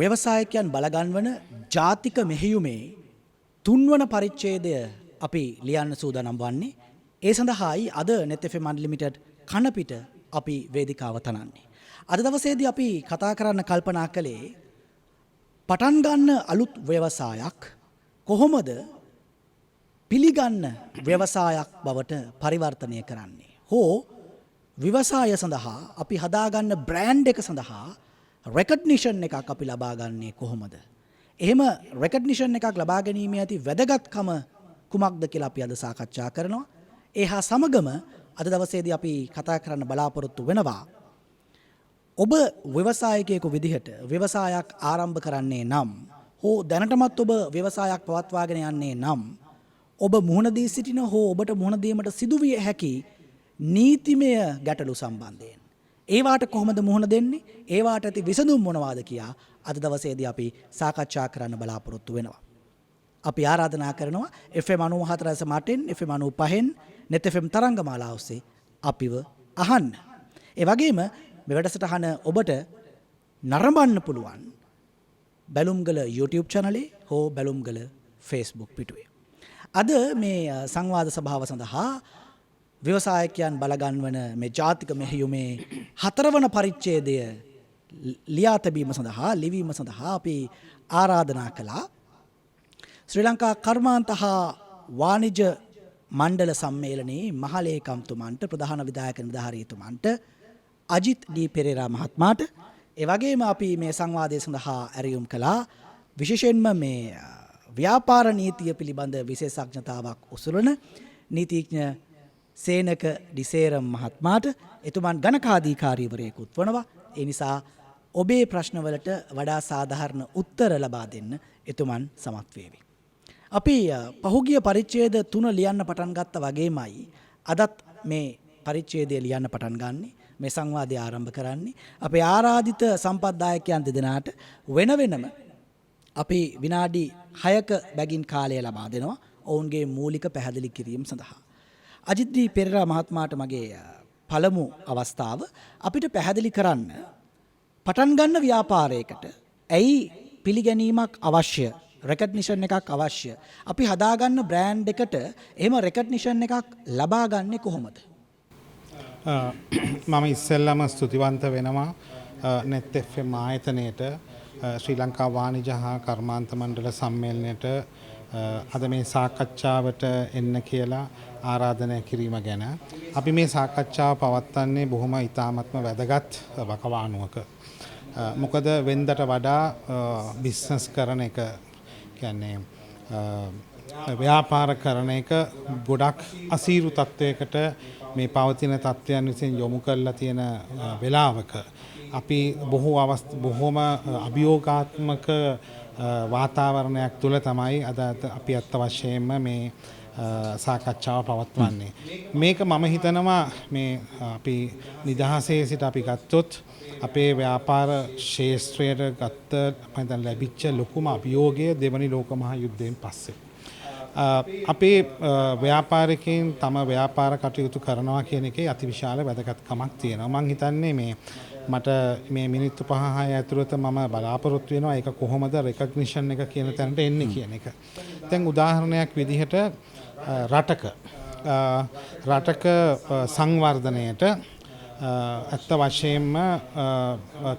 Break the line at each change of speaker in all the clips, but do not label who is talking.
ව්‍යවසායකයන් බලගන්වන ජාතික මෙහෙයුමේ තුන්වන පරිච්ඡේදය අපි ලියන්න සූදානම් වන්නේ. ඒ සඳහායි අද net fm unlimited කනපිට අපි වේදිකාව තනන්නේ. අද දවසේදී අපි කතා කරන්න කල්පනා කළේ පටන් ගන්න අලුත් ව්‍යවසායක් කොහොමද පිළිගන්න ව්‍යවසායක් බවට පරිවර්තනය කරන්නේ. හෝ ව්‍යවසාය සඳහා අපි හදාගන්න බ්‍රෑන්ඩ් එක සඳහා රෙකග්නිෂන් එකක් අපි ලබා ගන්නේ කොහොමද? එහෙම රෙකග්නිෂන් එකක් ලබා ගැනීමේ ඇති වැදගත්කම කුමක්ද කියලා අපි අද සාකච්ඡා කරනවා. ඒ හා සමගම අද දවසේදී අපි කතා කරන්න බලාපොරොත්තු වෙනවා. ඔබ ව්‍යවසායකයෙකු විදිහට ව්‍යවසායක් ආරම්භ කරන්නේ නම් හෝ දැනටමත් ඔබ ව්‍යවසායක් පවත්වාගෙන යන්නේ නම් ඔබ මුහුණ දී සිටින හෝ ඔබට මුහුණ දීමට සිදුවිය හැකි නීතිමය ගැටලු සම්බන්ධයෙන් ඒවාට කොහොමද මුහුණ දෙන්නේ? ඒවාට ඇති විසඳුම් මොනවාද කියා අද දවසේදී අපි සාකච්ඡා කරන්න බලාපොරොත්තු වෙනවා. අපි ආරාධනා කරනවා FM 94.8 FM 95 net FM තරංගමාලා ඔස්සේ අපිව අහන්න. ඒ වගේම මේ වැඩසටහන ඔබට නරඹන්න පුළුවන් බැලුම්ගල YouTube channel හෝ බැලුම්ගල Facebook පිටුවේ. අද මේ සංවාද සභාව සඳහා ව්‍යවසායකයන් බලගන්වන මේ ජාතික මෙහෙයුමේ 4 වන පරිච්ඡේදය ලියා තැබීම සඳහා ලිවීම සඳහා අපි ආරාධනා කළා ශ්‍රී ලංකා කර්මාන්ත හා වාණිජ මණ්ඩල සම්මේලනයේ මහලේකම්තුමන්ට ප්‍රධාන විධායක නිලධාරීතුමන්ට අජිත් ඩී පෙරේරා මහත්මයාට ඒ වගේම අපි මේ සංවාදය සඳහා ඇරයුම් කළා විශේෂයෙන්ම මේ ව්‍යාපාර නීතිය පිළිබඳ විශේෂඥතාවක් උසුලන නීතිඥ සේනක ඩිසේරම් මහත්මයාට එතුමන් ගණකාධිකාරීවරයෙකුත් වනවා. ඒ නිසා ඔබේ ප්‍රශ්නවලට වඩා සාධාරණ උත්තර ලබා දෙන්න එතුමන් සමත් වේවි. අපි පහුගිය පරිච්ඡේද 3 ලියන්න පටන් ගත්ත වගේමයි අදත් මේ පරිච්ඡේදය ලියන්න පටන් ගන්නේ. මේ සංවාදය ආරම්භ කරන්නේ අපේ ආරාධිත සම්පත්දායකයන් දෙදෙනාට වෙන වෙනම අපි විනාඩි 6ක බැගින් කාලය ලබා දෙනවා ඔවුන්ගේ මූලික පැහැදිලි කිරීම සඳහා. අජිත් ඩී පෙරේරා මහත්මයාට මගේ පළමු අවස්ථාව අපිට පැහැදිලි කරන්න පටන් ගන්න ව්‍යාපාරයකට ඇයි පිළිගැනීමක් අවශ්‍ය රෙකග්නිෂන් එකක් අවශ්‍ය අපි හදාගන්න බ්‍රෑන්ඩ් එකට එහෙම රෙකග්නිෂන් එකක් ලබා ගන්නෙ කොහොමද?
මම ඉස්සෙල්ලාම ස්තුතිවන්ත වෙනවා net fm ආයතනයට ශ්‍රී ලංකා වාණිජ හා කර්මාන්ත මණ්ඩල සම්මේලනයට අද මේ සාකච්ඡාවට එන්න කියලා ආරාධනය කිරීම ගැන. අපි මේ සාකච්ඡාව පවත්වන්නේ බොහොම ඉතාමත්ම වැදගත් වකවානුවක. මොකද වෙන්දට වඩා බිස්නස් කරන එක කියන්නේ ව්‍යාපාර කරන එක ගොඩක් අසීරු තත්වයකට මේ පවතින තත්ත්වයන් විසින් යොමු කරලා තියෙන වෙලාවක අපි බොහොම අභියෝගාත්මක වාතාවරණයක් තුළ තමයි අද අපි අත්වශයෙන්ම මේ සාකච්ඡාව පවත්වන්නේ. මේක මම හිතනවා මේ අපි නිදහසේ සිට අපි ගත්තොත් අපේ ව්‍යාපාර ශේෂ්ත්‍රයට ගත්ත මම ලැබිච්ච ලොකුම අභියෝගය දෙවනි ලෝක මහා යුද්ධයෙන් පස්සේ. අපේ ව්‍යාපාරිකයන් තම ව්‍යාපාර කටයුතු කරනවා කියන එකේ අතිවිශාල වැදගත්කමක් තියෙනවා. මම හිතන්නේ මට මේ මිනිත්තු 5-6 ඇතුළත මම බලාපොරොත්තු වෙනවා ඒක කොහොමද රෙකග්නිෂන් එක කියන තැනට එන්නේ කියන එක. දැන් උදාහරණයක් විදිහට රටක සංවර්ධනයට ඇත්ත වශයෙන්ම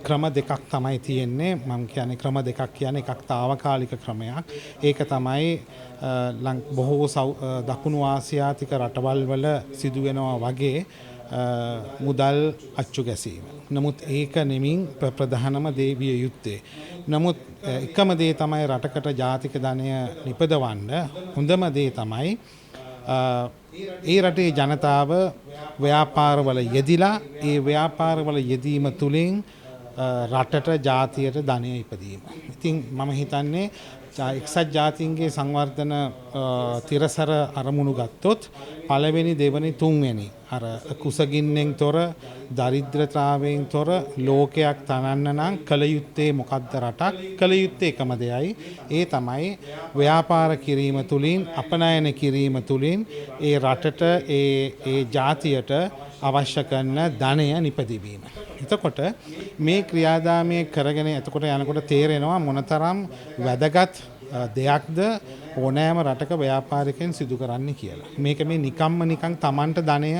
ක්‍රම දෙකක් තමයි තියෙන්නේ. මම කියන්නේ ක්‍රම දෙකක් කියන්නේ එකක් తాවකාලික ක්‍රමයක්. ඒක තමයි බොහෝ දකුණු ආසියාතික රටවල් වල සිදු වෙනවා වගේ මුදල් අච්චු ගැසීම. නමුත් ඒක නෙමින් ප්‍රධානම දේ විය යුත්තේ. නමුත් එකම දේ තමයි රටකට ජාතික ධනය නිපදවන්න හොඳම දේ තමයි ඒ රටේ ජනතාව ව්‍යාපාරවල යෙදිලා ඒ ව්‍යාපාරවල යෙදීම තුළින් රටට ජාතියට ධනය ඉපදීම. ඉතින් මම හිතන්නේ එක්සත් ජාතීන්ගේ සංවර්ධන තිරසර අරමුණු ගත්තොත් පළවෙනි දෙවනි තුන්වෙනි අර කුසගින්නෙන් තොර දරිද්‍රතාවයෙන් තොර ලෝකයක් තනන්න නම් කල යුත්තේ මොකද්ද? රටක් කල යුත්තේ එකම දෙයයි. ඒ තමයි ව්‍යාපාර කිරීම තුළින් අපනයන කිරීම තුළින් ඒ රටට ඒ ජාතියට අවශ්‍ය කරන ධනය නිපදවීම. එතකොට මේ ක්‍රියාදාමය කරගෙන එතකොට යනකොට තේරෙනවා මොනතරම් වැදගත් දෙයක්ද ඕනෑම රටක ව්‍යාපාරිකයන් සිදු කරන්න කියලා. මේක මේ නිකන් තමන්ට ධනය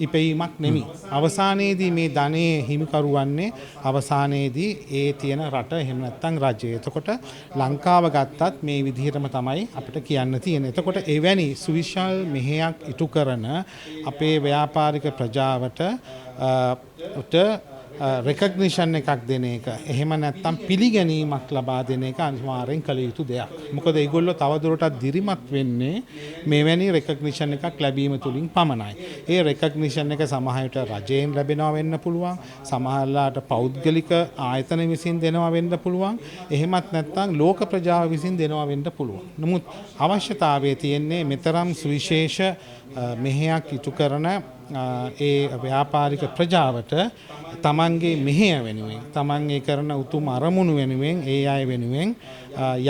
ඉපැයීමක් නෙමෙයි. අවසානයේදී මේ ධනයේ හිමිකරු වන්නේ අවසානයේදී ඒ තියෙන රට එහෙම නැත්නම් රජය. එතකොට ලංකාව ගත්තත් මේ විදිහටම තමයි අපිට කියන්න තියෙන්නේ. එතකොට එවැනි සුවිශාල මෙහෙයක් ඉටු කරන අපේ ව්‍යාපාරික ප්‍රජාවට රෙකග්නිෂන් එකක් දෙන එක එහෙම නැත්නම් පිළිගැනීමක් ලබා දෙන එක අනිවාර්යෙන් කළ යුතු දෙයක්. මොකද ඒගොල්ලෝ තවදුරටත් දිරිමත් වෙන්නේ මෙවැනි රෙකග්නිෂන් එකක් ලැබීම තුලින් පමණයි. ඒ රෙකග්නිෂන් එක සමහරට රජයෙන් ලැබෙනවා වෙන්න පුළුවන්, සමහරලාට පෞද්ගලික ආයතන විසින් දෙනවා වෙන්න පුළුවන්, එහෙමත් නැත්නම් ලෝක ප්‍රජාව විසින් දෙනවා වෙන්න පුළුවන්. නමුත් අවශ්‍යතාවය තියෙන්නේ මෙතරම් සුවිශේෂ මෙහෙයක් ඉටු කරන ඒ ව්‍යාපාරික ප්‍රජාවට තමන්ගේ මෙහෙය වෙනුවෙන් තමන් ඒ කරන උතුම් අරමුණු වෙනුවෙන් ඒ අය වෙනුවෙන්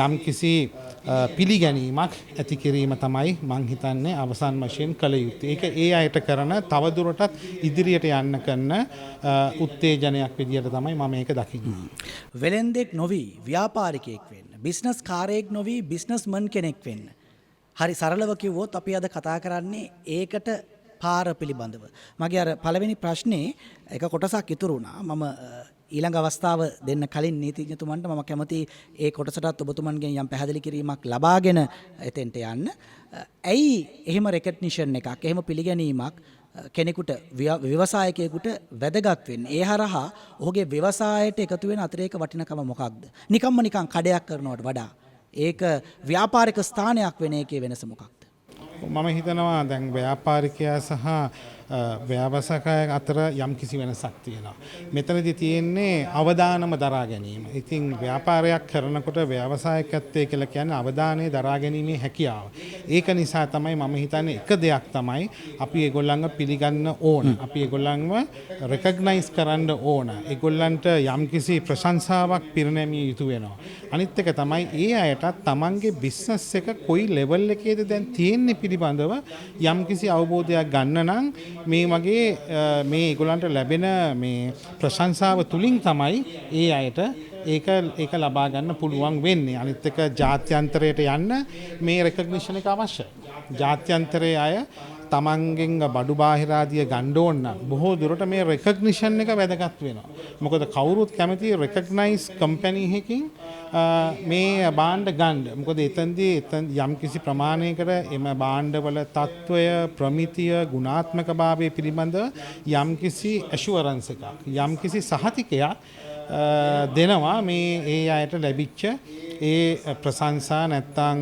යම් කිසි පිළිගැනීමක් ඇති කිරීම තමයි මං හිතන්නේ අවසන් වශයෙන් කළ යුත්තේ. ඒක ඒ අයට කරන තවදුරටත් ඉදිරියට යන්න කරන උත්තේජනයක් විදියට තමයි මම මේක දකින්නේ.
වෙළෙන්දෙක් නොවි ව්‍යාපාරිකයෙක් වෙන්න, බිස්නස් කාරයෙක් නොවි බිස්නස්මන් කෙනෙක් වෙන්න. හරි සරලව කිව්වොත් අපි අද කතා කරන්නේ ඒකට පාර පිළිබඳව. මගේ අර පළවෙනි ප්‍රශ්නේ එක කොටසක් ඉතුරු වුණා. මම ඊළඟ අවස්ථාව දෙන්න කලින් නීතිඥතුමන්ට මම කැමති ඒ කොටසටත් ඔබතුමන්ගෙන් යම් පැහැදිලි කිරීමක් ලබාගෙන එතෙන්ට යන්න. ඇයි එහෙම රෙකග්නිෂන් එකක්, එහෙම පිළිගැනීමක් කෙනෙකුට ව්‍යවසායකයෙකුට වැදගත් වෙන්නේ? ඒ හරහා ඔහුගේ ව්‍යවසායයට එකතු වෙන අතිරේක වටිනකම මොකක්ද? නිකම්ම නිකන් කඩයක් කරනවට වඩා ඒක ව්‍යාපාරික ස්ථානයක් වෙන එකේ වෙනස මොකක්ද?
මම හිතනවා දැන් ව්‍යාපාරිකයා සහ ව්‍යවසායකයා අතර යම් කිසි වෙනසක් තියෙනවා. මෙතනදී තියෙන්නේ අවදානම දරා ගැනීම. ඉතින් ව්‍යාපාරයක් කරනකොට ව්‍යවසායකත්වයේ කියලා කියන්නේ අවදානය දරා ගැනීමේ හැකියාව. ඒක නිසා තමයි මම හිතන්නේ එක දෙයක් තමයි අපි ඒගොල්ලන්ව පිළිගන්න ඕන. අපි ඒගොල්ලන්ව රෙකග්නයිස් කරන්න ඕන. ඒගොල්ලන්ට යම් කිසි ප්‍රශංසාවක් පිරිනැමිය යුතු වෙනවා. අනිත් එක තමයි ඒ අයටත් තමන්ගේ බිස්නස් එක කොයි ලෙවල් එකේද දැන් තියෙන්නේ පිළිබඳව යම් කිසි අවබෝධයක් ගන්න නම් මේ වගේ මේ ඒගොල්ලන්ට ලැබෙන මේ ප්‍රශංසාව තුලින් තමයි ඒ අයට ඒක ලබා ගන්න පුළුවන් වෙන්නේ. අනිත් එක ජාත්‍යන්තරයට යන්න මේ රෙකග්නිෂන් එක අවශ්‍යයි. ජාත්‍යන්තරයේ අය තමන්ගෙන් බඩු බාහිර ආදිය ගන්න ඕන නම් බොහෝ දුරට මේ රෙකග්නිෂන් එක වැදගත් වෙනවා. මොකද කවුරුත් කැමති රෙකග්නයිස් කම්පැනි එකකින් මේ භාණ්ඩ ගන්න. මොකද එතෙන්දී යම් කිසි ප්‍රමාණයකට එම භාණ්ඩවල තත්වය, ප්‍රමිතිය, ගුණාත්මකභාවය පිළිබඳ යම් කිසි ඇෂුවරන්ස් එකක්, යම් කිසි සහතිකයක් දෙනවා මේ ඒ අයට ලැබිච්ච ඒ ප්‍රශංසා නැත්තම්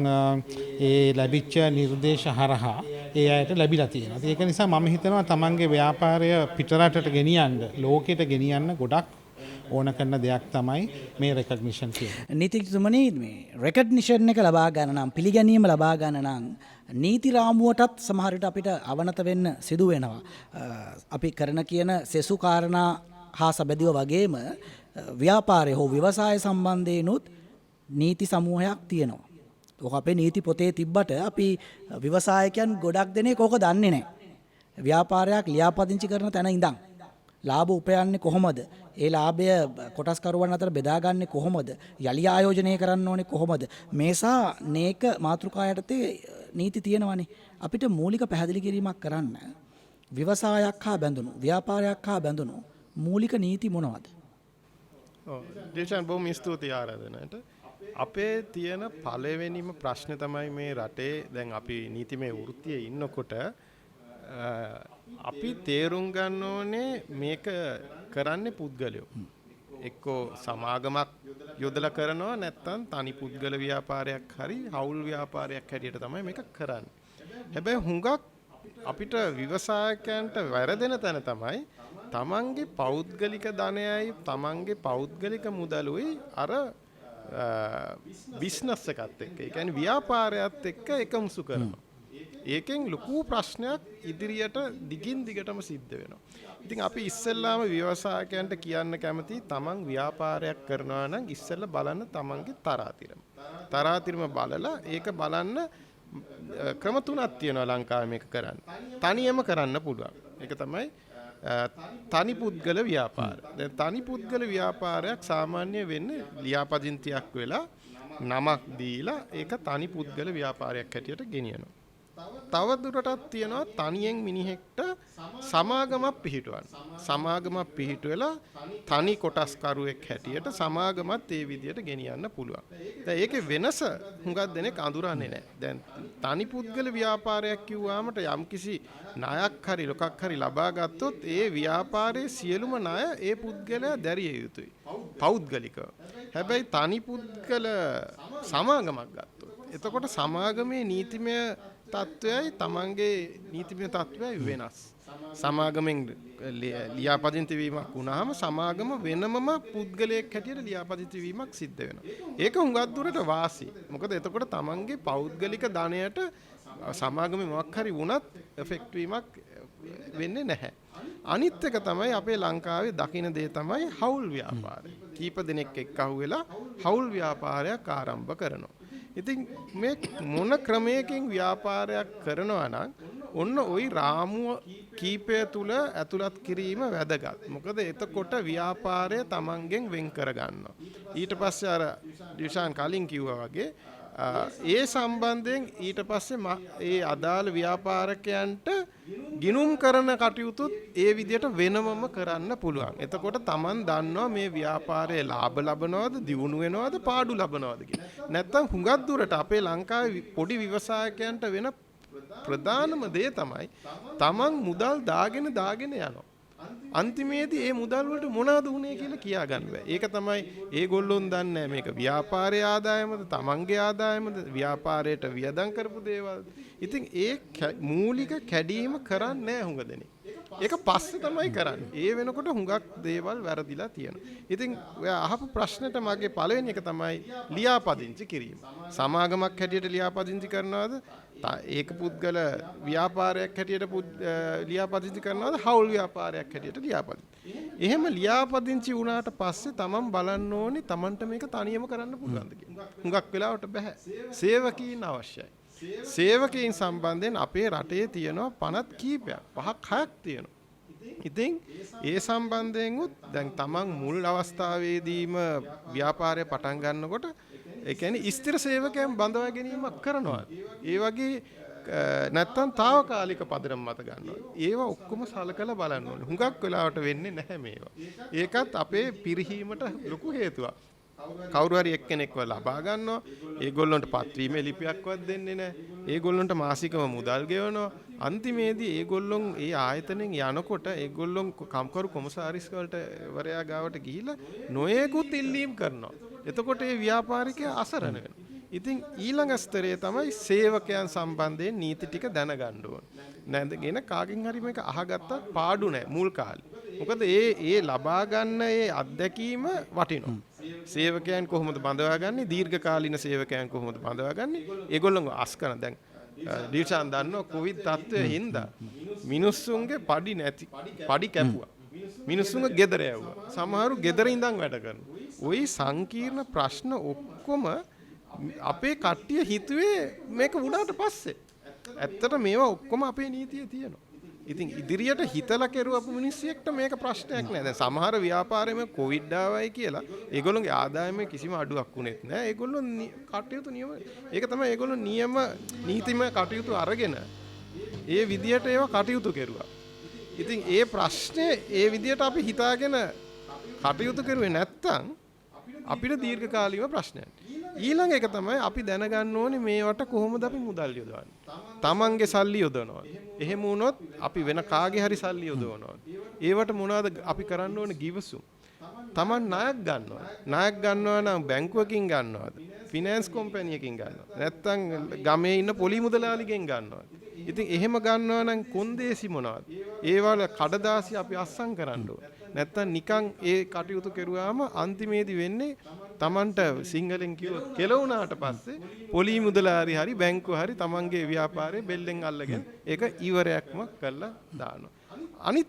ඒ ලැබිච්ච නිර්දේශ හරහා ඒ අයට ලැබිලා තියෙනවා. ඒක නිසා මම හිතනවා තමන්ගේ ව්‍යාපාරය පිටරටට ගෙනියන්න, ලෝකෙට ගෙනියන්න ගොඩක් ඕන කරන දෙයක් තමයි මේ රෙකග්නිෂන් කියන්නේ.
නීතිඥතුමනි, මේ රෙකග්නිෂන් එක ලබා ගන්න නම්, පිළිගැනීම ලබා ගන්න නම් නීති රාමුවටත් සමහර විට අපිට අවනත වෙන්න සිදු වෙනවා. අපි කරන කියන සෙසු කාරණා හා සබැදිව වගේම ව්‍යාපාරය හෝ ව්‍යවසාය සම්බන්ධයෙන්ුත් නීති සමූහයක් තියෙනවා. ඔක අපේ නීති පොතේ තිබ්බට අපි ව්‍යවසායකයන් ගොඩක් දෙනෙක් ඕක දන්නේ නැහැ. ව්‍යාපාරයක් ලියාපදිංචි කරන තැන ඉඳන් ලාභ උපයන්නේ කොහොමද? ඒ ලාභය කොටස්කරුවන් අතර බෙදාගන්නේ කොහොමද? යලි ආයෝජනය කරන්න ඕනේ කොහොමද? මේසා නේක මාතෘකා යටතේ නීති තියෙනවානේ. අපිට මූලික පැහැදිලි කිරීමක් කරන්න ව්‍යවසායයක් හා බැඳුණු, ව්‍යාපාරයක් හා බැඳුණු මූලික නීති මොනවද?
දේශන් බොහොම ස්තුතියි ආරාධනාවට. අපේ තියෙන පළවෙනිම ප්‍රශ්නේ තමයි මේ රටේ දැන් අපි නීතිමය වෘත්තියේ ඉන්නකොට අපි තේරුම් ගන්න ඕනේ මේක කරන්නේ පුද්ගලයෝ. එක්කෝ සමාගමක් යොදලා කරනවා, නැත්නම් තනි පුද්ගල ව්‍යාපාරයක් හරි හවුල් ව්‍යාපාරයක් හැටියට තමයි මේක කරන්නේ. හැබැයි හුඟක් අපිට ව්‍යවසායකයන්ට වැරදෙන තැන තමයි තමන්ගේ පෞද්ගලික ධනයයි තමන්ගේ පෞද්ගලික මුදලුයි අර බිස්නස් එකත් එක්ක, ඒ කියන්නේ ව්‍යාපාරයත් එක්ක එකමුසු කරනවා. ඒකෙන් ලොකු ප්‍රශ්නයක් ඉදිරියට දිගින් දිගටම සිද්ධ වෙනවා. ඉතින් අපි ඉස්සෙල්ලාම ව්‍යවසායකයන්ට කියන්න කැමති තමන් ව්‍යාපාරයක් කරනවා නම් ඉස්සෙල්ලා බලන්න තමන්ගේ තරාතිරම. තරාතිරම බලලා ඒක බලන්න ක්‍රම තුනක් තියෙනවා ලංකාවේ මේක කරන්න. තනියම කරන්න පුළුවන්. ඒක තමයි තනි පුද්ගල ව්‍යාපාර. දැන් තනි පුද්ගල ව්‍යාපාරයක් සාමාන්‍ය වෙන්නේ ලියාපදිංචියක් වෙලා නමක් දීලා ඒක තනි පුද්ගල ව්‍යාපාරයක් හැටියට ගෙනියනවා. තව දුරටත් තියෙනවා තනියෙන් මිනිහෙක්ට සමාගමක් පිහිටවන්න. සමාගමක් පිහිටුවලා තනි කොටස්කරුවෙක් හැටියට සමාගමත් ඒ විදියට ගෙනියන්න පුළුවන්. දැන් ඒකේ වෙනස හුඟක් දෙනෙක් අඳුරන්නේ නැහැ. දැන් තනි පුද්ගල ව්‍යාපාරයක් කිව්වාමට යම්කිසි ණයක් හරි ලොකක් හරි ලබා ගත්තොත් ඒ ව්‍යාපාරයේ සියලුම ණය ඒ පුද්ගලයා දැරිය යුතුයි. පෞද්ගලිකව. හැබැයි තනි පුද්ගල සමාගමක් ගත්තොත් එතකොට සමාගමේ නීතිමය තත්වයයි තමන්ගේ නීතිමය තත්වයයි වෙනස්. සමාගමෙන් ලියාපදිංචි වීමක් වුණාම සමාගම වෙනමම පුද්ගලයෙක් හැටියට ලියාපදිංචි වීමක් සිද්ධ වෙනවා. ඒක හුඟක් දුරට වාසි. මොකද එතකොට තමන්ගේ පෞද්ගලික ධනයට සමාගමේ මොකක් හරි වුණත් එෆෙක්ට් වීමක් වෙන්නේ නැහැ. අනිත් එක තමයි අපේ ලංකාවේ දකින්න දේ තමයි හවුල් ව්‍යාපාරය. කීප දෙනෙක් එක්කහුව වෙලා හවුල් ව්‍යාපාරයක් ආරම්භ කරනවා. ඉතින් මේ මොන ක්‍රමයකින් ව්‍යාපාරයක් කරනවා නම් ඔන්න ওই රාමුව කීපය තුල ඇතුළත් කිරීම වැදගත්. මොකද එතකොට ව්‍යාපාරය තමන්ගෙන් වෙන් කරගන්නවා. ඊට පස්සේ අර දිශාන් කලින් කිව්වා වගේ ඒ සම්බන්ධයෙන් ඊට පස්සේ ඒ අදාළ ව්‍යාපාරකයන්ට ගිනුම් කරන කටයුතුත් ඒ විදිහට වෙනමම කරන්න පුළුවන්. එතකොට Taman දන්නවා මේ ව්‍යාපාරයේ ලාභ ලබනවද, දියුණු වෙනවද, පාඩු ලබනවද කියලා. නැත්තම් හුඟක් දුරට අපේ ලංකාවේ පොඩි ව්‍යවසායකයන්ට වෙන ප්‍රධානම දේ තමයි Taman මුදල් දාගෙන යනවා. අන්තිමේදී ඒ මුදල් වලට මොනවද උනේ කියලා කියා ගන්න බෑ. ඒක තමයි ඒගොල්ලොන් දන්නේ මේක ව්‍යාපාරයේ ආදායමද, තමන්ගේ ආදායමද, ව්‍යාපාරයට වියදම් කරපු දේවල්ද. ඉතින් ඒ මූලික කැඩීම කරන්නේ නැහැ හුඟ දෙනෙක්. ඒක පස්සේ තමයි කරන්නේ. ඒ වෙනකොට හුඟක් දේවල් වැරදිලා තියෙනවා. ඉතින් ඔයා අහපු ප්‍රශ්නෙට මගේ පළවෙනි එක තමයි ලියාපදිංචි කිරීම. සමාගමක් හැටියට ලියාපදිංචි කරනවද? ඒක පුද්ගල ව්‍යාපාරයක් හැටියට ලියාපදිංචි කරනවද? හවුල් ව්‍යාපාරයක් හැටියට ලියාපදිංචි. එහෙම ලියාපදිංචි වුණාට පස්සේ තමන් බලන්න ඕනේ තමන්ට මේක තනියම කරන්න පුළුවන්ද කියලා. හුඟක් වෙලාවට බෑ. සේවකීන් අවශ්‍යයි. සේවකයන් සම්බන්ධයෙන් අපේ රටේ තියෙනවා පනත් කීපයක් 5ක් 6ක් තියෙනවා. ඉතින් ඒ සම්බන්ධයෙන් උත් දැන් තමන් මුල් අවස්ථාවේදීම ව්‍යාපාරය පටන් ගන්නකොට ඒ කියන්නේ ස්ථිර සේවකයන් බඳවා ගැනීමක් කරනවා. ඒ වගේ නැත්තම් తాවකාලික පදනම මත ගන්නවා. ඒවා ඔක්කොම සලකලා බලන්න ඕනේ. හුඟක් වෙලාවට වෙන්නේ නැහැ මේවා. ඒකත් අපේ පිරිහීමට ලොකු හේතුවක්. කවුරු හරි එක්කෙනෙක්ව ලබා ගන්නවා. ඒගොල්ලන්ට පත්වීමේ ලිපියක්වත් දෙන්නේ නැහැ. ඒගොල්ලන්ට මාසිකව මුදල් ගෙවනවා. අන්තිමේදී ඒගොල්ලොන් ඒ ආයතනෙන් යනකොට ඒගොල්ලොන් කම්කරු කොමසාරිස් වලට වරයා ගාවට ගිහිලා නොයෙකුත් ඉල්ලීම් කරනවා. එතකොට ඒ ව්‍යාපාරිකයා අසරණ වෙනවා. ඉතින් ඊළඟ ස්තරයේ තමයි සේවකයන් සම්බන්ධයෙන් නීති ටික දැනගන්න ඕන. නැන්දගෙන කාගෙන් හරි මේක අහගත්තත් පාඩු නැහැ මුල් කාලේ. මොකද ඒ ලබා ගන්න ඒ අත්දැකීම වටිනවා. සේවකයන් කොහොමද බඳවාගන්නේ? දීර්ඝකාලීන සේවකයන් කොහොමද බඳවාගන්නේ? ඒගොල්ලෝ අස් කරන දැන් ඩීෂාන් දන්නවා කොවිඩ් තත්ත්වයේ හින්දා මිනිස්සුන්ගේ පඩි කැපුවා. මිනිස්සුන්ගේ ගෙදර යවුවා. සමහරු ගෙදර ඉඳන් වැඩ කරනවා. ওই සංකීර්ණ ප්‍රශ්න ඔක්කොම අපේ කට්ටිය හිතුවේ මේක වුණාට පස්සේ. ඇත්තට මේවා ඔක්කොම අපේ නීතියේ තියෙනවා. ඉතින් ඉදිරියට හිතලා කෙරුවපු මිනිස්සෙක්ට මේක ප්‍රශ්නයක් නෑ. දැන් සමහර ව්‍යාපාරෙම කොවිඩ් ආවයි කියලා ඒගොල්ලෝගේ ආදායමේ කිසිම අඩුවක් වුණෙත් නෑ. ඒගොල්ලෝ කටයුතු නියම ඒක තමයි ඒගොල්ලෝ නියම නීතිමය කටයුතු අරගෙන ඒ විදියට ඒවා කටයුතු කෙරුවා. ඉතින් ඒ ප්‍රශ්නේ ඒ විදියට අපි හිතාගෙන කටයුතු කරුවේ නැත්තම් අපිට දීර්ඝකාලීන ප්‍රශ්නයක්. ඊළඟ එක තමයි අපි දැනගන්න ඕනේ මේවට කොහොමද අපි මුදල් යොදවන්නේ. තමන්ගේ සල්ලි යොදවනවා. එහෙම වුණොත් අපි වෙන කාගේ හරි සල්ලි යොදවනවා. ඒවට මොනවද අපි කරන්න ඕනේ ගිවිසුම්. තමන් ණයක් ගන්නවා. ණයක් ගන්නවා නම් බැංකුවකින් ගන්නවද? ෆිනෑන්ස් කම්පැනියකින් ගන්නවද? නැත්නම් ගමේ ඉන්න පොලි මුදලාලිගෙන් ගන්නවද? ඉතින් එහෙම ගන්නවා නම් කොන්දේසි මොනවද? ඒවල කඩදාසි අපි අස්සම් කරන්න ඕනේ. නැත්තම් නිකන් ඒ කටයුතු කරුවාම අන්තිමේදී වෙන්නේ Tamanට සිංහලෙන් කිව්වොත් කෙලවුණාට පස්සේ පොලි මුදලාරි හරි බැංකුව හරි Tamanගේ ව්‍යාපාරේ බෙල්ලෙන් අල්ලගෙන ඒක ඉවරයක්ම කරලා දානවා. අනිත්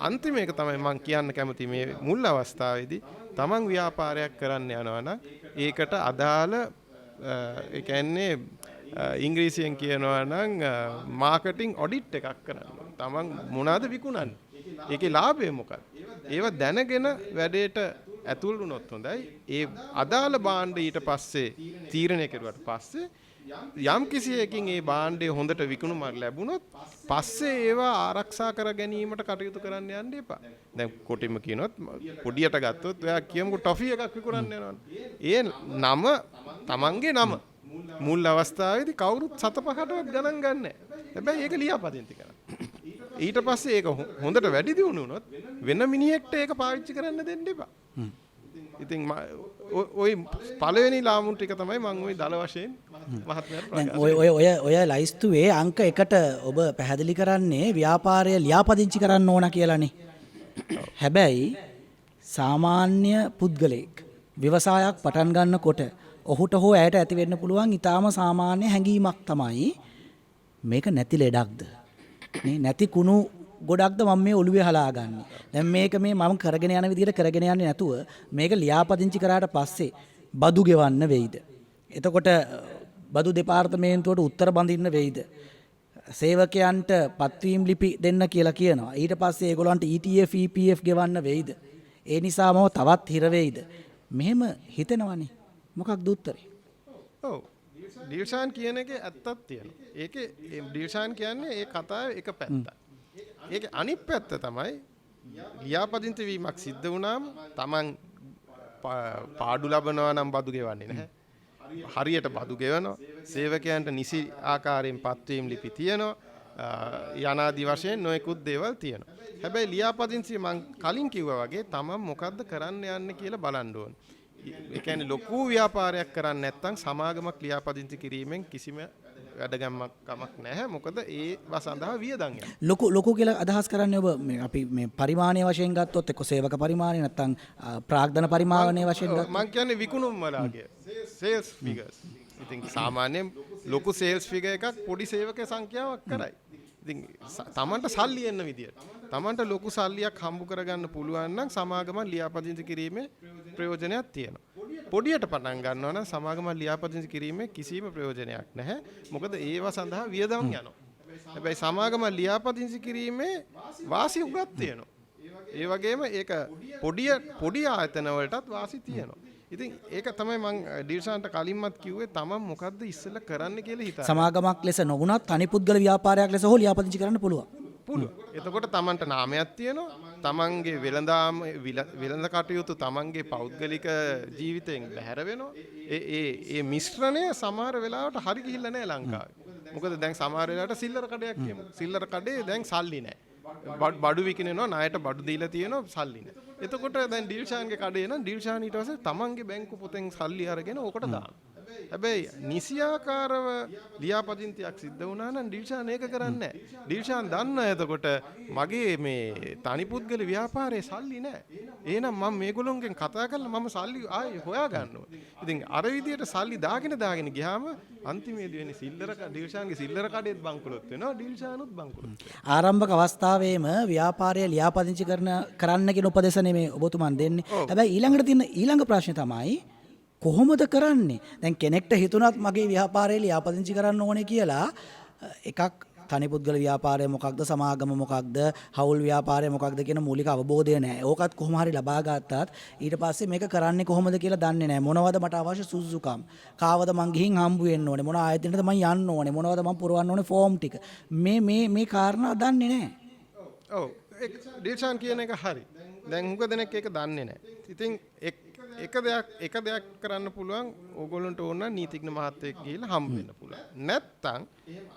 අන්තිම එක තමයි මම කියන්න කැමති මේ මුල් අවස්ථාවේදී Taman ව්‍යාපාරයක් කරන්න යනවා නම් ඒකට අදාළ ඒ කියන්නේ ඉංග්‍රීසියෙන් කියනවා නම් මාකටිං ඔඩිට් එකක් කරන්න. Taman මොනවාද විකුණන්නේ? ඒකේ ලාභය මොකක්ද? ඒව දැනගෙන වැඩේට ඇතුල් වුණොත් හොඳයි. ඒ අදාළ භාණ්ඩ ඊට පස්සේ තීරණය කෙරුවට පස්සේ යම් කිසි එකකින් ඒ භාණ්ඩය හොඳට විකුණුමක් ලැබුණොත් පස්සේ ඒවා ආරක්ෂා කර ගැනීමට කටයුතු කරන්න යන්න එපා. දැන් කොටිම කියනොත් පොඩියට ගත්තොත් ඔයා කියමුකෝ ටොෆි එකක් විකුණන්න යනවනේ. ඒ නම තමන්ගේ නම මුල් අවස්ථාවේදී කවුරුත් 7-5කටවත් ගණන් ගන්නෑ. හැබැයි ඒක ලියාපදිංචි කරන්න. ඊට පස්සේ ඒක හොඳට වැඩි දියුණු වුණොත් වෙන මිනිහෙක්ට ඒක පාවිච්චි කරන්න දෙන්න එපා. ඉතින් ඔය පළවෙනි ලාමුන් ටික තමයි මම ওই දල වශයෙන් මහත්මයාට ප්‍රකාශ
ඔය ලයිස්තුවේ අංක 1ට ඔබ පැහැදිලි කරන්නේ ව්‍යාපාරය ලියාපදිංචි කරන්න ඕන කියලානේ. හැබැයි සාමාන්‍ය පුද්ගලයෙක් ව්‍යවසායක් පටන් ගන්නකොට ඔහුට හෝ ඇයට ඇති වෙන්න පුළුවන් ඊටාම සාමාන්‍ය හැඟීමක් තමයි මේක නැති ලෙඩක්ද නේ නැති කුණු ගොඩක්ද මම මේ ඔළුවේ හලාගන්නේ. දැන් මේක මේ මම කරගෙන යන විදිහට කරගෙන යන්නේ නැතුව මේක ලියාපදිංචි කරාට පස්සේ බදු ගෙවන්න වෙයිද? එතකොට බදු දෙපාර්තමේන්තුවට උත්තර බඳින්න වෙයිද? සේවකයන්ට පත්වීම් ලිපි දෙන්න කියලා කියනවා. ඊට පස්සේ ඒගොල්ලන්ට ETF EPF ගෙවන්න වෙයිද? ඒ නිසාම තවත් හිර වෙයිද? මෙහෙම හිතෙනවනේ. මොකක්ද උත්තරේ?
ඔව්. ඩිල්ෂාන් කියන එකේ ඇත්තක් තියෙනවා. ඒකේ ඩිල්ෂාන් කියන්නේ ඒ කතාවේ එක පැත්තක්. ඒකේ අනිත් පැත්ත තමයි ලියාපදිංචි වීමක් සිද්ධ වුණාම Taman පාඩු ලබනවා නම් බදු ගෙවන්නේ නැහැ. හරියට බදු ගෙවනවා. සේවකයන්ට නිසි ආකාරයෙන් පත්වීම් ලිපි තියෙනවා. යනාදී වශයෙන් නොයෙකුත් දේවල් තියෙනවා. හැබැයි ලියාපදිංචි මම කලින් කිව්වා වගේ Taman මොකද්ද කරන්න යන්නේ කියලා බලන්න ඕනේ. ඒ කියන්නේ ලොකු ව්‍යාපාරයක් කරන්නේ නැත්නම් සමාගමක් ලියාපදිංචි කිරීමෙන් කිසිම වැඩගමක් කමක් නැහැ. මොකද ඒවා සඳහා වියදම් යනවා.
ලොකු කියලා අදහස් කරන්නේ ඔබ අපි මේ පරිමාණයේ වශයෙන් ගත්තොත් එක්ක සේවක පරිමාණය නැත්නම් ප්‍රාග්ධන පරිමාණයේ වශයෙන් ගත්තොත්
මම කියන්නේ විකුණුම් වලගේ සේල්ස් ෆිගර්ස්. ඉතින් සාමාන්‍යයෙන් ලොකු සේල්ස් ෆිගර් එකක් පොඩි සේවක සංඛ්‍යාවක් කරයි. ඉතින් Tamanට සල්ලි එන්න විදියට Tamanට ලොකු සල්ලියක් හම්බ කරගන්න පුළුවන් නම් සමාගම ලියාපදිංචි කිරීමේ ප්‍රයෝජනයක් තියෙනවා. පොඩියට පටන් ගන්නවා නම් සමාගම ලියාපදිංචි කිරීමේ කිසිම ප්‍රයෝජනයක් නැහැ. මොකද ඒවා සඳහා වියදම් යනවා. හැබැයි සමාගම ලියාපදිංචි කිරීමේ වාසි උගත් තියෙනවා. ඒ වගේම ඒක පොඩි ආයතන වලටත් වාසි තියෙනවා. ඉතින් ඒක තමයි මම ඩිල්ෂාන්ට කලින්මත් කිව්වේ තමන් මොකද්ද ඉස්සෙල්ලා කරන්න කියලා හිතා.
සමාගමක් ලෙස නොවුණත් තනි පුද්ගල ව්‍යාපාරයක් ලෙස හෝ ලියාපදිංචි කරන්න පුළුවන්.
එතකොට තමන්ට නාමයක් තියෙනවා. තමන්ගේ වෙළඳ කටයුතු තමන්ගේ පෞද්ගලික ජීවිතයෙන් බැහැර වෙනවා. ඒ මිශ්‍රණය සමහර වෙලාවට හරි ගිහිල්ලා නැහැ ලංකාවේ. මොකද දැන් සමහර වෙලාවට සිල්ලර කඩයක් කියමු. සිල්ලර කඩේ දැන් සල්ලි නැහැ. බඩු විකිනනවා ණයට බඩු දීලා තියෙනවා සල්ලි නැහැ. එතකොට දැන් ඩිල්ෂාන්ගේ කඩේ නම් ඩිල්ෂාන් ඊට පස්සේ තමන්ගේ බැංකු පොතෙන් සල්ලි අරගෙන ඕකට දානවා. හැබැයි නිසියාකාරව ලියාපදිංචියක් සිද්ධ වුණා නම් ඩිල්ෂාන් ඒක කරන්නේ නැහැ. ඩිල්ෂාන් දන්නා එතකොට මගේ මේ තනි පුද්ගල ව්‍යාපාරේ සල්ලි නැහැ. එහෙනම් මම මේගොල්ලොන්ගෙන් කතා කරලා මම සල්ලි ආයේ හොයා ගන්නවා. ඉතින් අර විදියට සල්ලි දාගෙන ගියාම අන්තිමේදී වෙන්නේ ඩිල්ෂාන්ගේ සිල්ලර කඩේත් බංකොලොත් වෙනවා ඩිල්ෂානුත් බංකොලොත් වෙනවා.
ආරම්භක අවස්ථාවේම ව්‍යාපාරය ලියාපදිංචි කරන්න කියන උපදෙස් නෙමේ ඔබතුමන් දෙන්නේ. හැබැයි ඊළඟට තියෙන ඊළඟ ප්‍රශ්නේ තමයි කොහොමද කරන්නේ? දැන් කෙනෙක්ට හිතුණත් මගේ ව්‍යාපාරය ලියාපදිංචි කරන්න ඕනේ කියලා එකක් තනි පුද්ගල ව්‍යාපාරය මොකක්ද සමාගම මොකක්ද හවුල් ව්‍යාපාරය මොකක්ද කියන මූලික අවබෝධය නැහැ. ඕකත් කොහොම හරි ලබා ගත්තත් ඊට පස්සේ මේක කරන්නේ කොහොමද කියලා දන්නේ නැහැ. මොනවද මට අවශ්‍ය සුසුකම්? කාවද මං ගිහින් හම්බ වෙන්න ඕනේ? මොන ආයතනයකද මං යන්න ඕනේ? මොනවද මං පුරවන්න ඕනේ ෆෝම් ටික? මේ කාරණා දන්නේ නැහැ.
ඔව් ඩිල්ෂාන් කියන එක හරි. දැන් හුඟ දෙනෙක් ඒක දන්නේ නැහැ. ඉතින් එක දෙයක් කරන්න පුළුවන් ඕගොල්ලන්ට ඕන නීතිඥ මහත්තයෙක් ගිහිල්ලා හම්බ වෙන්න පුළුවන්. නැත්තම්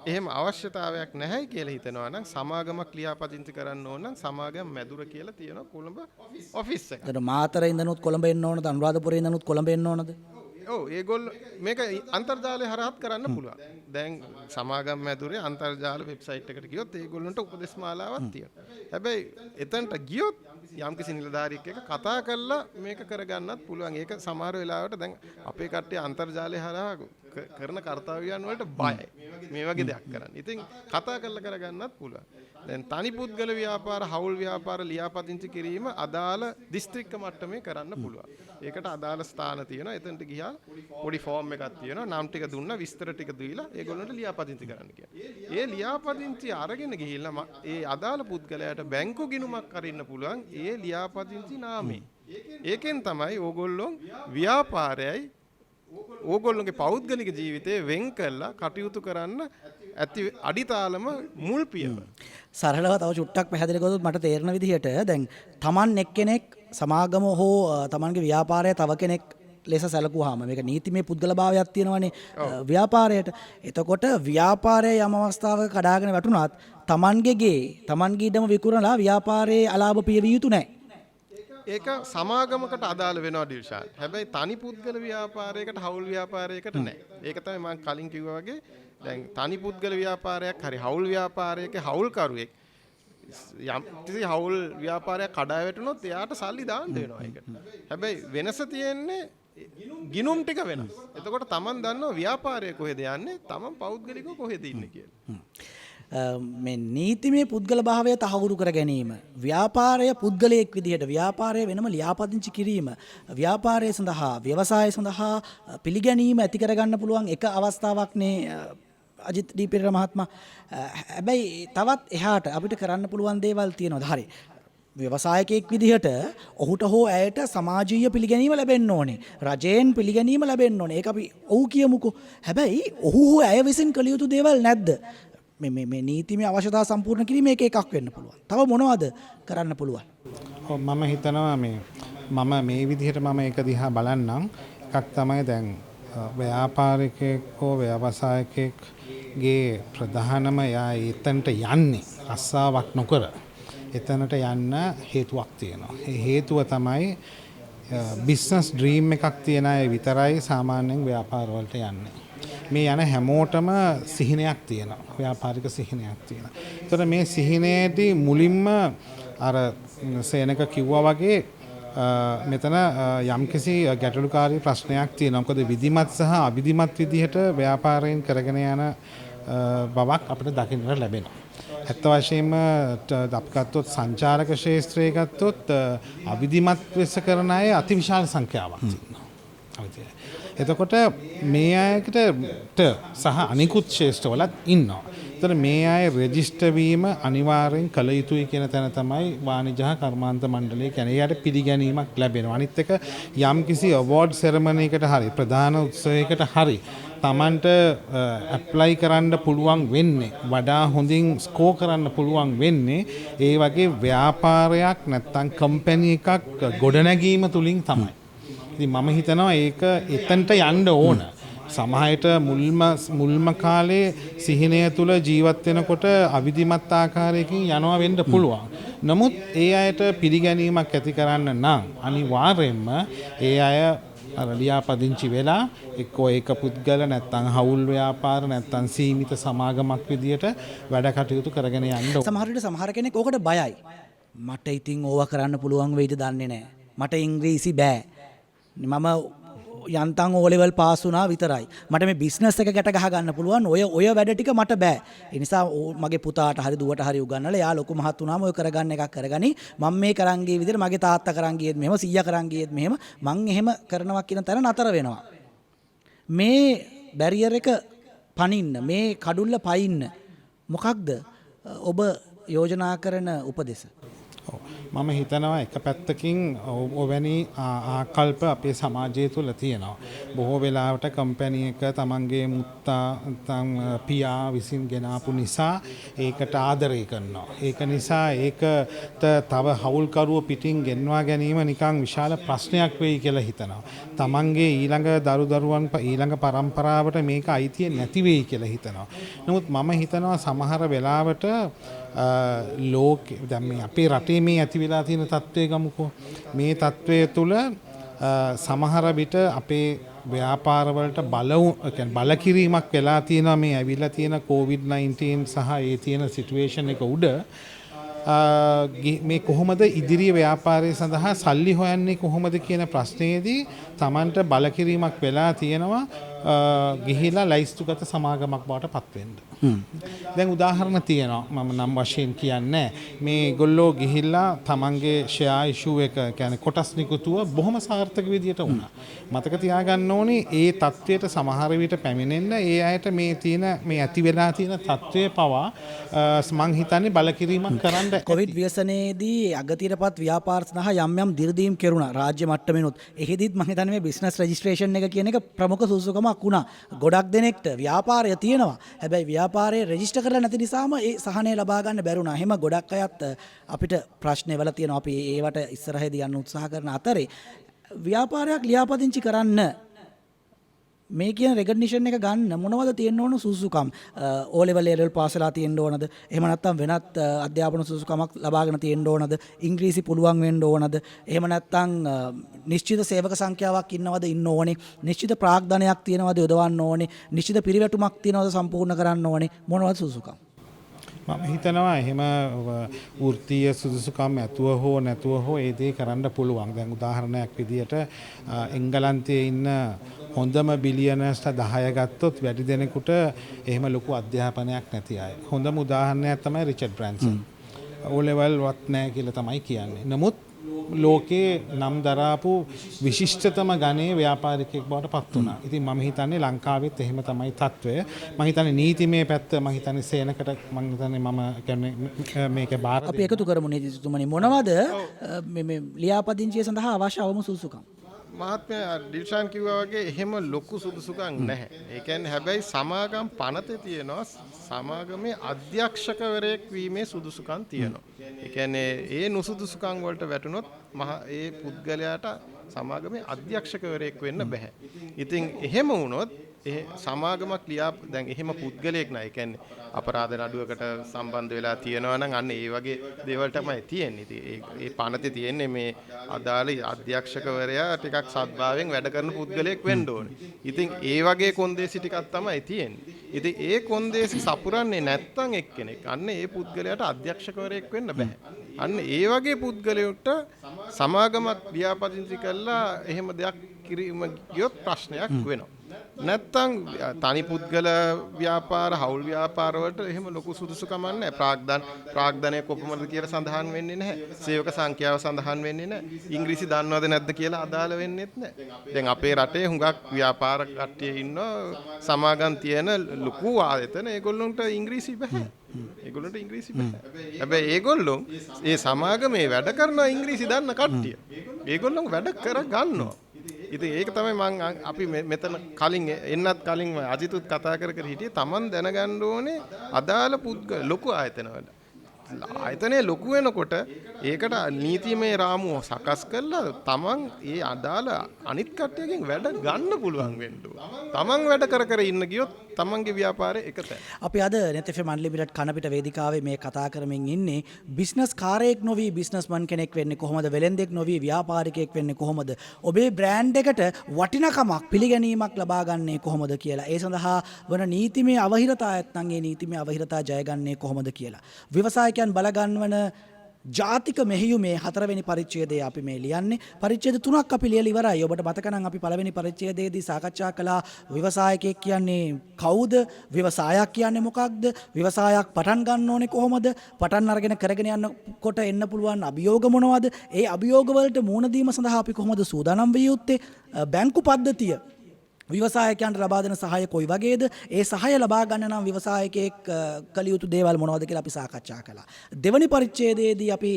එහෙම අවශ්‍යතාවයක් නැහැ කියලා හිතනවා නම් සමාගමක් ලියාපදිංචි කරන්න ඕන නම් සමාගම් මැදුර කියලා තියෙනවා කොළඹ ඔෆිස් එක.
ඒතර මාතර ඉඳනුත් කොළඹ එන්න ඕනද? අනුරාධපුරේ ඉඳනුත් කොළඹ එන්න ඕනද?
ඔව් ඒගොල්ලෝ මේක අන්තර්ජාලය හරහාත් කරන්න පුළුවන්. දැන් සමාගම් මැදුරේ අන්තර්ජාල වෙබ්සයිට් එකට ගියොත් ඒගොල්ලන්ට උපදෙස් මාලාවක් තියෙනවා. හැබැයි එතනට ගියොත් යම්කිසි නිලධාරියෙක් එක්ක කතා කරලා මේක කරගන්නත් පුළුවන්. ඒක සමහර වෙලාවට දැන් අපේ කට්ටිය අන්තර්ජාලය හරහා කරන කාර්යයන් වලට බයයි. මේ වගේ දෙයක් කරන්න. ඉතින් කතා කරලා කරගන්නත් පුළුවන්. දැන් තනි පුද්ගල ව්‍යාපාර, හවුල් ව්‍යාපාර ලියාපදිංචි කිරීම අදාළ දිස්ත්‍රික්ක මට්ටමේ කරන්න පුළුවන්. ඒකට අදාළ ස්ථාන තියෙනවා. එතනට ගියා පොඩි ෆෝම් එකක් තියෙනවා. නම් ටික දුන්නා, විස්තර ටික දීලා ඒගොල්ලන්ට ලියාපදිංචි කරන්න කියනවා. ඒ ලියාපදිංචි අරගෙන ගිහිල්ලා ඒ අදාළ පුද්ගලයාට බැංකු ගිණුමක් අරින්න පුළුවන් ඒ ලියාපදිංචි නාමේ. ඒකෙන් තමයි ඕගොල්ලෝ ව්‍යාපාරයයි ඕගොල්ලෝගේ පෞද්ගලික ජීවිතේ වෙන් කරලා කටයුතු කරන්න ඇති අඩිතාලම මුල් පියවර.
සරලව තව චුට්ටක් පැහැදිලි කරොත් මට තේරෙන විදිහට දැන් Taman එක්කෙනෙක් සමාගම හෝ Tamanගේ ව්‍යාපාරය තව කෙනෙක් ලෙස සැලකුවාම මේක නීතිමය පුද්ගලභාවයක් තියෙනවානේ ව්‍යාපාරයට. එතකොට ව්‍යාපාරයේ යම් අවස්ථාවක කඩාගෙන වැටුණත් Tamanගේ ගේ Tamanගේ ඉඩම විකුණලා ව්‍යාපාරයේ අලාභ පියවිය යුතු නැහැ.
ඒක සමාගමකට අදාළ වෙනවා ඩිල්ෂාන්. හැබැයි තනි පුද්ගල ව්‍යාපාරයකට හවුල් ව්‍යාපාරයකට නැහැ. ඒක තමයි මම කලින් කිව්වා වගේ දැන් තනි පුද්ගල ව්‍යාපාරයක් හරි හවුල් ව්‍යාපාරයක හවුල්කරුවෙක් යම් කිසි හවුල් ව්‍යාපාරයක් කඩා වැටුනොත් එයාට සල්ලි දාන්න වෙනවා ඒකට. හැබැයි වෙනස තියෙන්නේ ගිණුම් ටික වෙනස්. එතකොට Taman දන්නවා ව්‍යාපාරය කොහෙද යන්නේ, Taman පෞද්ගලිකව කොහෙද ඉන්නේ කියලා.
මේ නීතිමය පුද්ගල භාවය තහවුරු කර ගැනීම, ව්‍යාපාරය පුද්ගලයෙක් විදිහට ව්‍යාපාරය වෙනම ලියාපදිංචි කිරීම, ව්‍යාපාරය සඳහා ව්‍යවසාය සඳහා පිළිගැනීම ඇති කරගන්න පුළුවන් එක අවස්ථාවක්නේ අජිත් ඩී පෙරේරා මහත්මයා. හැබැයි තවත් එහාට අපිට කරන්න පුළුවන් දේවල් තියෙනවා. හරි. ව්‍යවසායකයෙක් විදිහට ඔහුට හෝ ඇයට සමාජීය පිළිගැනීම ලැබෙන්න ඕනේ. රජයෙන් පිළිගැනීම ලැබෙන්න ඕනේ. ඒක අපි ඔව් කියමුකෝ. හැබැයි ඔහු හෝ ඇය විසින් කළ යුතු දේවල් නැද්ද? මේ නීතිමය අවශ්‍යතාව සම්පූර්ණ කිරීම එකක් වෙන්න පුළුවන්. තව මොනවද කරන්න පුළුවන්?
මම හිතනවා මම මේ විදිහට මම ඒක දිහා බලන්නම්. එකක් තමයි දැන් ව්‍යාපාරිකයෙක් හෝ ව්‍යවසායකයෙක්ගේ ප්‍රධානම යා එතනට යන්නේ රස්සාවක් නොකර. එතනට යන්න හේතුවක් තියෙනවා. ඒ හේතුව තමයි බිස්නස් ඩ්‍රීම් එකක් තියන අය විතරයි සාමාන්‍යයෙන් ව්‍යාපාර වලට යන්නේ. මේ යන හැමෝටම සිහිනයක් තියෙනවා. ව්‍යාපාරික සිහිනයක් තියෙනවා. ඒතර මේ සිහිනයේදී මුලින්ම අර සේනක කිව්වා වගේ මෙතන යම්කිසි ගැටලුකාරී ප්‍රශ්නයක් තියෙනවා. මොකද විධිමත් සහ අවිධිමත් විදිහට ව්‍යාපාරයෙන් කරගෙන යන බවක් අපිට දකින්නට ලැබෙනවා. ඇත්ත වශයෙන්ම අපි ගත්තොත් සංචාරක ක්ෂේත්‍රය ගත්තොත් අවිධිමත් වෙස කරන අය අතිවිශාල සංඛ්‍යාවක් තියෙනවා. එතකොට මේ අයට සහ අනිකුත් ක්ෂේත්‍රවලත් ඉන්නවා. එතකොට මේ අය රෙජිස්ටර් වීම අනිවාර්යෙන් කළ යුතුයි කියන තැන තමයි වාණිජ හා කර්මාන්ත මණ්ඩලය කියන්නේ. යාට පිළිගැනීමක් ලැබෙනවා. අනිත් එක යම්කිසි අවෝඩ් සෙරමනි එකකට හරි ප්‍රධාන උත්සවයකට හරි Tamanට ඇප්ලයි කරන්න පුළුවන් වෙන්නේ, වඩා හොඳින් ස්කෝ කරන්න පුළුවන් වෙන්නේ ඒ වගේ ව්‍යාපාරයක් නැත්නම් කම්පැනි එකක් ගොඩනැගීම තුලින් තමයි. ඉතින් මම හිතනවා ඒක එතනට යන්න ඕන. සමහරට මුල්ම කාලේ සිහිනය තුල ජීවත් වෙනකොට අවිධිමත් ආකාරයකින් යනවා වෙන්න පුළුවන්. නමුත් ඒ අයට පිළිගැනීමක් ඇති කරන්න නම් අනිවාර්යයෙන්ම ඒ අය ලියාපදිංචි වෙලා එක්කෝ ඒක පුද්ගල නැත්නම් හවුල් ව්‍යාපාර නැත්නම් සීමිත සමාගමක් විදියට වැඩ කටයුතු කරගෙන යන්න ඕන.
සමහර විට සමහර කෙනෙක් ඕකට බයයි. මට ඉතින් ඕවා කරන්න පුළුවන් වෙයිද දන්නේ නැහැ. මට ඉංග්‍රීසි බෑ. මම යන්තම් O level පාස් වුණා විතරයි. මට මේ බිස්නස් එක ගැට ගහ ගන්න පුළුවන්. ඔය වැඩ ටික මට බෑ. ඒ නිසා මගේ පුතාට හරි දුවට හරි උගන්වලා යා ලොකු මහත් වුණාම ඔය කරගන්න එකක් කරගනි. මම මේ කරන් ගිය විදිහට මගේ තාත්තා කරන් ගියෙත් මෙහෙම, සීයා කරන් ගියෙත් මෙහෙම, මං එහෙම කරනවා කියන තැන නතර වෙනවා. මේ බැරියර් එක පනින්න, මේ කඩුල්ල පයින්න මොකක්ද ඔබ යෝජනා කරන උපදෙස?
මම හිතනවා එක පැත්තකින් ඔවැනි ආකල්ප අපේ සමාජය තුළ තියෙනවා. බොහෝ වෙලාවට කම්පැනි එක තමන්ගේ මුත්තා පියා විසින් ගෙනාපු නිසා ඒකට ආදරය කරනවා. ඒක නිසා ඒකට තව හවුල්කරුව පිටින් ගෙන්වා ගැනීම නිකන් විශාල ප්‍රශ්නයක් වෙයි කියලා හිතනවා. තමන්ගේ ඊළඟ දරුවන් ඊළඟ පරම්පරාවට මේක අයිතිය නැති වෙයි කියලා හිතනවා. නමුත් මම හිතනවා සමහර වෙලාවට ලෝකෙ දැන් මේ අපේ රටේ මේ ඇති වෙලා තියෙන තත්ත්වය ගමුකෝ. මේ තත්ත්වය තුළ සමහර විට අපේ ව්‍යාපාරවලට බලකිරීමක් වෙලා තියෙනවා. මේ ඇවිල්ලා තියෙන COVID-19 සහ ඒ තියෙන සිටුේෂන් එක උඩ මේ කොහොමද ඉදිරි ව්‍යාපාරය සඳහා සල්ලි හොයන්නේ කොහොමද කියන ප්‍රශ්නයේදී Tamanට බලකිරීමක් වෙලා තියෙනවා. ගිහිලා ලයිස්තුගත සමාගමක් බවට පත්වෙන්න. දැන් උදාහරණ තියෙනවා මම නම් වශයෙන් කියන්නේ මේ ගොල්ලෝ ගිහිල්ලා තමන්ගේ ෂෙයා ඉෂුව එක කියන්නේ කොටස් නිකුතුව බොහොම සාර්ථක විදියට වුණා. මතක තියාගන්න ඕනේ ඒ தത്വයට සමහර විට පැමිණෙන්න ඒ අයට මේ තියෙන මේ ඇති වෙලා තියෙන தത്വය පවා මං හිතන්නේ බලකිරීමක් කරන්න
කොවිඩ් ව්‍යසනයේදී අගතියටපත් ව්‍යාපාර සඳහා යම් යම් දිර්දීම් කෙරුණා රාජ්‍ය මට්ටමෙනුත්. එහෙදිත් මම හිතන්නේ මේ බිස්නස් රෙජිස්ට්‍රේෂන් එක කියන එක ප්‍රමුඛ සුසුකමක් වුණා. ගොඩක් දෙනෙක්ට ව්‍යාපාරය තියෙනවා. හැබැයි ව්‍යාපාරයේ රෙජිස්ටර් කරලා නැති නිසාම ඒ සහනය ලබා ගන්න බැරුණා. එහෙම ගොඩක් අයත් අපිට ප්‍රශ්න වෙලා තියෙනවා. අපි ඒවට ඉස්සරහදී යන්න උත්සාහ කරන අතරේ ව්‍යාපාරයක් ලියාපදිංචි කරන්න මේ කියන රෙකග්නිෂන් එක ගන්න මොනවද තියෙන්න ඕන සුසුකම්? O level A level pass වෙලා තියෙන්න ඕනද? එහෙම නැත්නම් වෙනත් අධ්‍යාපන සුසුකමක් ලබාගෙන තියෙන්න ඕනද? ඉංග්‍රීසි පුළුවන් වෙන්න ඕනද? එහෙම නැත්නම් නිශ්චිත සේවක සංඛ්‍යාවක් ඉන්නවද ඉන්න ඕනේ? නිශ්චිත ප්‍රාග්ධනයක් තියෙනවද යොදවන්න ඕනේ? නිශ්චිත පිරිවැටුමක් තියෙනවද සම්පූර්ණ කරන්න ඕනේ? මොනවද සුසුකම්?
මම හිතනවා එහෙම වෘත්තීය සුදුසුකම් ඇතුව හෝ නැතුව හෝ ඒ දේ කරන්න පුළුවන්. දැන් උදාහරණයක් විදියට එංගලන්තයේ ඉන්න හොඳම බිලියනර්ස්ට 10 ගත්තොත් වැඩි දෙනෙකුට එහෙම ලොකු අධ්‍යාපනයක් නැති අය. හොඳම උදාහරණයක් තමයි රිචඩ් බ්‍රැන්සන්. O level වත් නැහැ කියලා තමයි කියන්නේ. නමුත් ලෝකේ නම් දරාපු විශිෂ්ටතම ගණයේ ව්‍යාපාරිකයෙක් බවට පත් වුණා. ඉතින් මම හිතන්නේ ලංකාවෙත් එහෙම තමයි තත්වය. මම හිතන්නේ නීතිමය පැත්ත මම හිතන්නේ සේනකට මම හිතන්නේ මම කියන්නේ මේක බාර
අපි එකතු කරමු නීතිතුමනි මොනවද මේ ලියාපදිංචිය සඳහා අවශ්‍ය අවම සුසුකම්?
මහත්මයා ඩිල්ෂාන් කිව්වා වගේ එහෙම ලොකු සුදුසුකම් නැහැ. ඒ කියන්නේ හැබැයි සමාගම් පනතේ තියෙනවා සමාගමේ අධ්‍යක්ෂකවරයෙක් වීමේ සුදුසුකම් තියෙනවා. ඒ කියන්නේ ඒ නුසුදුසුකම් වලට වැටුනොත් ඒ පුද්ගලයාට සමාගමේ අධ්‍යක්ෂකවරයෙක් වෙන්න බෑ. ඉතින් එහෙම වුණොත් සමාගමක් දැන් එහෙම පුද්ගලයෙක් නෑ. ඒ කියන්නේ අපරාධ නඩුවකට සම්බන්ධ වෙලා තියෙනවා නම් අන්න ඒ වගේ දේවල් තමයි තියෙන්නේ. ඉතින් ඒ පනතේ තියෙන්නේ මේ අදාළ අධ්‍යක්ෂකවරයා ටිකක් සත්භාවයෙන් වැඩ කරන පුද්ගලයෙක් වෙන්න ඕනේ. ඉතින් ඒ වගේ කොන්දේසි ටිකක් තමයි තියෙන්නේ. ඉතින් ඒ කොන්දේසි සපුරන්නේ නැත්නම් එක්කෙනෙක් අන්න ඒ පුද්ගලයාට අධ්‍යක්ෂකවරයෙක් වෙන්න බෑ. අන්න ඒ වගේ පුද්ගලයෙකුට සමාගමක් ලියාපදිංචි කළා එහෙම දෙයක් කිරීම ගියොත් ප්‍රශ්නයක් වෙනවා. නැත්තම් තනි පුද්ගල ව්‍යාපාර හවුල් ව්‍යාපාර වලට එහෙම ලොකු සුදුසුකමක් නැහැ. ප්‍රාග්ධනය කොපමණද කියලා සඳහන් වෙන්නේ නැහැ. සේවක සංඛ්‍යාව සඳහන් වෙන්නේ නැහැ. ඉංග්‍රීසි දන්නවද නැද්ද කියලා අදාළ වෙන්නේත් නැහැ. දැන් අපේ රටේ හුඟක් ව්‍යාපාර කට්ටිය ඉන්නවා සමාගම් තියෙන ලොකු ආයතන ඒගොල්ලන්ට ඉංග්‍රීසි බෑ. ඒගොල්ලන්ට ඉංග්‍රීසි බෑ. හැබැයි ඒගොල්ලෝ ඒ සමාගමේ වැඩ කරන ඉංග්‍රීසි දන්න කට්ටිය. ඒගොල්ලෝ වැඩ කර ගන්නවා. ඉතින් ඒක තමයි මම අපි මෙතන කලින් එන්නත් කලින් අජිතුත් කතා කර හිටියේ Taman දැනගන්න ඕනේ අදාළ ලොකු ආයතනවල. ආයතනයේ ලොකු වෙනකොට ඒකට නීතිමය රාමුව සකස් කරලා Taman ඒ අදාළ අනිත් කට්ටියකින් වැඩ ගන්න පුළුවන් වෙන්න ඕන. Taman වැඩ කර ඉන්න ගියොත් Tamanගේ ව්‍යාපාරය එකතැන.
අපි අද net fm unlimited කනපිට වේදිකාවේ මේ කතා කරමින් ඉන්නේ බිස්නස් කාරයෙක් නොවි බිස්නස්මන් කෙනෙක් වෙන්නේ කොහොමද, වෙළෙන්දෙක් නොවි ව්‍යාපාරිකයෙක් වෙන්නේ කොහොමද, ඔබේ බ්‍රෑන්ඩ් එකට වටිනකමක් පිළිගැනීමක් ලබා ගන්නේ කොහොමද කියලා. ඒ සඳහා වන නීතිමය අවහිරතා ඇත්නම් ඒ නීතිමය අවහිරතා ජයගන්නේ කොහොමද කියලා. ව්‍යවසායකයන් බලගන්වන ජාතික මෙහෙයුමේ 4 වෙනි පරිච්ඡේදය අපි මේ ලියන්නේ. පරිච්ඡේද 3ක් අපි ලියලා ඉවරයි. ඔබට මතක නම් අපි පළවෙනි පරිච්ඡේදයේදී සාකච්ඡා කළා ව්‍යවසායකයෙක් කියන්නේ කවුද? ව්‍යවසායක් කියන්නේ මොකක්ද? ව්‍යවසායක් පටන් ගන්න ඕනේ කොහොමද? පටන් අරගෙන කරගෙන යනකොට එන්න පුළුවන් අභියෝග මොනවද? ඒ අභියෝග වලට මුහුණ දීම සඳහා අපි කොහොමද සූදානම් විය යුත්තේ? බැංකු පද්ධතිය ව්‍යවසායකයන්ට ලබා දෙන සහාය කොයි වගේද? ඒ සහාය ලබා ගන්න නම් ව්‍යවසායකයෙක් කළ යුතු දේවල් මොනවද කියලා අපි සාකච්ඡා කළා. දෙවනි පරිච්ඡේදයේදී අපි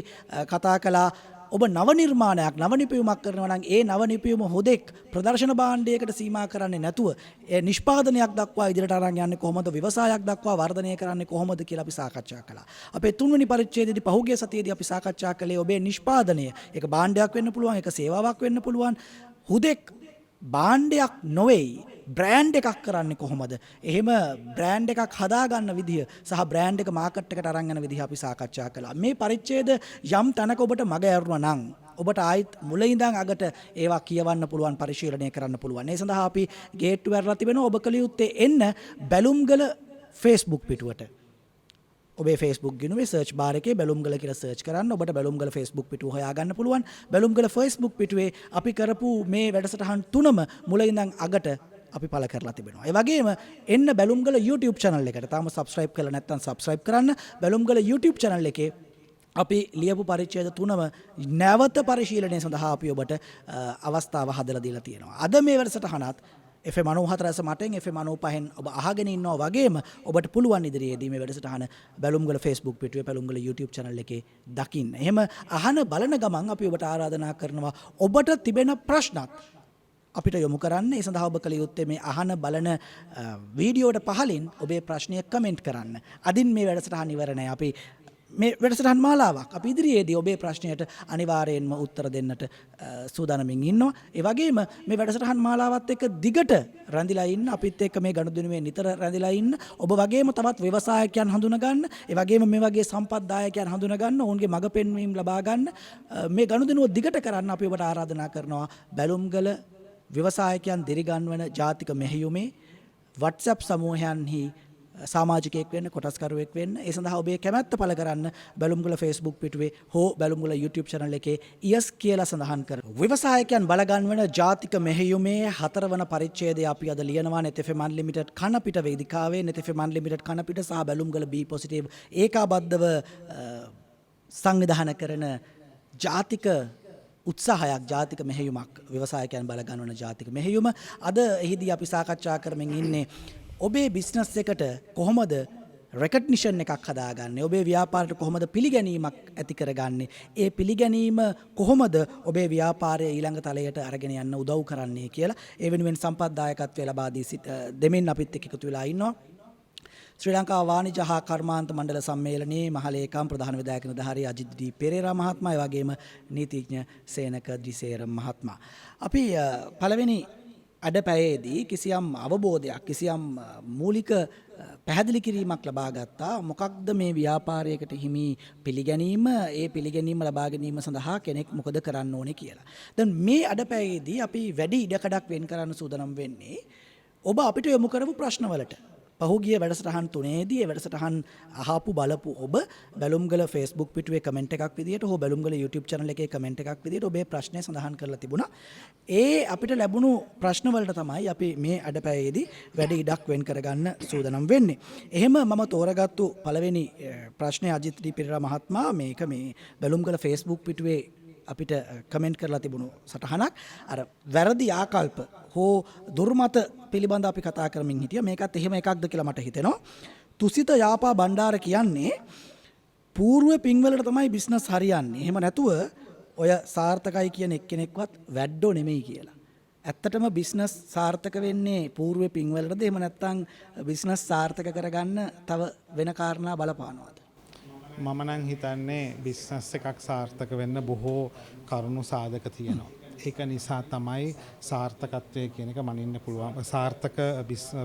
කතා කළා ඔබ නව නිර්මාණයක් නව නිපැයුමක් කරනවා නම් ඒ නව නිපැයුම හොදෙක් ප්‍රදර්ශන භාණ්ඩයකට සීමා කරන්නේ නැතුව ඒ නිෂ්පාදනයක් දක්වා ඉදිරියට අරන් යන්නේ කොහොමද? ව්‍යවසායක් දක්වා වර්ධනය කරන්නේ කොහොමද කියලා අපි සාකච්ඡා කළා. අපේ තුන්වෙනි පරිච්ඡේදයේදී පහුගිය සතියේදී අපි සාකච්ඡා කළේ ඔබේ නිෂ්පාදනය. ඒක භාණ්ඩයක් වෙන්න පුළුවන්, ඒක සේවාවක් වෙන්න පුළුවන්. හුදෙක් බාණ්ඩයක් නොවෙයි බ්‍රෑන්ඩ් එකක් කරන්නේ කොහොමද? එහෙම බ්‍රෑන්ඩ් එකක් හදාගන්න විදිය සහ බ්‍රෑන්ඩ් එක මාකට් එකට අරන් යන විදිහ අපි සාකච්ඡා කළා. මේ පරිච්ඡේද යම් තැනක ඔබට මග ඇරුණා නම් ඔබට ආයිත් මුල ඉඳන් අගට ඒවා කියවන්න පුළුවන්, පරිශීලනය කරන්න පුළුවන්. ඒ සඳහා අපි ගේට්ටු වැරලා තිබෙනවා. ඔබ කළ යුත්තේ එන්න බැලුම්ගල Facebook පිටුවට. ඔබේ Facebook ගිණුවේ සර්ච් බාර් එකේ බැලුම්ගල කියලා සර්ච් කරන්න. ඔබට බැලුම්ගල Facebook පිටුව හොයාගන්න පුළුවන්. බැලුම්ගල Facebook පිටුවේ අපි කරපු මේ වැඩසටහන් තුනම මුල ඉඳන් අගට අපි පළ කරලා තිබෙනවා. ඒ වගේම එන්න බැලුම්ගල YouTube channel එකට තාම subscribe කරලා නැත්නම් subscribe කරන්න. බැලුම්ගල YouTube channel එකේ අපි ලියපු පරිච්ඡේද 3ම නැවත පරිශීලනය සඳහා අපි ඔබට අවස්ථාව හදලා දීලා තියෙනවා. අද මේ වැඩසටහනත් FM 94 මටෙන් FM 95න් ඔබ අහගෙන ඉන්නවා වගේම ඔබට පුළුවන් ඉදිරියේදී මේ වැඩසටහන බැලුම්ගල Facebook පිටුවේ බැලුම්ගල YouTube channel එකේ දකින්න. එහෙම අහන බලන ගමන් අපි ඔබට ආරාධනා කරනවා ඔබට තිබෙන ප්‍රශ්නත් අපිට යොමු කරන්න. ඒ සඳහා ඔබ කළ යුත්තේ මේ අහන බලන වීඩියෝට පහලින් ඔබේ ප්‍රශ්නය කමෙන්ට් කරන්න. අදින් මේ වැඩසටහන ඉවර නැහැ. අපි මේ වැඩසටහන් මාලාවක් අපි ඉදිරියේදී ඔබේ ප්‍රශ්නයට අනිවාර්යයෙන්ම උත්තර දෙන්නට සූදානමින් ඉන්නවා. ඒ වගේම මේ වැඩසටහන් මාලාවත් එක්ක දිගට රැඳිලා ඉන්න, අපිත් එක්ක මේ ගනුදෙනුවේ නිතර රැඳිලා ඉන්න, ඔබ වගේම තවත් ව්‍යවසායකයන් හඳුනා ගන්න, ඒ වගේම මේ වගේ සම්පත්දායකයන් හඳුනා ගන්න, ඔවුන්ගේ මඟ පෙන්වීම් ලබා ගන්න, මේ ගනුදෙනුව දිගට කරන්න අපි ඔබට ආරාධනා කරනවා. බැලුම්ගල ව්‍යවසායකයන් දිරිගන්වන ජාතික මෙහෙයුමේ WhatsApp සමූහයන්හි සමාජිකයෙක් වෙන්න, කොටස්කරුවෙක් වෙන්න. ඒ සඳහා ඔබේ කැමැත්ත පළ කරන්න බැලුම්ගල Facebook පිටුවේ හෝ බැලුම්ගල YouTube channel එකේ ඉයස් කියලා සඳහන් කර. ව්‍යවසායකයන් බලගන්වන ජාතික මෙහෙයුමේ 4 වන පරිච්ඡේදය අපි අද ලියනවා net FM unlimited කනපිට වේදිකාවේ. net FM unlimited කනපිට සහ බැලුම්ගල B positive ඒකාබද්ධව සංවිධානය කරන ජාතික උත්සාහයක්, ජාතික මෙහෙයුමක්, ව්‍යවසායකයන් බලගන්වන ජාතික මෙහෙයුම. අද එහිදී අපි සාකච්ඡා කරමින් ඉන්නේ ඔබේ බිස්නස් එකට කොහොමද රෙකග්නිෂන් එකක් හදාගන්නේ, ඔබේ ව්‍යාපාරයට කොහොමද පිළිගැනීමක් ඇති කරගන්නේ, ඒ පිළිගැනීම කොහොමද ඔබේ ව්‍යාපාරය ඊළඟ තලයට අරගෙන යන්න උදව් කරන්නේ කියලා. ඒ වෙනුවෙන් සම්පත්දායකත්වය ලබා දෙමින් අපිත් එක්ක එකතු වෙලා ඉන්නවා ශ්‍රී ලංකා වාණිජ හා කර්මාන්ත මණ්ඩල සම්මේලනයේ මහලේකම් ප්‍රධාන විධායක නිලධාරී අජිත් ඩී පෙරේරා මහත්මයා, ඒ වගේම නීතිඥ සේනක ද්විසේරම් මහත්මයා. අපි පළවෙනි අඩපැයේදී කිසියම් අවබෝධයක්, කිසියම් මූලික පැහැදිලි කිරීමක් ලබා ගත්තා. මොකක්ද මේ ව්‍යාපාරයකට හිමි පිළිගැනීම, ඒ පිළිගැනීම ලබා ගැනීම සඳහා කෙනෙක් මොකද කරන්න ඕනේ කියලා. දැන් මේ අඩපැයේදී අපි වැඩි ඉඩකඩක් වෙන් කරන්න සූදානම් වෙන්නේ ඔබ අපිට යොමු කරපු ප්‍රශ්නවලට. පහුගිය වැඩසටහන් 3ේදී ඒ වැඩසටහන් අහපු බලපු ඔබ බැලුම්ගල Facebook පිටුවේ කමෙන්ට් එකක් විදියට හෝ බැලුම්ගල YouTube channel එකේ කමෙන්ට් එකක් විදියට ඔබේ ප්‍රශ්නය සඳහන් කරලා තිබුණා. ඒ අපිට ලැබුණු ප්‍රශ්න වලට තමයි අපි මේ අඩපැයේදී වැඩි ඉඩක් වෙන් කරගන්න සූදානම් වෙන්නේ. එහෙම මම තෝරාගත්තු පළවෙනි ප්‍රශ්නය අජිත් ඩී පෙරේරා මහත්මයා, මේක මේ බැලුම්ගල Facebook පිටුවේ අපිට කමෙන්ට් කරලා තිබුණු සටහනක්. අර වැරදි ආකල්ප හෝ දුර්මත පිළිබඳ අපි කතා කරමින් හිටියා. මේකත් එහෙම එකක්ද කියලා මට හිතෙනවා. තුසිත යාපා බණ්ඩාර කියන්නේ పూర్ව පින්වලට තමයි බිස්නස් හරියන්නේ. එහෙම නැතුව ඔය සාර්ථකයි කියන එක්කෙනෙක්වත් වැඩෝ නෙමෙයි කියලා. ඇත්තටම බිස්නස් සාර්ථක වෙන්නේ పూర్ව පින්වලටද? එහෙම නැත්නම් බිස්නස් සාර්ථක කරගන්න තව වෙන කාරණා බලපානවද?
මම නම් හිතන්නේ බිස්නස් එකක් සාර්ථක වෙන්න බොහෝ කරුණු සාධක තියෙනවා. ඒක නිසා තමයි සාර්ථකත්වය කියන එක මනින්න පුළුවන්, සාර්ථක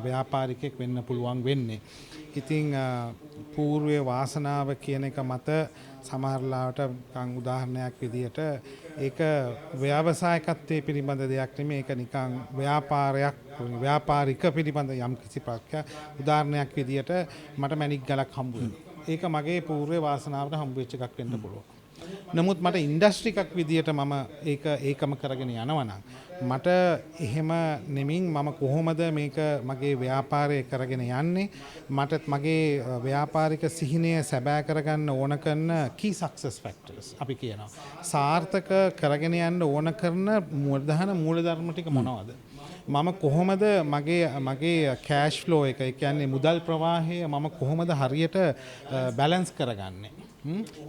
ව්‍යාපාරිකයෙක් වෙන්න පුළුවන් වෙන්නේ. ඉතින් పూర్වයේ වාසනාව කියන එක මත සමහරලාට උදාහරණයක් විදිහට ඒක ව්‍යවසායකත්වයේ පිළිබඳ දෙයක් නෙමෙයි, ඒක නිකන් ව්‍යාපාරයක්, ව්‍යාපාරික පිළිබඳ යම් කිසි ප්‍රක්‍රියා. උදාහරණයක් විදිහට මට මැණික් ගලක් හම්බ වෙනවා. ඒක මගේ పూర్වයේ වාසනාවට හම්බ වෙච්ච එකක් වෙන්න පුළුවන්. නමුත් මට ඉන්ඩස්ට්‍රි එකක් විදියට මම ඒකම කරගෙන යනවා නම් මට එහෙම නෙමින් මම කොහොමද මේක මගේ ව්‍යාපාරය කරගෙන යන්නේ, මට මගේ ව්‍යාපාරික සිහිනය සැබෑ කරගන්න ඕන කරන key success factors අපි කියනවා. සාර්ථක කරගෙන යන්න ඕන කරන මූලධර්ම ටික මොනවද? මම කොහොමද මගේ කෑෂ් ෆ්ලෝ එක, ඒ කියන්නේ මුදල් ප්‍රවාහය මම කොහොමද හරියට බැලන්ස් කරගන්නේ?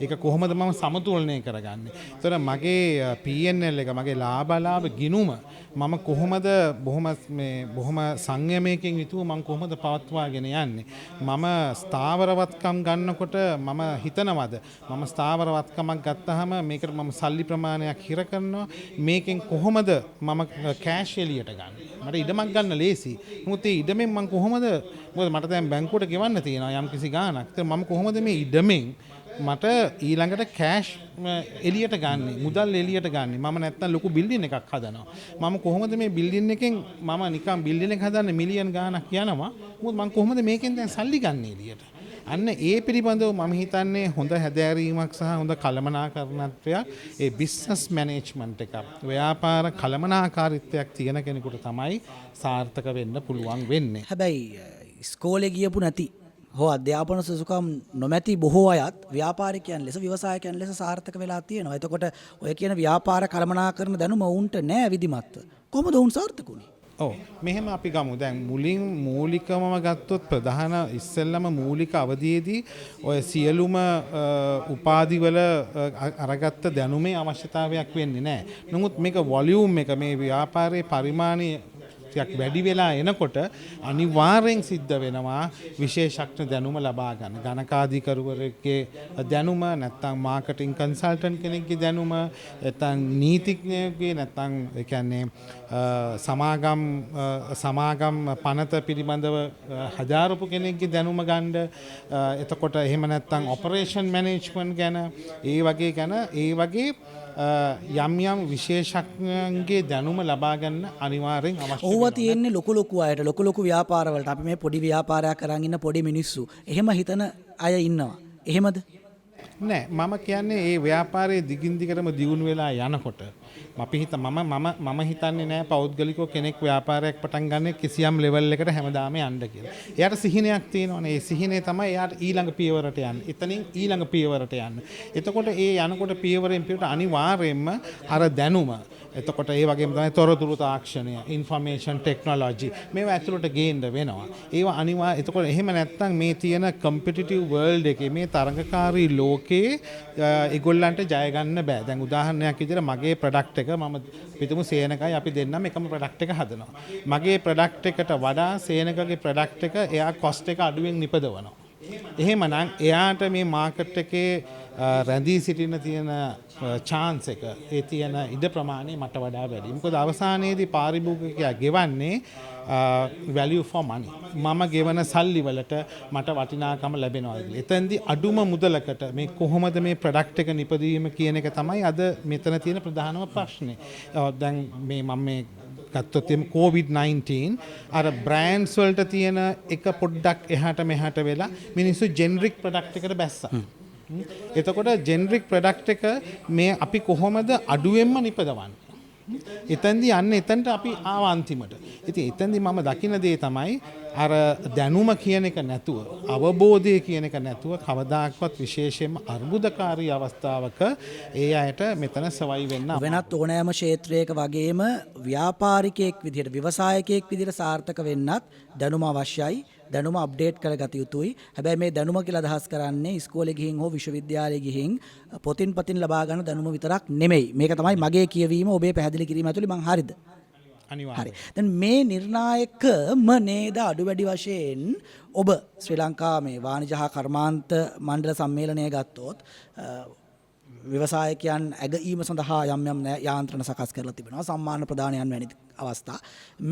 ඒක කොහොමද මම සමතුලනය කරගන්නේ? එතකොට මගේ P&L එක, මගේ ලාභ ගිණුම මම කොහොමද බොහොම සංයමයකින් යුතුව මම කොහොමද පවත්වාගෙන යන්නේ? මම ස්ථාවරවත්කම් ගන්නකොට මම හිතනවද මම ස්ථාවරවත්කමක් ගත්තාම මේකට මම සල්ලි ප්‍රමාණයක් හිර කරනවා, මේකෙන් කොහොමද මම කෑෂ් එලියට ගන්න? මට ඉඩමක් ගන්න ලේසි. නමුත් ඒ ඉඩමෙන් මම කොහොමද, මොකද මට දැන් බැංකුවට ගෙවන්න තියෙනවා යම් කිසි ගාණක්. ඒත් මම කොහොමද මේ ඉඩමෙන් මට ඊළඟට කෑෂ් එලියට ගන්න, මුදල් එලියට ගන්න? මම නැත්තම් ලොකු බිල්ඩින් එකක් හදනවා. මම කොහොමද මේ බිල්ඩින් එකෙන් මම නිකන් බිල්ඩින් එක හදන්න මිලියන් ගාණක් යනවා. මොකද මම කොහොමද මේකෙන් දැන් සල්ලි ගන්න එලියට? අන්න ඒ පිළිබඳව මම හිතන්නේ හොඳ හැදෑරීමක් සහ හොඳ කළමනාකරණත්වයක් ඒ බිස්නස් මැනේජ්මන්ට් එක ව්‍යාපාර කළමනාකාරීත්වයක් තියෙන කෙනෙකුට තමයි සාර්ථක වෙන්න පුළුවන් වෙන්නේ.
හැබැයි ස්කෝලේ ගියපු නැති හෝ අධ්‍යාපන සුසුකම් නොමැති බොහෝ අයත් ව්‍යාපාරිකයන් ලෙස ව්‍යවසායකයන් ලෙස සාර්ථක වෙලා තියෙනවා. එතකොට ඔය කියන ව්‍යාපාර කළමනාකරණ දැනුම ඔවුන්ට නෑ විධිමත්ව. කොහොමද ඔවුන් සාර්ථක වුනේ?
ඔව් මෙහෙම අපි ගමු. දැන් මුලින් මූලිකවම ගත්තොත් ප්‍රධාන ඉස්සෙල්ලම මූලික අවධියේදී ඔය සියලුම උපාධිවල අරගත්ත දැනුමේ අවශ්‍යතාවයක් වෙන්නේ නැහැ. නමුත් මේක වොලියුම් එක මේ ව්‍යාපාරයේ පරිමාණය වැඩි වෙලා එනකොට අනිවාර්යෙන් සිද්ධ වෙනවා විශේෂඥ දැනුම ලබා ගන්න. ගණකාධිකරුවරගේ දැනුම නැත්නම් මාකටිං කන්සල්ටන්ට් කෙනෙක්ගේ දැනුම නැත්නම් නීතිඥයෙක්ගේ නැත්නම් ඒ කියන්නේ සමාගම් පනත පිළිබඳව හදාරපු කෙනෙක්ගේ දැනුම ගන්න. එතකොට එහෙම නැත්නම් ඔපරේෂන් මැනේජ්මන්ට් ගැන ඒ වගේ යම් යම් විශේෂඥයන්ගේ දැනුම ලබා ගන්න අනිවාර්යෙන් අවශ්‍යයි.
ඕවා තියෙන්නේ ලොකු අයට ලොකු ව්‍යාපාරවලට. අපි මේ පොඩි ව්‍යාපාරයක් කරන් ඉන්න පොඩි මිනිස්සු. එහෙම හිතන අය ඉන්නවා. එහෙමද?
නෑ මම කියන්නේ ඒ ව්‍යාපාරයේ දිගින් දිගටම දියුණු වෙලා යනකොට අපි මම හිතන්නේ නෑ පෞද්ගලිකව කෙනෙක් ව්‍යාපාරයක් පටන් ගන්න කිසියම් ලෙවල් එකට හැමදාම යන්න කියලා. එයාට සිහිනයක් තියෙනවනේ. ඒ සිහිනේ තමයි එයාට ඊළඟ පියවරට යන්නේ. එතනින් ඊළඟ පියවරට යන්න. එතකොට ඒ යනකොට පියවරෙන් පියවරට අනිවාර්යයෙන්ම අර දැනුම එතකොට ඒ වගේම තමයි තොරතුරු තාක්ෂණය, ඉන්ෆර්මේෂන් ටෙක්නොලොජි මේවා ඇතුළට ගේන්න වෙනවා. ඒවා අනිවාර්ය. එතකොට එහෙම නැත්නම් මේ තියෙන කම්පිටිටිව් වර්ල්ඩ් එකේ මේ තරඟකාරී ලෝකේ ඒගොල්ලන්ට ජය ගන්න බෑ. දැන් උදාහරණයක් විදිහට මගේ ප්‍රොඩක්ට් එක මම පිටුමු සේනකයි අපි දෙන්නම එකම ප්‍රොඩක්ට් එක හදනවා. මගේ ප්‍රොඩක්ට් එකට වඩා සේනකගේ ප්‍රොඩක්ට් එක එයා කොස්ට් එක අඩුවෙන් නිපදවනවා. එහෙමනම් එයාට මේ මාකට් එකේ රැඳී සිටින තියෙන chance එක ඒ තියෙන ඉඩ ප්‍රමාණය මට වඩා වැඩි. මොකද අවසානයේදී පාරිභෝගිකයා ගෙවන්නේ value for money. මම ගෙවන සල්ලි වලට මට වටිනාකම ලැබෙනවා කියලා. එතෙන්දී අඩුම මුදලකට මේ කොහොමද මේ ප්‍රොඩක්ට් එක නිපදවීම කියන එක තමයි අද මෙතන තියෙන ප්‍රධානම ප්‍රශ්නේ. දැන් මම ගත්තොත් COVID-19 අර බ්‍රෑන්ඩ්ස් වලට තියෙන එක පොඩ්ඩක් එහාට මෙහාට වෙලා මිනිස්සු ජෙනරික් ප්‍රොඩක්ට් එකට බැස්සා. එතකොට ජෙනරික් ප්‍රොඩක්ට් එක මේ අපි කොහොමද අඩුවෙන්ම නිපදවන්නේ? එතෙන්දී යන්න එතනට අපි ආව අන්තිමට. ඉතින් එතෙන්දී මම දකින දේ තමයි අර දැනුම කියන එක නැතුව, අවබෝධය කියන එක නැතුව කවදාකවත් විශේෂයෙන්ම අර්බුදකාරී අවස්ථාවක ඒ අයට මෙතන සවයි වෙන්න
වෙනත් ඕනෑම ක්ෂේත්‍රයක වගේම ව්‍යාපාරිකයෙක් විදිහට, ව්‍යවසායකයෙක් විදිහට සාර්ථක වෙන්නත් දැනුම අවශ්‍යයි. දැනුම අප්ඩේට් කරගත යුතුයි. හැබැයි මේ දැනුම කියලා අදහස් කරන්නේ ඉස්කෝලේ ගිහින් හෝ විශ්වවිද්‍යාලේ ගිහින් පොතින් ලබා ගන්න දැනුම විතරක් නෙමෙයි. මේක තමයි මගේ කියවීම ඔබේ පැහැදිලි කිරීම ඇතුළේ මං හරිද?
අනිවාර්යයෙන්.
දැන් මේ නිර්ණායකම නේද අඩු වැඩි වශයෙන් ඔබ ශ්‍රී ලංකා මේ වාණිජ හා කර්මාන්ත මණ්ඩල සම්මේලනය ගත්තොත් ව්‍යවසායකයන් ඇගීම සඳහා යම් යාන්ත්‍රණ සකස් කරලා තිබෙනවා. සම්මාන ප්‍රදානයන් වැනි අවස්ථා.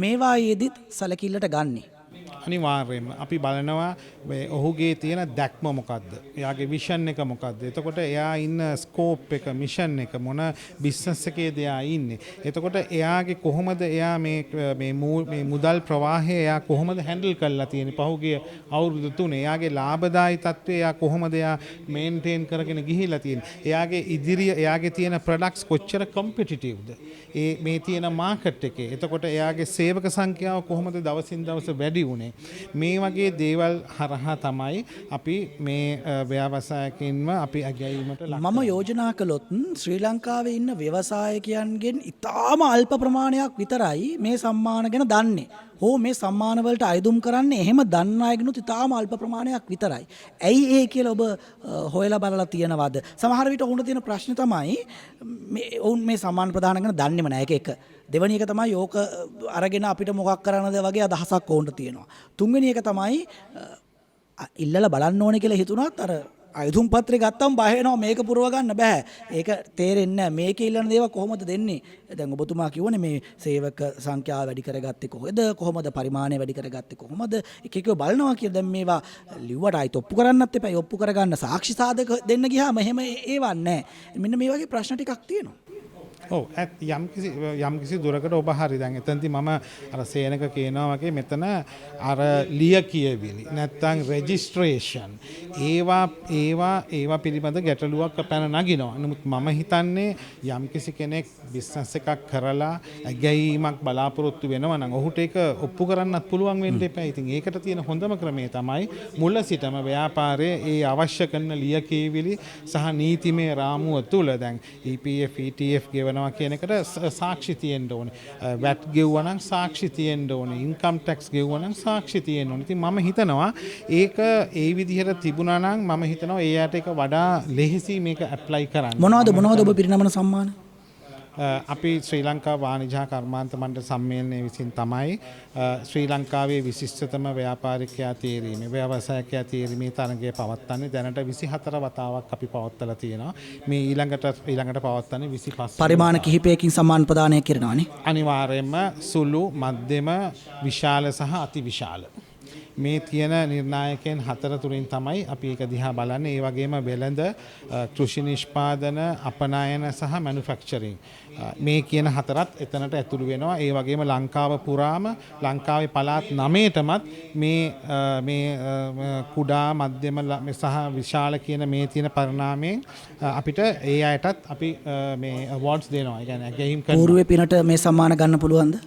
මේවා යෙදිත් සැලකිල්ලට ගන්නේ.
අනිවාර්යයෙන්ම අපි බලනවා ඔහුගේ තියෙන දැක්ම මොකද්ද? එයාගේ විෂන් එක මොකද්ද? එතකොට එයා ඉන්න ස්කෝප් එක, මිෂන් එක මොන බිස්නස් එකේද එයා ඉන්නේ? එතකොට එයාගේ කොහොමද එයා මේ මුදල් ප්‍රවාහය එයා කොහොමද හැන්ඩල් කරලා තියෙන්නේ? පහුගිය අවුරුදු 3 එයාගේ ලාභදායී තත්ත්වය එයා කොහොමද එයා මේන්ටේන් කරගෙන ගිහිලා තියෙන්නේ? එයාගේ තියෙන ප්‍රොඩක්ට්ස් කොච්චර කොම්පිටිටිව්ද? මේ තියෙන මාකට් එකේ. එතකොට එයාගේ සේවක සංඛ්‍යාව කොහොමද දවසින් දවස වැඩි වුණේ? මේ වගේ දේවල් හරහා තමයි අපි මේ ව්‍යවසායකින්ව අපි අගැයීමට ලක්
මම යෝජනා කළොත් ශ්‍රී ලංකාවේ ඉන්න ව්‍යවසායකයන්ගෙන් ඉතාම අල්ප ප්‍රමාණයක් විතරයි මේ සම්මාන ගැන දන්නේ. හෝ මේ සම්මාන වලට අයදුම් කරන්නේ එහෙම දන්න අයගෙනුත් ඉතාම අල්ප ප්‍රමාණයක් විතරයි. ඇයි ඒ කියලා ඔබ හොයලා බලලා තියෙනවද? සමහර විට ඔවුන්ට තියෙන ප්‍රශ්නේ තමයි ඔවුන් මේ සම්මාන ප්‍රදාන ගැන දන්නේම නැහැ. එක දෙවැනි එක තමයි ඕක අරගෙන අපිට මොකක් කරන්නද වගේ අදහසක් ඔවුන්ට තියෙනවා. තුන්වෙනි එක තමයි ඉල්ලලා බලන්න ඕනේ කියලා හිතුණත් අර අයදුම් පත්‍රය ගත්තම බය වෙනවා මේක පුරව ගන්න බෑ. ඒක තේරෙන්නේ නැහැ. මේකේ ඉල්ලන දේවල් කොහොමද දෙන්නේ? දැන් ඔබතුමා කියවනේ මේ සේවක සංඛ්‍යාව වැඩි කරගත්තේ කොහෙද? කොහොමද පරිමාණය වැඩි කරගත්තේ කොහොමද? එක එක බලනවා කියලා දැන් මේවා ලිව්වට ආයිත් ඔප්පු කරන්නත් එපා. ඔප්පු කරගන්න සාක්ෂි සාධක දෙන්න ගියාම එහෙම ඒවක් නැහැ. මෙන්න මේ වගේ ප්‍රශ්න ටිකක් තියෙනවා.
ඔව් යම්කිසි දුරකට ඔබ හරි. දැන් එතනදී මම අර සේනක කියනවා වගේ මෙතන අර ලිය කියවිලි නැත්තම් රෙජිස්ට්‍රේෂන් ඒවා පිළිබඳ ගැටලුවක් පැන නගිනවා. නමුත් මම හිතන්නේ යම්කිසි කෙනෙක් බිස්නස් එකක් කරලා ඇගැයීමක් බලාපොරොත්තු වෙනවා නම් ඔහුට ඒක ඔප්පු කරන්නත් පුළුවන් වෙන්න එපා. ඉතින් ඒකට තියෙන හොඳම ක්‍රමය තමයි මුල සිටම ව්‍යාපාරයේ ඒ අවශ්‍ය කරන ලිය කියවිලි සහ නීතිමය රාමුව තුල දැන් EPF ETF ගෙවනවා කියන එකට සාක්ෂි තියෙන්න ඕනේ. VAT ගෙවුවා නම් සාක්ෂි තියෙන්න ඕනේ. ඉන්කම් ටැක්ස් ගෙවුවා නම් සාක්ෂි තියෙන්න ඕනේ. ඉතින් මම හිතනවා ඒක ඒ විදිහට තිබුණා නම් මම හිතනවා ඒ යට ඒක වඩා ලෙහෙසි මේක ඇප්ලයි කරන්න.
මොනවද ඔබ පිරිනමන සම්මාන?
අපි ශ්‍රී ලංකා වාණිජ කර්මාන්ත මණ්ඩල සම්මේලනය විසින් තමයි ශ්‍රී ලංකාවේ විශිෂ්ටතම ව්‍යාපාරිකයා තේරීමේ ව්‍යවසායකයා තේරීමේ තරගය පවත්වන්නේ. දැනට 24 වතාවක් අපි පවත්වලා තියෙනවා. මේ ඊළඟට පවත්වන්නේ 25. පරිමාණ
කිහිපයකින් සම්මාන ප්‍රදානය කරනවානේ.
අනිවාර්යයෙන්ම සුළු, මධ්‍යම, විශාල සහ අති විශාල. මේ තියෙන නිර්ණායකයන් 4 තුලින් තමයි අපි ඒක දිහා බලන්නේ. ඒ වගේම වෙළඳ, කෘෂි නිෂ්පාදන, අපනයන සහ මැනුෆැක්චරින් මේ කියන 4ත් එතනට ඇතුළු වෙනවා. ඒ වගේම ලංකාව පුරාම ලංකාවේ පළාත් 9ටමත් මේ කුඩා, මධ්‍යම සහ විශාල කියන මේ තියෙන පරිණාමයෙන් අපිට ඒ අයටත් අපි මේ අවෝඩ්ස් දෙනවා. ඒ කියන්නේ ගැහිම් කරනවා.
පූර්වයේ පිනට මේ සම්මාන ගන්න පුළුවන්ද?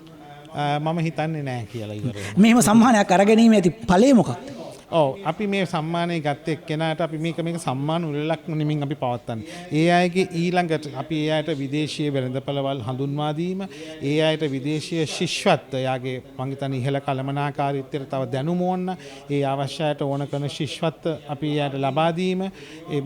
මම හිතන්නේ නැහැ කියලා ඉවරයි.
මෙහෙම සම්මානයක් අරගැනීමේ ඇති ඵලය මොකක්ද?
ඔව් අපි මේ සම්මානය ගත්ත එක්කෙනාට අපි මේක සම්මාන උළෙලක් නෙමින් අපි පවත්වන්නේ. ඒ අයගේ ඊළඟට අපි ඒ අයට විදේශීය වෙළඳපළවල් හඳුන්වා දීම, ඒ අයට විදේශීය ශිෂ්‍යත්වය, යාගේ මං හිතන්නේ ඉහළ කළමනාකාරීත්වයට තව දැනුම ඕන, ඒ අවශ්‍යයට ඕන කරන ශිෂ්‍යත්ව අපි ඒ අයට ලබා දීම,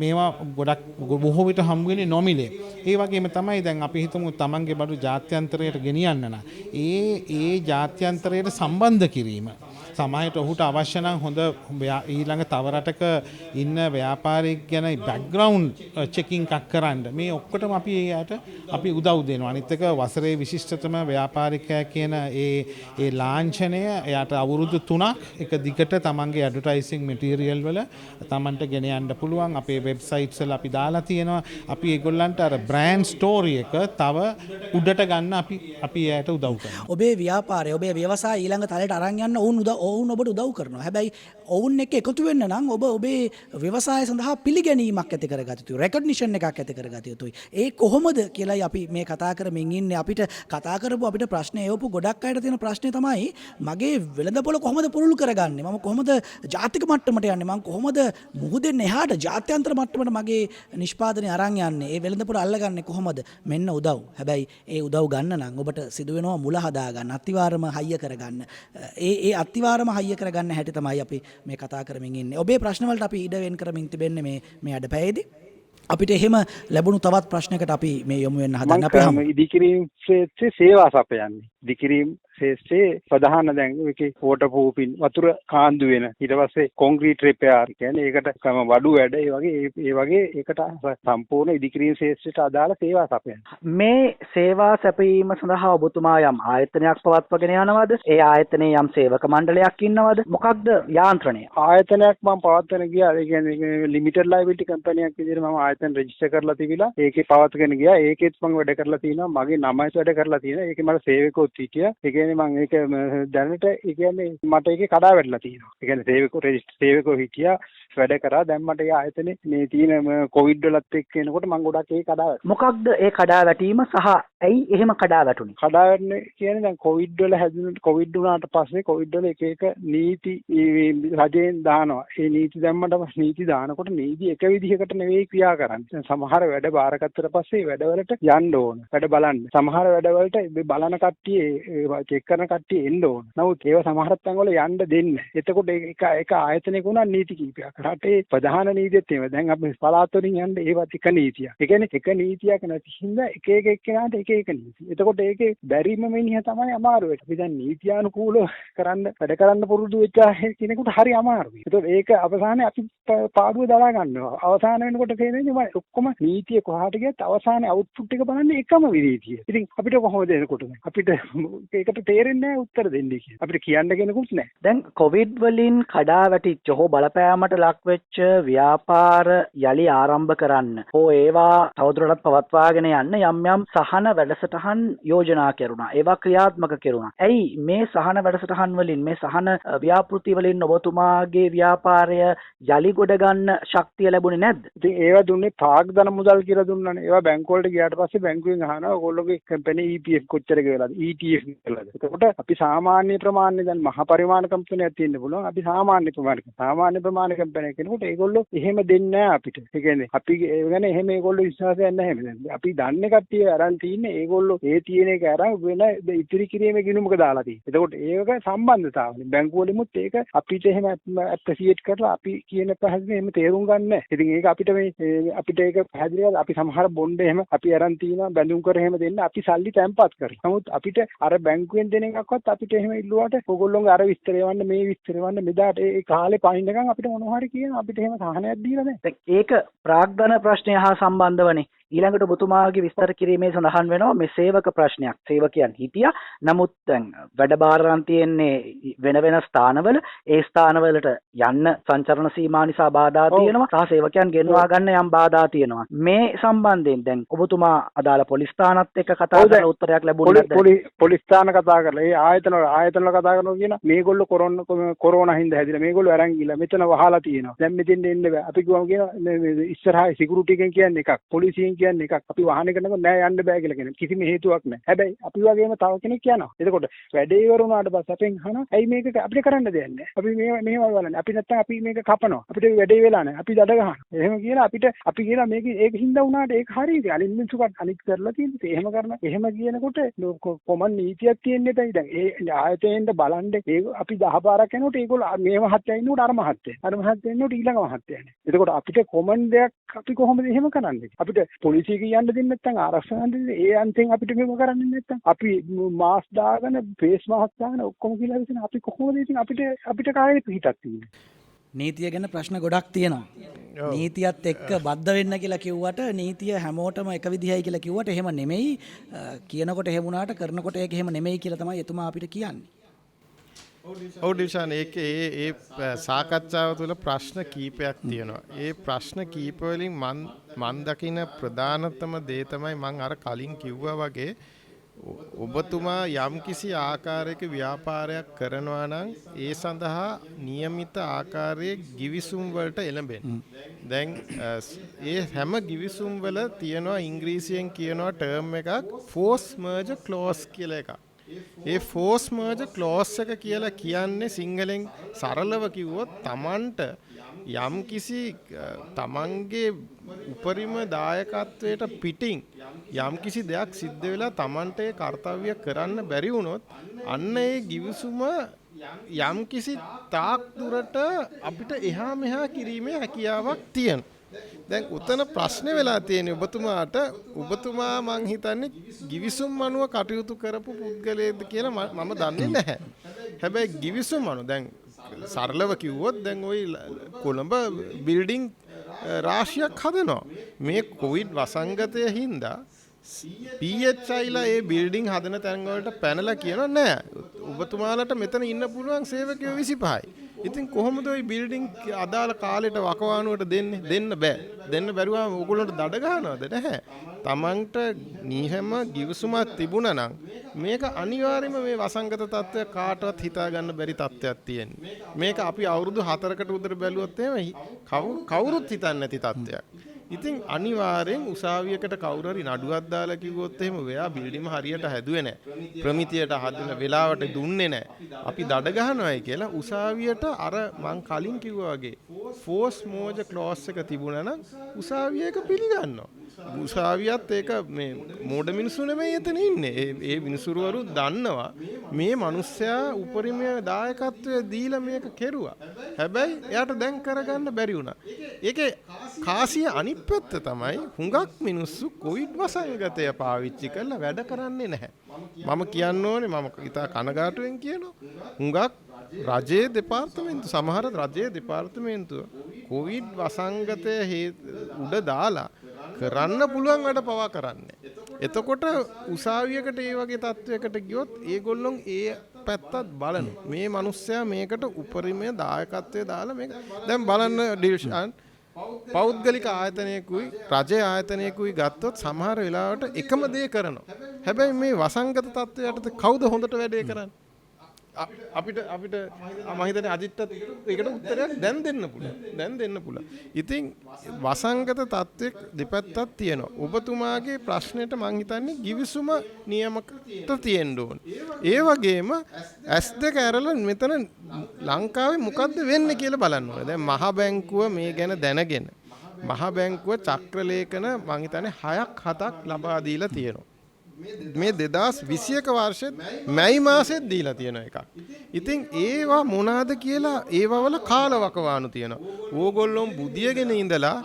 මේවා ගොඩක් බොහෝ විට හම් වෙන්නේ නොමිලේ. ඒ වගේම තමයි දැන් අපි හිතමු තමන්ගේ බඩු ජාත්‍යන්තරයට ගෙනියන්න නම් ඒ ජාත්‍යන්තරයට සම්බන්ධ කිරීම. සමහරට ඔහුට අවශ්‍ය නම් හොඳ ඊළඟ තව රටක ඉන්න ව්‍යාපාරික ගැන බෑග්ග්‍රවුන්ඩ් චෙකින් එකක් කරන්න මේ ඔක්කොටම අපි එයාට අපි උදව් දෙනවා. අනිත් එක වසරේ විශිෂ්ටතම ව්‍යාපාරිකයා කියන ඒ ලාංඡනය එයාට අවුරුදු 3ක් එක දිගට තමන්ගේ ඇඩ්වර්ටයිසිං මැටීරියල් වල තමන්ට ගෙන යන්න පුළුවන්. අපේ වෙබ්සයිට්ස් වල අපි දාලා තියෙනවා. අපි ඒගොල්ලන්ට අර බ්‍රෑන්ඩ් ස්ටෝරි එක තව උඩට ගන්න අපි එයාට උදව් කරනවා.
ඔබේ ව්‍යාපාරය, ඔබේ ව්‍යවසාය ඊළඟ තලයට අරන් යන්න ඔවුන් ඔබට උදව් කරනවා. හැබැයි ඔවුන් එක්ක එකතු වෙන්න නම් ඔබ ඔබේ ව්‍යවසාය සඳහා පිළිගැනීමක් ඇති කරගත යුතුයි. රෙකග්නිෂන් එකක් ඇති කරගත යුතුයි. ඒ කොහොමද කියලායි අපි මේ කතා කරමින් ඉන්නේ. අපිට කතා කරපු අපිට ප්‍රශ්න එවපු ගොඩක් අයට තියෙන ප්‍රශ්නේ තමයි මගේ වෙළඳපොළ කොහොමද පුරුදු කරගන්නේ? මම කොහොමද ජාතික මට්ටමට යන්නේ? මම කොහොමද මුහුදෙන් එහාට ජාත්‍යන්තර මට්ටමට මගේ නිෂ්පාදනය අරන් යන්නේ? ඒ වෙළඳපොළ අල්ලගන්නේ කොහොමද? මෙන්න උදව්. හැබැයි ඒ උදව් ගන්න නම් ඔබට සිදු වෙනවා මුල හදා ගන්න, අතිවාරම හයිය කරගන්න. ඒ අතිවාරම හයිය කරගන්න හැටි තමයි අපි මේ කතා කරමින් ඉන්නේ. ඔබේ ප්‍රශ්න වලට අපි ඉඩ වෙන් කරමින් තිබෙන්නේ මේ අඩපැයේදී. අපිට එහෙම ලැබුණු තවත් ප්‍රශ්නයකට අපි මේ යොමු වෙන්න හදන්න අපි
හැම ඉදිකිරීම ක්ෂේත්‍රයේ සේවා සපයන්නේ. ඉදිකිරීම ක්ෂේත්‍රයේ ප්‍රධාන දැන් ඒකේ වෝටර් ප්‍රූෆින් වතුර කාන්දු වෙන ඊට පස්සේ කොන්ක්‍රීට් රිපෙයාර් කියන්නේ ඒකට කම වඩු වැඩ ඒ වගේ ඒකට සම්පූර්ණ ඉදිකිරීම ක්ෂේත්‍රයට අදාළ සේවා සපයන්නේ.
මේ සේවා සැපයීම සඳහා ඔබතුමා යම් ආයතනයක් පවත්වාගෙන යනවද? ඒ ආයතනයේ යම් සේවක මණ්ඩලයක් ඉන්නවද? මොකක්ද යාන්ත්‍රණය?
ආයතනයක් මම පවත්වාගෙන ගියා. ඒ කියන්නේ ලිමිටඩ් ලයබිලිටි කම්පැනියක් විදිහට මම ආයතන රෙජිස්ටර් කරලා තිබිලා ඒකේ පවත්වාගෙන ගියා. ඒකෙත් මම වැඩ කරලා තිනවා. මගේ නමයිත් වැඩ කරලා තියෙනවා. ඒකේ මට සේවකෝත් හිටියා. ඒ කියන්නේ මම ඒක දැනට ඒ කියන්නේ මට ඒකේ කඩා වැටලා තියෙනවා. ඒ කියන්නේ සේවකෝ හිටියා වැඩ කරා. දැන් මට ඒ ආයතනේ මේ තියෙන කොවිඩ් වලත් එක්ක එනකොට මම ගොඩක් ඒ කඩා වැටුණා.
මොකක්ද ඒ කඩා වැටීම සහ ඇයි එහෙම කඩා වැටුනේ?
කඩා වැටෙන්නේ කියන්නේ දැන් කොවිඩ් වල හැදුණට කොවිඩ් වුණාට පස්සේ කොවිඩ් වල එක නීති රජයෙන් දානවා. ඒ නීති දැම්මට නීති දානකොට නීති එක විදිහකට නෙවෙයි ක්‍රියා කරන්නේ. සමහර වැඩ බාරගත්තට පස්සේ වැඩවලට යන්න ඕන. වැඩ බලන්න. සමහර වැඩවලට බලන කට්ටිය චෙක් කරන කට්ටිය එන්න ඕන. නමුත් ඒව සමහර තැන්වල යන්න දෙන්නේ. එතකොට ඒක ආයතනයක උනා නීති කීපයක්. රටේ ප්‍රධාන නීතියත් ඒව. දැන් අපි පළාත් වලින් යන්න ඒවත් එක නීතියක්. ඒ කියන්නේ එක නීතියක් නැති හින්දා එක එක්කෙනාට එක නීති. එතකොට ඒකේ බැරිම මිනිහ තමයි අමාරු වෙන්නේ. අපි දැන් නීතියානුකූලව වැඩ කරන්න පුරුදු වෙච්ච කෙනෙකුට හරි අමාරුයි. ඒතකොට ඒක අවසානයේ අපි පාඩුව දරා ගන්නවා. අවසාන වෙනකොට තේරෙන්නේ ඔක්කොම නීතිය කොහාට ගියත් අවසානයේ අවුට්පුට් එක බලන්නේ එකම විදිහට. ඉතින් අපිට කොහොමද එනකොට අපිට ඒකට තේරෙන්නේ නැහැ උත්තර දෙන්නේ කියලා. අපිට කියන්න කෙනෙකුත් නැහැ.
දැන් කොවිඩ් වලින් කඩා වැටිච්ච හෝ බලපෑමට ලක් වෙච්ච ව්‍යාපාර යලි ආරම්භ කරන්න හෝ ඒවා තවදුරටත් පවත්වාගෙන යන්න යම් සහන වැඩසටහන් යෝජනා කෙරුණා. ඒවා ක්‍රියාත්මක කෙරුණා. ඇයි මේ සහන වැඩසටහන් වලින් මේ සහන ව්‍යාපෘති වලින් ඔබතුමාගේ ව්‍යාපාරය යලි ගොඩ ගන්න ශක්තිය ලැබුණේ නැද්ද?
ඉතින් ඒවා දුන්නේ ප්‍රාග්ධන මුදල් කියලා දුන්නානේ. ඒවා බැංකුව වලට ගියාට පස්සේ බැංකුවෙන් අහනවා ඔයගොල්ලෝගේ කම්පැනි EPF කොච්චර ගෙවලාද? ETF ගෙවලාද? එතකොට අපි සාමාන්‍ය ප්‍රමාණය දැන් මහා පරිමාණ කම්පැනියක් තියෙන්න පුළුවන්. අපි සාමාන්‍ය ප්‍රමාණ කම්පැනියක් කෙනෙකුට ඒගොල්ලෝ එහෙම දෙන්නේ නැහැ අපිට. ඒ කියන්නේ අපි ඒ ගැන එහෙම ඒගොල්ලෝ විශ්වාසයක් නැහැ දැන්. අපි දන්නේ කට්ටිය අරන් තින්නේ ඒගොල්ලෝ ඒ තියෙන එක අරන් වෙන ඉතිරි කිරීමේ ගිණුමක දාලා තියෙන්නේ. එතකොට ඒක සම්බන්ධතාවනේ. බැංකුව වලිමුත් ඒක අපිට එහෙම ඇප්‍රීසියේට් කරලා අපි කියන පැහැදිලි එහෙම තේරුම් ගන්න නැහැ. ඉතින් ඒක අපිට අපිට ඒක පැහැදිලිව අපි සමහර බොන්ඩ් එහෙම අපි අරන් තියනවා බැඳුම් කර එහෙම දෙන්න අපි සල්ලි තැන්පත් කරේ. නමුත් අපිට අර බැංකුවෙන් දෙන එකක්වත් අපිට එහෙම ඉල්ලුවාට ඕගොල්ලෝගේ අර විස්තරය වන්න මේ විස්තරය වන්න මෙදාට ඒ කාලේ පහින්නකම් අපිට මොනවා හරි කියන අපිට එහෙම සහනයක් දීලා නැහැ.
ඒක ප්‍රාග්ධන ප්‍රශ්නය හා සම්බන්ධවනේ. ඊළඟට ඔබතුමාගේ විස්තර කිරීමේ සඳහන් වෙනවා මේ සේවක ප්‍රශ්නයක්. සේවකයන් හිටියා. නමුත් දැන් වැඩබාරයන් තියෙන්නේ වෙන වෙන ස්ථානවල. ඒ ස්ථානවලට යන්න සංචරණ සීමා නිසා බාධා තියෙනවා. සහ සේවකයන් ගෙන්වා ගන්න යම් බාධා තියෙනවා. මේ සම්බන්ධයෙන් දැන් ඔබතුමා අදාළ පොලිස් ස්ථානත් එක්ක කතා කරලා උත්තරයක් ලැබුණේ නැද්ද?
පොලිස් ස්ථාන කතා කරලා ඒ ආයතන වල කතා කරනවා කියන මේගොල්ලෝ කොරෝනා හින්දා හැදිලා මේගොල්ලෝ අරන් ගිහලා මෙතන වහලා තියෙනවා. දැන් මෙතෙන් එන්න බෑ. අපි කිව්වම කියන ඉස්සරහා සිකියුරිටි එකෙන් කියන්නේ එකක්. පොලිසියෙන් කියන්නේ එකක්. අපි වාහනයකට නෑ යන්න බෑ කියලා කියන කිසිම හේතුවක් නෑ. හැබැයි අපි වගේම තව කෙනෙක් යනවා. එතකොට වැඩේ ඉවර වුණාට පස්සේ අපෙන් අහනවා ඇයි මේක අපිට කරන්න දෙයක් නෑ. අපි මෙහෙම බලන්නේ. අපි නැත්තම් අපි මේක කපනවා. අපිට වැඩේ වෙලා නෑ. අපි දඩ ගහනවා. එහෙම කියලා අපි කියලා මේක ඒක හින්දා වුණාට ඒක හරියද? අනිත් මිනිස්සුකට අනිත් කරලා තියෙන්නේ. එහෙම කරන එහෙම කියනකොට කොමන් නීතියක් තියෙන්නේ නැතයි. දැන් ඒ ආයතනයෙන්ද බලන්නේ ඒ අපි 10 පාරක් යනකොට ඒගොල්ලෝ මේ මහත්තයා ඉන්නකොට අර මහත්තයා ඉන්නකොට ඊළඟ මහත්තයා නේ. එතකොට අපිට කොමන් දෙයක් අපි කොහොමද එහෙම කරන්නේ? අපිට පොලිසිය කියන්න දෙන්නේ නැත්නම් ආරක්ෂා දෙන්නේ ඒ අන්තෙන් අපිට මේක කරන්නේ නැත්නම් අපි මාස් දාගෙන ෆේස් මාස්ක් දාගෙන ඔක්කොම කියලා හිතන අපි කොහොමද ඉතින් අපිට කායේ පිටක් තියෙන්නේ?
නීතිය ගැන ප්‍රශ්න ගොඩක් තියෙනවා. නීතියත් එක්ක බද්ධ වෙන්න කියලා කිව්වට නීතිය හැමෝටම එක විදිහයි කියලා කිව්වට එහෙම නෙමෙයි. කියනකොට එහෙම වුණාට කරනකොට ඒක එහෙම නෙමෙයි කියලා තමයි එතුමා අපිට කියන්නේ.
ඔව් ඩිෂාන් ඒකේ ඒ සාකච්ඡාව තුළ ප්‍රශ්න කීපයක් තියෙනවා. ඒ ප්‍රශ්න කීප වලින් මන් දකින ප්‍රධානතම දේ තමයි මං අර කලින් කිව්වා වගේ ඔබතුමා යම්කිසි ආකාරයක ව්‍යාපාරයක් කරනවා නම් ඒ සඳහා નિયમિત ආකාරයේ ගිවිසුම් වලට එළඹෙන්න. දැන් ඒ හැම ගිවිසුම් වල තියෙනවා ඉංග්‍රීසියෙන් කියනවා ටර්ම් එකක් force merger clause කියලා එකක්. ඒ force merger clause එක කියලා කියන්නේ සිංහලෙන් සරලව කිව්වොත් Tamanට යම්කිසි තමන්ගේ උපරිම දායකත්වයට පිටින් යම්කිසි දෙයක් සිද්ධ වෙලා Tamanට ඒ කාර්යය කරන්න බැරි වුණොත් අන්න ඒ ගිවිසුම යම්කිසි තාක් දුරට අපිට එහා මෙහා කිරීමේ හැකියාවක් තියෙනවා. දැන් උතන ප්‍රශ්නේ වෙලා තියෙන්නේ ඔබතුමා මං හිතන්නේ ගිවිසුම් අනුව කටයුතු කරපු පුද්ගලයෙක්ද කියලා මම දන්නේ නැහැ. හැබැයි ගිවිසුම් අනුව දැන් සරලව කිව්වොත් දැන් ওই කොළඹ බිල්ඩින් රාශියක් හදනවා. මේ කොවිඩ් වසංගතය හින්දා PHIලා ඒ බිල්ඩින් හදන තැන් වලට පැනලා කියනවා නෑ ඔබතුමාලට මෙතන ඉන්න පුළුවන් සේවකයෝ 25යි. ඉතින් කොහොමද ওই බිල්ඩින් අදාළ කාලෙට වකවානුවට දෙන්න බෑ. දෙන්න බැරුවම ඕගොල්ලන්ට දඩ ගන්නවද නැහැ. තමන්ට නියම ගිවිසුමක් තිබුණා නම් මේක අනිවාර්යයෙන්ම මේ වසංගත තත්ත්වය කාටවත් හිතා ගන්න බැරි තත්ත්වයක් තියෙනවා. මේක අපි අවුරුදු 4කට උඩට බැලුවොත් එහෙම කවුරුත් හිතන්නේ නැති තත්ත්වයක්. ඉතින් අනිවාර්යෙන් උසාවියකට කවුරු හරි නඩුවක් දාලා කිව්වොත් එහෙම ඔයා බිල්ඩින්ග හරියට හැදුවේ නැහැ. ප්‍රමිතියට හදන වෙලාවට දුන්නේ නැහැ. අපි දඩ ගහනවායි කියලා උසාවියට අර මං කලින් කිව්වා වගේ force merger clause එක තිබුණා නම් උසාවිය එක පිළිගන්නවා. උසාවියත් ඒක මේ මෝඩ මිනිස්සු නෙමෙයි එතන ඉන්නේ. ඒ මිනිසුරුවරු දන්නවා මේ මිනිස්සයා උපරිම දායකත්වය දීලා මේක කෙරුවා. හැබැයි එයාට දැන් කරගන්න බැරි වුණා. ඒකේ කාසිය අනිත් පැත්ත තමයි හුඟක් මිනිස්සු කොවිඩ් වසංගතය පාවිච්චි කරලා වැඩ කරන්නේ නැහැ. මම කියන්න ඕනේ මම ඉතා කනගාටුවෙන් කියනවා. හුඟක් රජයේ දෙපාර්තමේන්තු සමහර රජයේ දෙපාර්තමේන්තුව කොවිඩ් වසංගතය උඩ දාලා කරන්න පුළුවන් වැඩ පවා කරන්නේ. එතකොට උසාවියකට ඒ වගේ තත්වයකට ගියොත් ඒගොල්ලොන් ඒ පැත්තත් බලන මේ මිනිස්සයා මේකට උපරිමයේ දායකත්වය දාලා මේක දැන් බලන්න ඩිල්ෂාන් පෞද්ගලික ආයතනයකුයි රජයේ ආයතනයකුයි ගත්තොත් සමහර වෙලාවට එකම දේ කරනවා. හැබැයි මේ වසංගත තත්ත්වයට කවුද හොඳට වැඩේ කරන්නේ? අපිට මම හිතන්නේ අජිත්ට ඒකට උත්තරයක් දැන් දෙන්න පුළුවන්. ඉතින් වසංගත තත්ත්වයක් දෙපැත්තක් තියෙනවා. ඔබතුමාගේ ප්‍රශ්නෙට මම හිතන්නේ ගිවිසුම නියමකට තියෙන්න ඕන. ඒ වගේම S2 ඇරලා මෙතන ලංකාවේ මොකද්ද වෙන්නේ කියලා බලන්න ඕනේ. දැන් මහ බැංකුව මේ ගැන දැනගෙන මහ බැංකුව චක්‍රලේඛන මම හිතන්නේ 6ක් 7ක් ලබා දීලා තියෙනවා. මේ 2021 වර්ෂෙත් මැයි මාසෙත් දීලා තියෙන එකක්. ඉතින් ඒවා මොනවාද කියලා ඒවා වල කාලවකවානු තියෙනවා. ඕගොල්ලොම බුදියගෙන ඉඳලා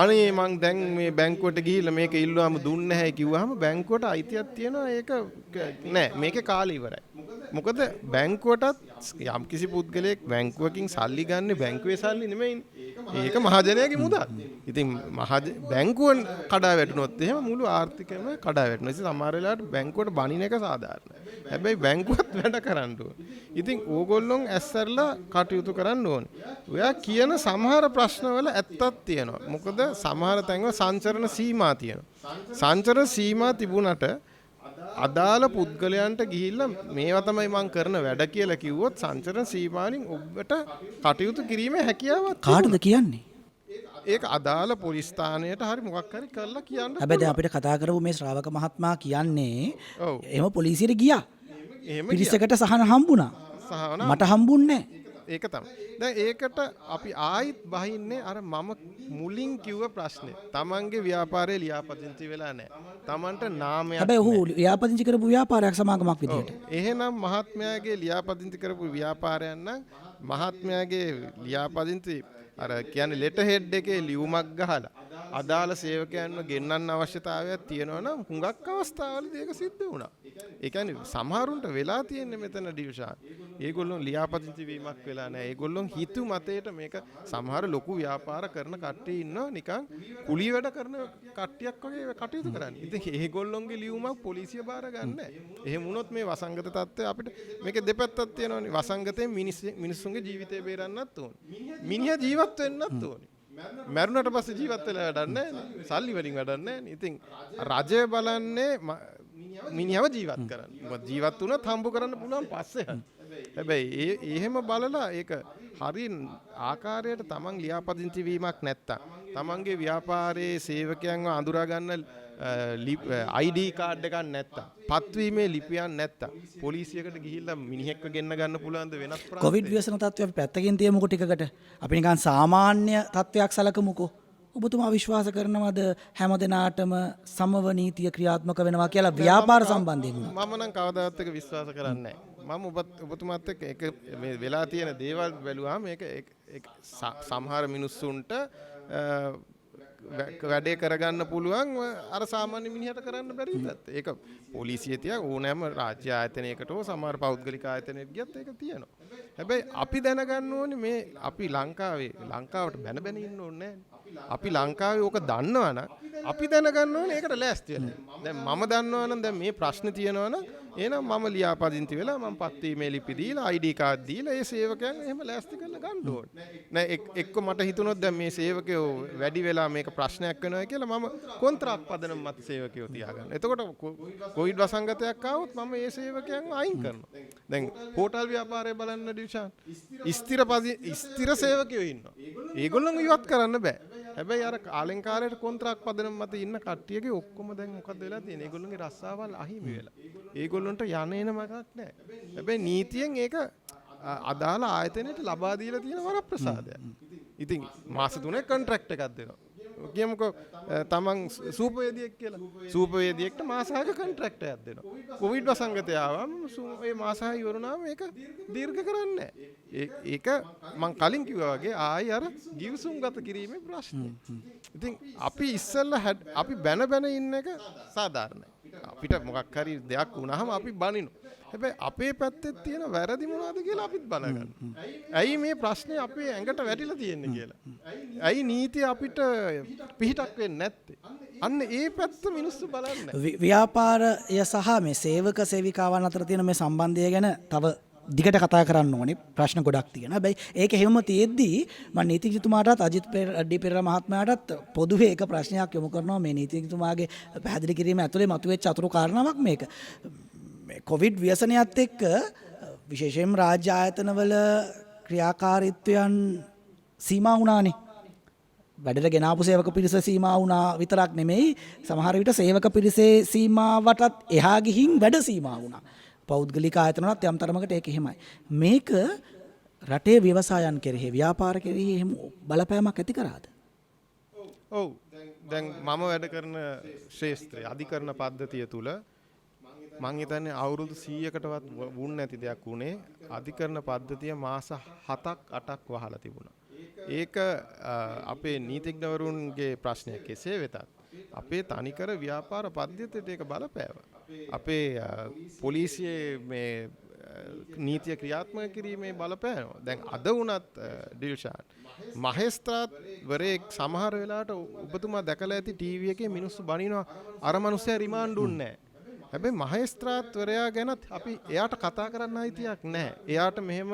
අනේ මං දැන් මේ බැංකුවට ගිහිල්ලා මේක ඉල්ලුවාම දුන්නේ නැහැ කිව්වහම බැංකුවට අයිතියක් තියෙනවා. ඒක නෑ මේකේ කාලය ඉවරයි. මොකද බැංකුවටත් යම්කිසි පුද්ගලයෙක් බැංකුවකින් සල්ලි ගන්න බැංකුවේ සල්ලි නෙමෙයිනේ. ඒක මහජනයාගේ මුදල්. ඉතින් බැංකුව කඩා වැටුනොත් එහෙම මුළු ආර්ථිකයම කඩා වැටෙනවා. ඉතින් සමහර වෙලාවට බැංකුවට බණින එක සාධාරණයි. හැබැයි බැංකුවත් වැඩ කරන්න ඕනේ. ඉතින් ඕගොල්ලොන් ඇස්සරලා කටයුතු කරන්න ඕනේ. ඔයා කියන සමහර ප්‍රශ්නවල ඇත්තක් තියෙනවා. මොකද සමහර තැන්වල සංචරණ සීමා තියෙනවා. සංචරණ සීමා තිබුණට අදාළ පුද්ගලයන්ට ගිහිල්ලා මේවා තමයි මම කරන වැඩ කියලා කිව්වොත් සංචරණ සීමාවෙන් ඔබට කටයුතු කිරීමේ හැකියාවක්
කාටද කියන්නේ?
ඒක අදාළ පොලිස් ස්ථානයට හරි මොකක් හරි කරලා කියන්න.
හැබැයි දැන් අපිට කතා කරපු මේ ශ්‍රාවක මහත්මයා කියන්නේ
ඔව්.
එහෙම පොලිසියට ගියා.
එහෙම
පිරිසකට සහන හම්බුණා.
සහන
මට හම්බුන්නේ නැහැ.
ඒක තමයි. දැන් ඒකට අපි ආයිත් බහින්නේ අර මම මුලින් කිව්ව ප්‍රශ්නේ. Tamange ව්‍යාපාරේ ලියාපදිංචි වෙලා නැහැ. Tamanට නාමයක්
හැබැයි ඔහු ව්‍යාපදිංචි කරපු ව්‍යාපාරයක් සමාගමක් විදියට.
එහෙනම් මහත්මයාගේ ලියාපදිංචි කරපු ව්‍යාපාරයක් නම් මහත්මයාගේ ලියාපදිංචි අර කියන්නේ ලෙටර් හෙඩ් එකේ ලියුමක් ගහලා අදාළ සේවකයන්ව ගෙන්නන්න අවශ්‍යතාවයක් තියෙනවා නම් හුඟක් අවස්ථාවලදී ඒක සිද්ධ වුණා. ඒ කියන්නේ සමහරුන්ට වෙලා තියෙන්නේ මෙතන ඩිවිෂන්. ඒගොල්ලෝ ලියාපදිංචි වීමක් වෙලා නැහැ. ඒගොල්ලෝ හිතු මතයට මේක සමහර ලොකු ව්‍යාපාර කරන කට්ටිය ඉන්නවා නිකන් කුලී වැඩ කරන කට්ටියක් වගේ කටයුතු කරන්නේ. ඉතින් ඒගොල්ලොන්ගේ ලියුමක් පොලිසිය බාර ගන්න නැහැ. එහෙම වුණොත් මේ වසංගත තත්ත්වය අපිට මේකේ දෙපැත්තක් තියෙනවානේ. වසංගතයෙන් මිනිස්සුන්ගේ ජීවිතය බේරන්නත් ඕනේ. මිනිහා ජීවත් වෙන්නත් ඕනේ. මැරුණට පස්සේ ජීවත් වෙලා වැඩක් නැහැ. සල්ලි වලින් වැඩක් නැහැ. ඉතින් රජය බලන්නේ මිනිහව ජීවත් කරන්න. මොකද ජීවත් වුණත් හම්බ කරන්න පුළුවන් පස්සේ. හැබැයි එහෙම බලලා ඒක හරි ආකාරයට තමන් ලියාපදිංචි වීමක් නැත්තම් තමන්ගේ ව්‍යාපාරයේ සේවකයන්ව අඳුරා ගන්න ID කාඩ් එකක් නැත්තම් පත්වීමේ ලිපියක් නැත්තම් පොලිසියකට ගිහිල්ලා මිනිහෙක්ව ගෙන්න ගන්න පුළුවන්ද වෙනස් ප්‍රාන්තයක?
කොවිඩ් ව්‍යසන තත්ත්වය අපි පැත්තකින් තියමුකෝ ටිකකට. අපි නිකන් සාමාන්‍ය තත්ත්වයක් සලකමුකෝ. ඔබතුමා විශ්වාස කරනවද හැම දිනාටම සමව නීතිය ක්‍රියාත්මක වෙනවා කියලා ව්‍යාපාර සම්බන්ධයෙන්?
මම නම් කවදාවත් එක විශ්වාස කරන්නේ නැහැ. මම ඔබතුමාත් එක්ක එක මේ වෙලා තියෙන දේවල් බැලුවාම මේක සමහර මිනිස්සුන්ට වැඩේ කරගන්න පුළුවන් අර සාමාන්‍ය මිනිහට කරන්න බැරි ඉඳත් ඒක පොලිසිය තියා ඕනෑම රාජ්‍ය ආයතනයකට හෝ සමහර පෞද්ගලික ආයතනයකට ගියත් ඒක තියෙනවා. හැබැයි අපි දැනගන්න ඕනේ මේ අපි ලංකාවට බැන ඉන්න ඕනේ නැහැ. අපි ලංකාවේ ඕක දන්නවනම් අපි දැනගන්න ඕනේ ඒකට ලෑස්ති වෙන්න. දැන් මම දන්නවනම් දැන් මේ ප්‍රශ්න තියෙනවනම් එහෙනම් මම ලියාපදිංචි වෙලා මම පත්වීමේ ලිපි දීලා ID කාඩ් දීලා ඒ සේවකයන් එහෙම ලෑස්ති කරලා ගන්න ඕනේ. නෑ එක්ක මට හිතුනොත් දැන් මේ සේවකයෝ වැඩි වෙලා මේක ප්‍රශ්නයක් වෙනවා කියලා මම කොන්ත්‍රාත් පදනම මත සේවකයෝ තියාගන්න. එතකොට කොවිඩ් වසංගතයක් ආවොත් මම ඒ සේවකයන් අයින් කරනවා. දැන් හෝටල් ව්‍යාපාරය බලන්න ඩිවිෂන් ස්ථිර සේවකයෝ ඉන්නවා. ඒගොල්ලෝ ඉවත් කරන්න බෑ. හැබැයි අර කාලෙන් කාලයට කොන්ත්‍රාත් පදනම මත ඉන්න කට්ටියගේ ඔක්කොම දැන් මොකද වෙලා තියෙන්නේ? ඒගොල්ලෝගේ රස්සාවල් අහිමි වෙලා. ඒගොල්ලොන්ට යන්නේන මගක් නැහැ. හැබැයි නීතියෙන් ඒක අදාළ ආයතනයට ලබා දීලා තියෙන වරප්‍රසාදයක්. ඉතින් මාස 3ක කොන්ට්‍රැක්ට් එකක් දෙනවා. කියමුකෝ තමන් සූපවේදියෙක් කියලා. සූපවේදියෙක්ට මාස 6ක කොන්ට්‍රැක්ට් එකක් දෙනවා. කොවිඩ් වසංගතය ආවම මේ මාස 6 ඉවරුනාම මේක දීර්ඝ කරන්නේ නැහැ. ඒක මම කලින් කිව්වා වගේ ආයි අර ගිවිසුම් ගත කිරීමේ ප්‍රශ්නය. ඉතින් අපි ඉස්සෙල්ලා අපි බැන ඉන්න එක සාධාරණයි. අපිට මොකක් හරි දෙයක් වුණාම අපි බනිනවා. හැබැයි අපේ පැත්තේ තියෙන වැරදි මොනවද කියලා අපිත් බලගන්නවා. ඇයි මේ ප්‍රශ්නේ අපේ ඇඟට වැටිලා තියෙන්නේ කියලා. ඇයි නීතිය අපිට පිහිටක් වෙන්නේ නැත්තේ? අන්න ඒ පැත්ත මිනිස්සු බලන්නේ.
ව්‍යාපාරය සහ මේ සේවක සේවිකාවන් අතර තියෙන මේ සම්බන්ධය ගැන තව දිගට කතා කරන්න ඕනේ ප්‍රශ්න ගොඩක් තියෙනවා. හැබැයි ඒක හැම තියෙද්දී මම නීතිඥතුමාටත් අජිත් ඩී පෙරේරා මහත්මයාටත් පොදුවේ එක ප්‍රශ්නයක් යොමු කරනවා මේ නීතිඥතුමාගේ පැහැදිලි කිරීම ඇතුලේ මතුවෙච්ච අතුරු කාරණාවක් මේක. මේ කොවිඩ් ව්‍යසනයත් එක්ක විශේෂයෙන්ම රාජ්‍ය ආයතනවල ක්‍රියාකාරීත්වයන් සීමා වුණානේ. වැඩට ගෙනාපු සේවක පිරිස සීමා වුණා විතරක් නෙමෙයි සමහර විට සේවක පිරිසේ සීමාවටත් එහා ගිහින් වැඩ සීමා වුණා. පෞද්ගලික ආයතනවලත් යම් තරමකට ඒක එහෙමයි. මේක රටේ ව්‍යවසායන් කෙරෙහි ව්‍යාපාර කෙරෙහි එහෙම බලපෑමක් ඇති කරාද?
ඔව්. දැන් මම වැඩ කරන ශාස්ත්‍රයේ අධිකරණ පද්ධතිය තුල මං හිතන්නේ අවුරුදු 100කටවත් වුණ නැති දෙයක් උනේ අධිකරණ පද්ධතිය මාස 7ක් 8ක් වහලා තිබුණා. ඒක අපේ නීතිඥවරුන්ගේ ප්‍රශ්නයක් කෙසේ වෙතත් අපේ තනිකර ව්‍යාපාර පද්ධතියට ඒක බලපෑවා. අපේ පොලිසියේ මේ නීතිය ක්‍රියාත්මක කිරීමේ බලපෑනවා. දැන් අද වුණත් ඩිල්ෂාන් මහේස්ත්‍රාත්වරයෙක් සමහර වෙලාවට ඔබතුමා දැකලා ඇති ටීවී එකේ මිනිස්සු බනිනවා අර මනුස්සයා රිමාන්ඩ් දුන්නේ නැහැ. හැබැයි මහේස්ත්‍රාත්වරයා ගැනත් අපි එයාට කතා කරන්න අයිතියක් නැහැ. එයාට මෙහෙම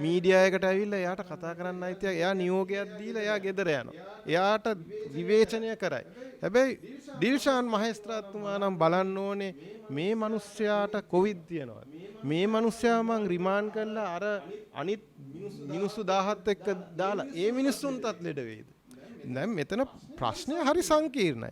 මීඩියා එකට ඇවිල්ලා එයාට කතා කරන්න අයිතියක් එයා නියෝගයක් දීලා එයා ගෙදර යනවා. එයාට විවේචනය කරයි. හැබැයි ඩිල්ෂාන් මහේස්ත්‍රාත්තුමා නම් බලන්න ඕනේ මේ මිනිස්යාට කොවිඩ් තියෙනවා. මේ මිනිස්යා මං රිමාන්ඩ් කරලා අර අනිත් මිනිස්සු 17 එක්ක දාලා ඒ මිනිස්සුන්ටත් ලෙඩ වෙයිද? දැන් මෙතන ප්‍රශ්නය හරි සංකීර්ණයි.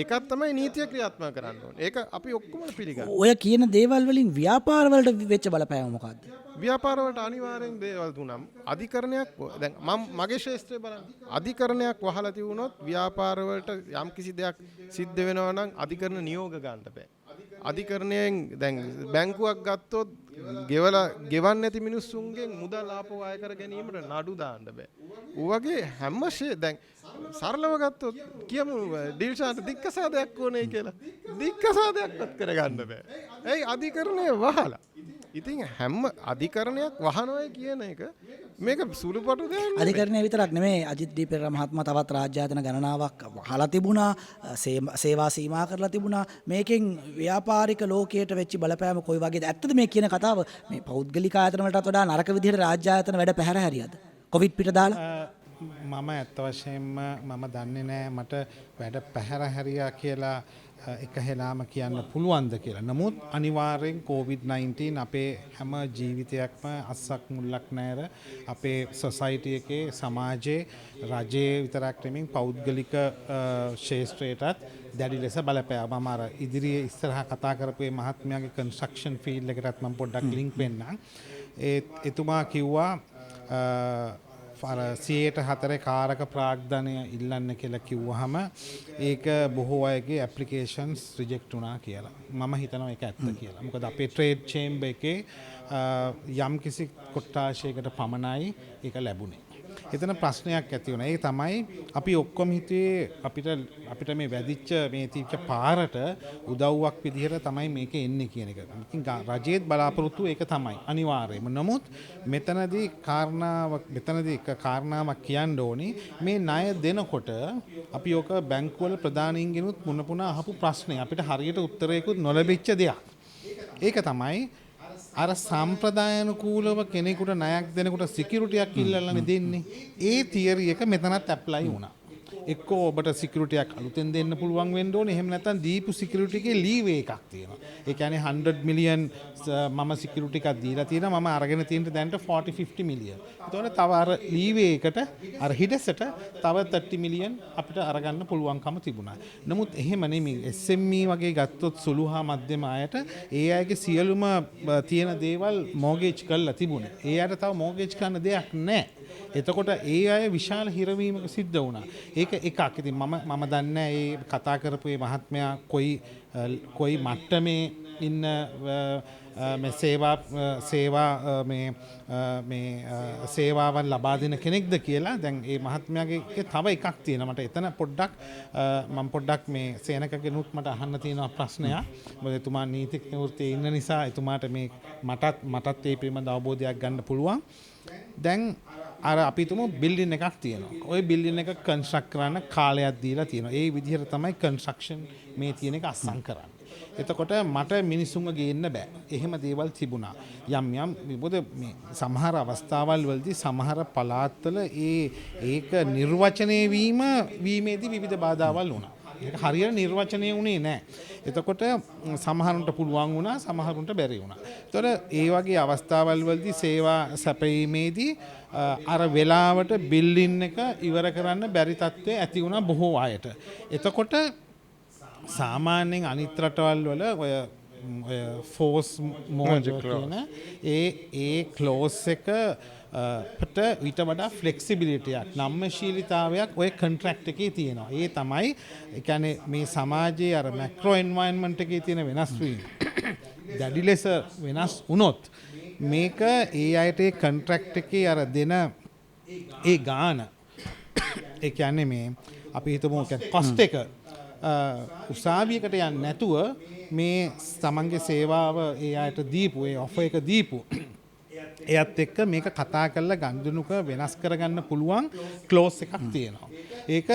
එකක් තමයි නීතිය ක්‍රියාත්මක කරන්න ඕනේ. ඒක අපි ඔක්කොම පිළිගන්නවා.
ඔය කියන දේවල් වලින් ව්‍යාපාර වලට වෙච්ච බලපෑම මොකද්ද?
ව්‍යාපාර වලට අනිවාර්යෙන් දේවල් තුනක්. අධිකරණයක් දැන් මම මගේ ශාස්ත්‍රය බලන්න. අධිකරණයක් වහලා තිබුණොත් ව්‍යාපාර වලට යම් කිසි දෙයක් සිද්ධ වෙනවා නම් අධිකරණ නියෝග ගන්න බෑ. අධිකරණයෙන් දැන් බැංකුවක් ගත්තොත් ගෙවන්න නැති මිනිස්සුන්ගෙන් මුදල් ආපහු අය කර ගැනීමට නඩු දාන්න බෑ. ඌ වගේ හැම දැන් සරලව ගත්තොත් කියමු ඩිල්ෂාන්ට දික්කසාදයක් ඕනේ කියලා. දික්කසාදයක්වත් කරගන්න බෑ. ඒයි අධිකරණය වහලා. ඉතින් හැම අධිකරණයක් වහනවයි කියන එක මේක සුළුපටු දෙයක් නෙමෙයි.
අධිකරණය විතරක් නෙමෙයි අජිත් ඩී පෙරේරා මහත්මයා තවත් රාජ්‍ය ආයතන ගණනාවක් වහලා තිබුණා, සේවා සීමා කරලා තිබුණා. මේකෙන් ව්‍යාපාරික ලෝකයට වෙච්ච බලපෑම කොයි වගේද? ඇත්තද මේ කියන කතාව මේ පෞද්ගලික ආයතන වලටත් වඩා නරක විදිහට රාජ්‍ය ආයතන වැඩ පැහැර හැරියද? කොවිඩ් පිට දාලා?
මම ඇත්ත වශයෙන්ම මම දන්නේ නැහැ මට වැඩ පැහැර හැරියා කියලා එක හෙලාම කියන්න පුළුවන්ද කියලා. නමුත් අනිවාර්යෙන් COVID-19 අපේ හැම ජීවිතයක්ම අස්සක් මුල්ලක් නැර අපේ සොසයිටි එකේ සමාජයේ රජයේ විතරක් නෙමෙයි පෞද්ගලික ක්ෂේත්‍රයටත් දැඩි ලෙස බලපෑවා. මම අර ඉදිරියේ ඉස්සරහා කතා කරපු මේ මහත්මයාගේ කන්ස්ට්‍රක්ෂන් ෆීල්ඩ් එකටත් මම පොඩ්ඩක් ලින්ක් වෙන්නම්. එතුමා කිව්වා අර 104 කාරක ප්‍රාග්ධනය ඉල්ලන්න කියලා කිව්වහම ඒක බොහෝ අයගේ ඇප්ලිකේෂන්ස් රිජෙක්ට් වුණා කියලා. මම හිතනවා ඒක ඇත්ත කියලා. මොකද අපේ ට්‍රේඩ් චේම්බර් එකේ යම් කිසි කොට්ටාශයකට පමණයි ඒක ලැබුණේ. එතන ප්‍රශ්නයක් ඇති වුණා. ඒ තමයි අපි ඔක්කොම හිතුවේ අපිට මේ වැදිච්ච මේ තිච්ච පාරට උදව්වක් විදිහට තමයි මේක එන්නේ කියන එක. ඉතින් රජයේත් බලාපොරොත්තු ඒක තමයි අනිවාර්යයෙන්ම. නමුත් මෙතනදී එක කාරණාවක් කියන්න ඕනේ. මේ ණය දෙනකොට අපි ඔක බැංකුවල ප්‍රධානීන්ගෙනුත් මුණ පුනා අහපු ප්‍රශ්නේ අපිට හරියට උත්තරයකුත් නොලැබිච්ච දෙයක්. ඒක තමයි අර සම්ප්‍රදායනුකූලව කෙනෙකුට ණයක් දෙනකොට සිකියුරිටියක් ඉල්ලලානේ දෙන්නේ. ඒ තියරි එක මෙතනත් ඇප්ලයි වුණා. එක්කෝ ඔබට සිකියුරිටියක් අලුතෙන් දෙන්න පුළුවන් වෙන්න ඕනේ. එහෙම නැත්නම් දීපු සිකියුරිටි එකේ ලීවේ එකක් තියෙනවා. ඒ කියන්නේ 100 මිලියන් මම සිකියුරිටි එකක් දීලා තියෙනවා. මම අරගෙන තියෙන දැනට 40-50 මිලියන්. ඒතකොට තව අර ලීවේ එකට අර හිඩසට තව 30 මිලියන් අපිට අරගන්න පුළුවන්කම තිබුණා. නමුත් එහෙම නෙමෙයි. SME වගේ ගත්තොත් සුළු හා මධ්‍යම අයට ඒ අයගේ සියලුම තියෙන දේවල් මෝගේජ් කරලා තිබුණේ. ඒ අයට තව මෝගේජ් කරන්න දෙයක් නැහැ. එතකොට ඒ අය විශාල හිරවීමක සිද්ධ වුණා. ඒක එකක්. ඉතින් මම දන්නේ ඒ කතා කරපු මේ මහත්මයා කොයි මට්ටමේ ඉන්න මේ සේවාවන් ලබා දෙන කෙනෙක්ද කියලා. දැන් මේ මහත්මයාගේ තව එකක් තියෙනවා. මට එතන පොඩ්ඩක් මේ සේනකගෙනුත් මට අහන්න තියෙනවා ප්‍රශ්නයක්. මොකද එතුමා නීතිඥ වෘත්තියේ ඉන්න නිසා එතුමාට මේ මටත් ඒ පිළිබඳ අවබෝධයක් ගන්න පුළුවන්. දැන් අර අපි තුමු බිල්ඩින් එකක් තියෙනවා. ওই බිල්ඩින් එක කන්ස්ට්‍රක්ට් කරන්න කාලයක් දීලා තියෙනවා. ඒ විදිහට තමයි කන්ස්ට්‍රක්ෂන් මේ තියෙන එක අස්සම් කරන්නේ. එතකොට මට මිනිස්සුන්ව ගේන්න බෑ. එහෙම දේවල් තිබුණා. යම් මොකද මේ සමහර අවස්ථාවල් වලදී සමහර පළාත්වල ඒක නිර්වචනය වීමේදී විවිධ බාධාවල් වුණා. ඒක හරියට නිර්වචනය වුණේ නැහැ. එතකොට සමහරුන්ට පුළුවන් වුණා, සමහරුන්ට බැරි වුණා. ඒතකොට ඒ වගේ අවස්ථාවල් වලදී සේවා සැපයීමේදී අර වෙලාවට බිල්ඩින් එක ඉවර කරන්න බැරි තත්ත්වය ඇති වුණා බොහෝ අයට. එතකොට සාමාන්‍යයෙන් අනිත් රටවල් වල ඔය ෆෝස් මෝජ් කියන ඒ ක්ලෝස් එක පට ඊට වඩා ෆ්ලෙක්සිබිලිටියක් නම්‍යශීලීතාවයක් ඔය කොන්ට්‍රැක්ට් එකේ තියෙනවා. ඒ තමයි ඒ කියන්නේ මේ සමාජයේ අර මැක්‍රෝ එන්වයරන්මන්ට් එකේ තියෙන වෙනස් වීම දැඩි ලෙස වෙනස් වුණොත් මේක ඒ අයට ඒ කොන්ට්‍රැක්ට් එකේ අර දෙන ඒ ගාන ඒ කියන්නේ මේ අපි හිතමු කොස්ට් එක උසාවියකට යන්නේ නැතුව මේ තමන්ගේ සේවාව ඒ අයට දීපු ඒ ඔෆර් එක දීපු එයත් එක්ක මේක කතා කරලා ගනුදෙනුක වෙනස් කරගන්න පුළුවන් ක්ලෝස් එකක් තියෙනවා. ඒක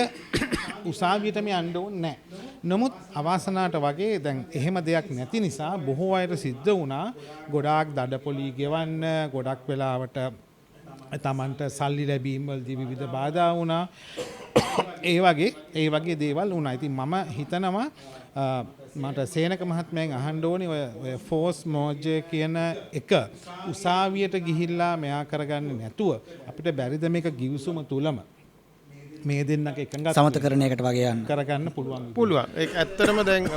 උසාවියටම යන්න ඕනේ නැහැ. නමුත් අවාසනාවට වගේ දැන් එහෙම දෙයක් නැති නිසා බොහෝ අයට සිද්ධ වුණා ගොඩාක් දඩපොලි ගෙවන්න, ගොඩක් වෙලාවට තමන්ට සල්ලි ලැබීම් වලදී විවිධ බාධා වුණා. ඒ වගේ දේවල් වුණා. ඉතින් මම හිතනවා මට සේනක මහත්මයෙන් අහන්න ඕනේ ඔය ෆෝස් මෝජ් කියන එක උසාවියට ගිහිල්ලා මෙයා කරගන්නේ නැතුව අපිට බැරිද මේක ගිවිසුම තුලම මේ දෙන්නක එකඟ
සමතකරණයකට වගේ යන්න
කරගන්න
පුළුවන්. ඒක ඇත්තටම දැන්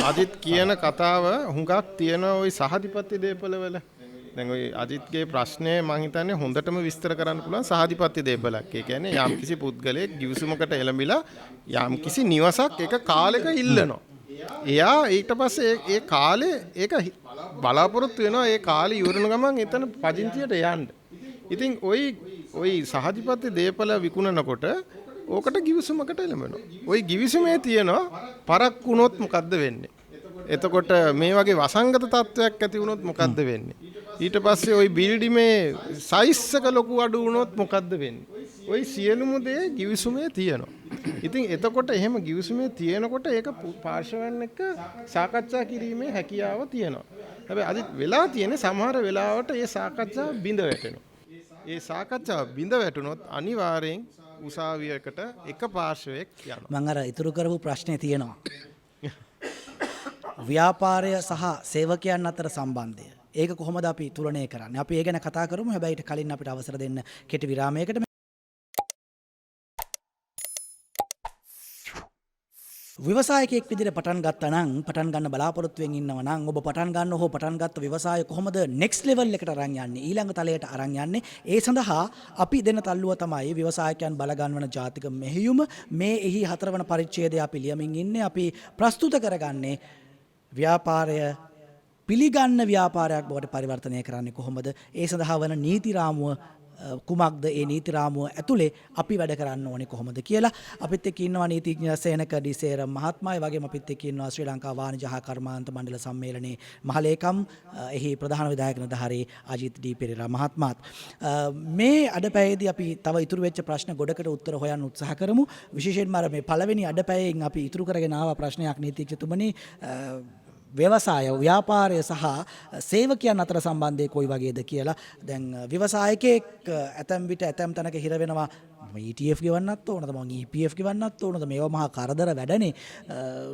අජිත් කියන කතාව හුඟක් තියෙන ওই සහතිපත්ති දේපලවල. දැන් ওই අජිත්ගේ ප්‍රශ්නේ මම හිතන්නේ හොඳටම විස්තර කරන්න පුළුවන් සහතිපත්ති දේපලක්. ඒ කියන්නේ යම්කිසි පුද්ගලයෙක් ගිවිසුමකට එළඹිලා යම්කිසි නිවසක් එක කාලෙක ඉල්ලනවා. එයා ඊට පස්සේ ඒ කාලේ ඒක බලාපොරොත්තු වෙනවා ඒ කාලේ ඉවරන ගමන් එතන පදිංචියට යන්න. ඉතින් ওই සහතිපත්ති දේපල විකුණනකොට ඕකට ගිවිසුමකට එළඹෙනවා. ওই ගිවිසුමේ තියෙනවා පරක් වුණොත් මොකද්ද වෙන්නේ? එතකොට මේ වගේ වසංගත තත්වයක් ඇති වුණොත් මොකද්ද වෙන්නේ? ඊට පස්සේ ওই බිල්ඩිමේ සයිස් එක ලොකු අඩු වුණොත් මොකද්ද වෙන්නේ? ওই සියලුම දේ ගිවිසුමේ තියෙනවා. ඉතින් එතකොට එහෙම ගිවිසුමේ තියෙනකොට ඒක පාර්ශවයන් එක්ක සාකච්ඡා කිරීමේ හැකියාව තියෙනවා. හැබැයි අද වෙලා තියෙන්නේ සමහර වෙලාවට ඒ සාකච්ඡාව බිඳ වැටෙනවා. ඒ සාකච්ඡාව බිඳ වැටුනොත් අනිවාර්යෙන් උසාවියකට එක පාර්ශවයක් යනවා.
මම අර ඉතුරු කරපු ප්‍රශ්නේ තියෙනවා. ව්‍යාපාරය සහ සේවකයන් අතර සම්බන්ධය. ඒක කොහොමද අපි තුලනය කරන්නේ? අපි ඒ ගැන කතා කරමු. හැබැයි ඊට කලින් අපිට අවසර දෙන්න කෙටි විරාමයකට. ව්‍යවසායකයෙක් විදිහට පටන් ගත්තා නම් පටන් ගන්න බලාපොරොත්තුවෙන් ඉන්නවා නම් ඔබ පටන් ගන්න හෝ පටන් ගත්ත ව්‍යවසාය කොහොමද next level එකට අරන් යන්නේ ඊළඟ තලයට අරන් යන්නේ ඒ සඳහා අපි දෙන තල්ලුව තමයි ව්‍යවසායකයන් බල ගන්නවන ජාතික මෙහෙයුම මේ එහි 4 වන පරිච්ඡේදය අපි ලියමින් ඉන්නේ අපි ප්‍රස්තුත කරගන්නේ ව්‍යාපාරය පිළිගන්න ව්‍යාපාරයක් බවට පරිවර්තනය කරන්නේ කොහොමද ඒ සඳහා වන නීති රාමුව කුමක්ද ඒ නීති රාමුව ඇතුලේ අපි වැඩ කරන්න ඕනේ කොහොමද කියලා අපිත් එක්ක ඉන්නවා නීතිඥ සේනක ඩිසේර මහත්මයා වගේම අපිත් එක්ක ඉන්නවා ශ්‍රී ලංකා වාණිජ හා කර්මාන්ත මණ්ඩල සම්මේලනයේ මහලේකම් එහි ප්‍රධාන විධායක නිලධාරී අජිත් ඩී පෙරේරා මහත්මයාත් මේ අඩපැයේදී අපි තව ඉතුරු වෙච්ච ප්‍රශ්න ගොඩකට උත්තර හොයන්න උත්සාහ කරමු විශේෂයෙන්ම අර මේ පළවෙනි අඩපැයෙන් අපි ඉතුරු කරගෙන ආව ප්‍රශ්නයක් නීතිඥතුමනි ව්‍යවසාය ව්‍යාපාරය සහ සේවකයන් අතර සම්බන්ධය කොයි වගේද කියලා දැන් ව්‍යවසායකයෙක් ඇතැම් විට ඇතැම් තැනක හිර වෙනවා ETF ගෙවන්නත් ඕනද මම EPF ගෙවන්නත් ඕනද මේවා මහා කරදර වැඩනේ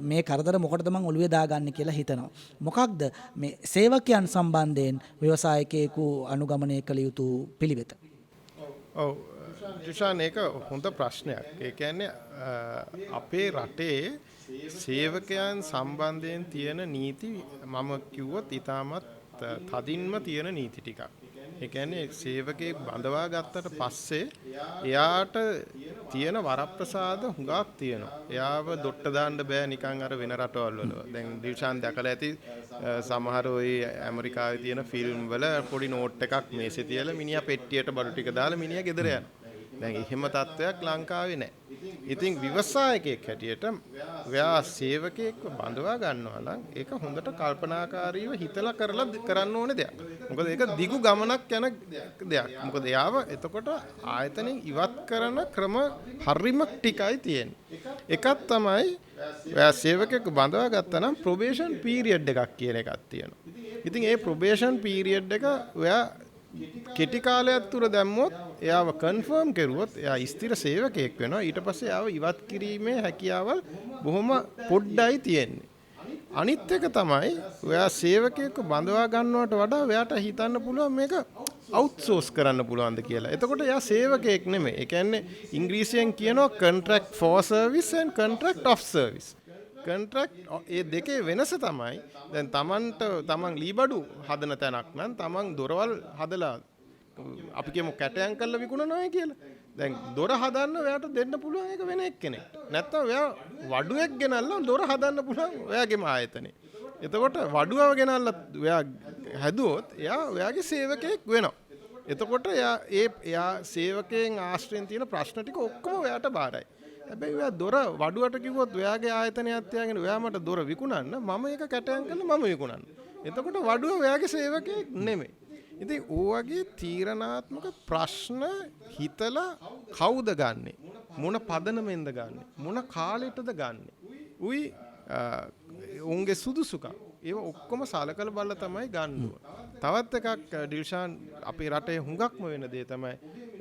මේ කරදර මොකටද මම ඔළුවේ දාගන්නේ කියලා හිතනවා මොකක්ද මේ සේවකයන් සම්බන්ධයෙන් ව්‍යවසායකයෙකු අනුගමනය කළ යුතු පිළිවෙත
ඔව් ත්‍රිෂාන් ඒක හොඳ ප්‍රශ්නයක් ඒ කියන්නේ අපේ රටේ සේවකයන් සම්බන්ධයෙන් තියෙන නීති මම කිව්වොත් ඊටමත් තදින්ම තියෙන නීති ටිකක්. ඒ කියන්නේ සේවකයෙක් බඳවා ගත්තට පස්සේ එයාට තියෙන වරප්‍රසාද හුඟක් තියෙනවා. එයාව දොට්ට දාන්න බෑ නිකන් අර වෙන රටවල් වල. දැන් දිල්ෂාන් දැකලා ඇති සමහර ওই ඇමරිකාවේ තියෙන ෆිල්ම් වල පොඩි නෝට් එකක් මේසේ තියලා මිනිහා පෙට්ටියට බඩු ටික දාලා මිනිහා ගෙදර යනවා. දැන් එහෙම තත්ත්වයක් ලංකාවේ නැහැ. ඉතින් ව්‍යවසායකයෙක් හැටියට ව්‍යා සේවකයෙක්ව බඳවා ගන්නවා නම් ඒක හොඳට කල්පනාකාරීව හිතලා කරලා කරන්න ඕනේ දෙයක්. මොකද ඒක දිගු ගමනක් යන දෙයක්. මොකද එයාව එතකොට ආයතනෙන් ඉවත් කරන ක්‍රම හරිම ටිකයි තියෙන්නේ. එකක් තමයි ඔයා සේවකයෙක් බඳවා ගත්තා නම් ප්‍රොබේෂන් පීරියඩ් එකක් කියන එකක් තියෙනවා. ඉතින් ඒ ප්‍රොබේෂන් පීරියඩ් එක ඔයා කෙටි කාලයක් තුර දැම්මොත් එයාව කන්ෆර්ම් කරුවොත් එයා ස්ථිර සේවකයෙක් වෙනවා. ඊට පස්සේ එයාව ඉවත් කිරීමේ හැකියාවල් බොහොම පොඩ්ඩයි තියෙන්නේ. අනිත් එක තමයි ඔයා සේවකයෙක්ව බඳවා ගන්නවට වඩා ඔයාට හිතන්න පුළුවන් මේක අවුට්සෝස් කරන්න පුළුවන්ද කියලා. එතකොට එයා සේවකයෙක් නෙමෙයි. ඒ කියන්නේ ඉංග්‍රීසියෙන් කියනවා contract for service and contract of service. contract ඒ දෙකේ වෙනස තමයි දැන් තමන් ලීබඩු හදන තැනක් නම් තමන් දොරවල් හදලා අපි කියමු කැටයන් කරලා විකුණනවා කියලා. දැන් දොර හදන්න ඔයාට දෙන්න පුළුවන් ඒක වෙන එක්කෙනෙක්ට. නැත්තම් ඔයා වඩුවෙක් ගෙනල්ලා දොර හදන්න පුළුවන් ඔයාගේම ආයතනේ. එතකොට වඩුවව ගෙනල්ලා ඔයා හැදුවොත් එයා ඔයාගේ සේවකයෙක් වෙනවා. එතකොට එයා සේවකයෙන් ආශ්‍රයෙන් තියෙන ප්‍රශ්න ටික ඔක්කොම ඔයාට බාරයි. හැබැයි ඔයා දොර වඩුවට කිව්වොත් ඔයාගේ ආයතනයත් තියාගෙන ඔයා මට දොර විකුණන්න මම ඒක කැටයන් කරලා මම විකුණන්න. එතකොට වඩුව ඔයාගේ සේවකයෙක් නෙමෙයි. ඉතින් ඕවගේ තීරණාත්මක ප්‍රශ්න හිතලා කවුද ගන්නෙ? මොන පදනමෙන්ද ගන්නෙ? මොන කාලෙටද ගන්නෙ? උයි උන්ගේ සුදුසුකම් ඒව ඔක්කොම සලකලා බලලා තමයි ගන්න ඕන. තවත් එකක් ඩිල්ෂාන් අපේ රටේ හුඟක්ම වෙන දේ තමයි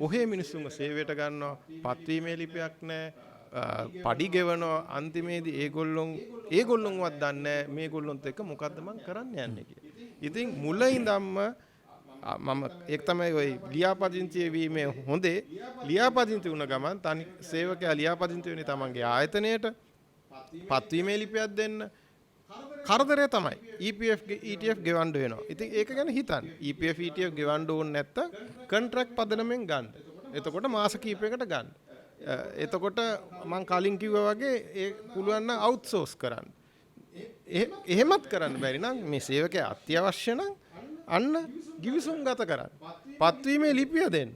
ඔහේ මිනිස්සුන්ව සේවයට ගන්නවා පත්වීමේ ලිපියක් නැහැ පඩි ගෙවනවා අන්තිමේදී ඒගොල්ලොන්වත් දන්නේ නැහැ මේගොල්ලොන්ත් එක්ක මොකද්ද මං කරන්න යන්නේ කියලා. ඉතින් මුල ඉඳන්ම මම ඒක තමයි ওই ලියාපදිංචි වීමේ හොඳේ. ලියාපදිංචි වුණ ගමන් තනි සේවකයා ලියාපදිංචි වෙන්නේ තමන්ගේ ආයතනයට පත්වීමේ ලිපියක් දෙන්න. කරදරය තමයි EPF ETF ගෙවන්න වෙනවා. ඉතින් ඒක ගැන හිතන්න. EPF ETF ගෙවන්න ඕනේ නැත්තම් කොන්ට්‍රැක්ට් පදනමෙන් ගන්න. එතකොට මාස කිහිපයකට ගන්න. එතකොට මම කලින් කිව්වා වගේ ඒ පුළුවන් නම් අවුට්සෝස් කරන්න. එහෙමත් කරන්න බැරි නම් මේ සේවකයා අත්‍යවශ්‍ය නම් අන්න ගිවිසුම් ගත කරන්න. පත්වීමේ ලිපිය දෙන්න.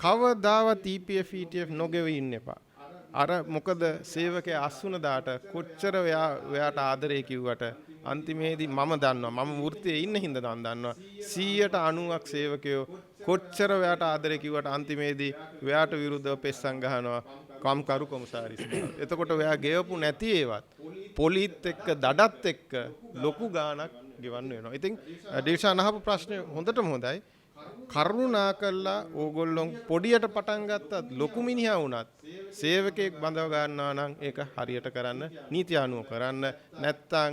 කවදාවත් EPF ETF නොගෙවි ඉන්න එපා. අර මොකද සේවකයා අස්සුන දාට කොච්චර ඔයාට ආදරේ කිව්වට අන්තිමේදී මම දන්නවා මම වෘත්තියේ ඉන්න හින්දා මම දන්නවා 90%ක් සේවකයෝ කොච්චර ඔයාට ආදරේ කිව්වට අන්තිමේදී ඔයාට විරුද්ධව පෙස්සම් ගහනවා කම්කරු කොමසාරිස්. එතකොට ඔයා ගෙවපු නැති ඒවත් පොලිත් එක්ක දඩත් එක්ක ලොකු ගාණක් ගෙවන්න වෙනවා. ඉතින් ඩිල්ෂාන් අහපු ප්‍රශ්නේ හොඳටම හොඳයි. කරුණා කළා ඕගොල්ලොන් පොඩියට පටන් ගත්තත් ලොකු මිනිහා වුණත් සේවකයෙක් බඳව ගන්නවා නම් ඒක හරියට කරන්න නීති අනුව කරන්න. නැත්තම්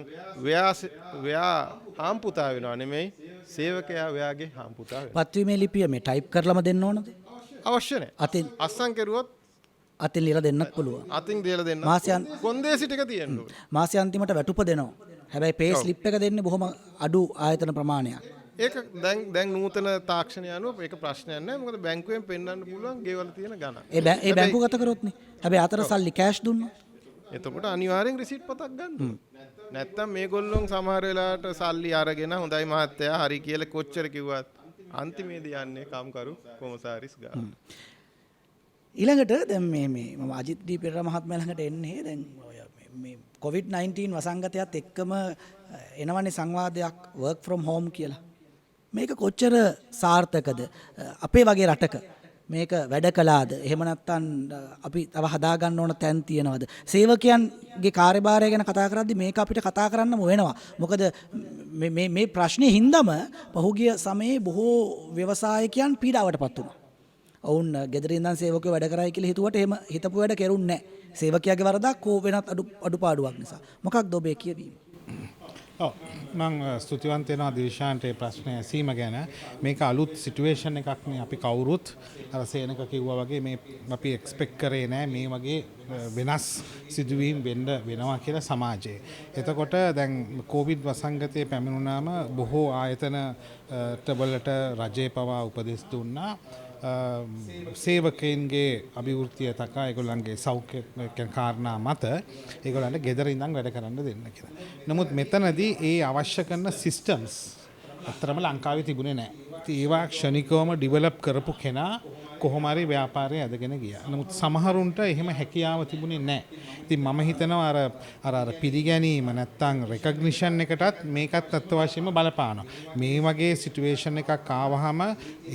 ඔයා හාම්පුතා වෙනවා නෙමෙයි සේවකයා ඔයාගේ හාම්පුතා වෙනවා.
පත්වීමේ ලිපිය මේ ටයිප් කරලම දෙන්න ඕනද?
අවශ්‍ය නැහැ.
අතින්
අස්සම් කරුවොත්
අතින් ලියලා දෙන්නත් පුළුවන්.
අතින් ලියලා දෙන්න.
මාසයන්
කොන්දේසි ටික තියෙන්න ඕනේ.
මාසය අන්තිමට වැටුප දෙනවා. හැබැයි පේ ස්ලිප් එක දෙන්නේ බොහොම අඩු ආයතන ප්‍රමාණයක්.
ඒක දැන් නූතන තාක්ෂණය අනුව ඒක ප්‍රශ්නයක් නැහැ. මොකද බැංකුවෙන් පෙන්වන්න පුළුවන් ගෙවල තියෙන ගණන්.
ඒ බැංකුව ගත කරොත්නේ. හැබැයි අතර සල්ලි කෑෂ් දුන්නොත්
එතකොට අනිවාර්යෙන් රිසිට් පතක් ගන්න. නැත්තම් මේගොල්ලොන් සමහර වෙලාවට සල්ලි අරගෙන හොඳයි මහත්තයා හරි කියලා කොච්චර කිව්වත් අන්තිමේදී යන්නේ කම්කරු කොමසාරිස් ගාන.
ඊළඟට දැන් මේ මම අජිත් ඩී පෙරේරා මහත්මයා ළඟට එන්නේ දැන් ඔය මේ COVID-19 වසංගතයත් එක්කම එනවනේ සංවාදයක් work from home කියලා. මේක කොච්චර සාර්ථකද අපේ වගේ රටක මේක වැඩ කළාද? එහෙම නැත්නම් අපි තව හදා ගන්න ඕන තැන් තියනවද? සේවකයන්ගේ කාර්යභාරය ගැන කතා කරද්දි මේක අපිට කතා කරන්නම වෙනවා. මොකද මේ ප්‍රශ්නේ හින්දාම පහුගිය සමයේ බොහෝ ව්‍යවසායකයන් පීඩාවටපත් වුණා. ඔවුන් ගෙදරින් ඉඳන් සේවකයෝ වැඩ කරයි කියලා හිතුවට එහෙම හිතපු වැඩ කෙරුන්නේ නැහැ. සේවකයාගේ වරදක් හෝ වෙනත් අඩුපාඩුවක් නිසා. මොකක්ද ඔබේ කියවීම?
මං ස්තුතිවන්ත වෙනවා දිල්ෂාන්ට මේ ප්‍රශ්නේ ඇසීම ගැන. මේක අලුත් සිටුේෂන් එකක් නේ. අපි කවුරුත් අර සේනක කිව්වා වගේ මේ අපි එක්ස්පෙක්ට් කරේ නෑ මේ වගේ වෙනස් සිදුවීම් වෙනවා කියලා සමාජයේ. එතකොට දැන් කොවිඩ් වසංගතයේ පැමිණුණාම බොහෝ ආයතන වලට රජය පවා උපදෙස් දුන්නා. සේවකයන්ගේ අභිවෘද්ධිය තකා ඒගොල්ලන්ගේ සෞඛ්‍ය කාරණා මත ඒගොල්ලන්ට ගෙදර ඉඳන් වැඩ කරන්න දෙන්න කියලා. නමුත් මෙතනදී ඒ අවශ්‍ය කරන සිස්ටම්ස් අත්‍තරම ලංකාවේ තිබුණේ නැහැ. ඒවා ක්ෂණිකවම ඩිවෙලොප් කරපු කෙනා කොහොම හරි ව්‍යාපාරය ඇදගෙන ගියා. නමුත් සමහරුන්ට එහෙම හැකියාව තිබුණේ නැහැ. ඉතින් මම හිතනවා අර පිළිගැනීම නැත්තම් රෙකග්නිෂන් එකටත් මේකත් අත්‍යවශ්‍යම බලපානවා. මේ වගේ සිටුේෂන් එකක් ආවහම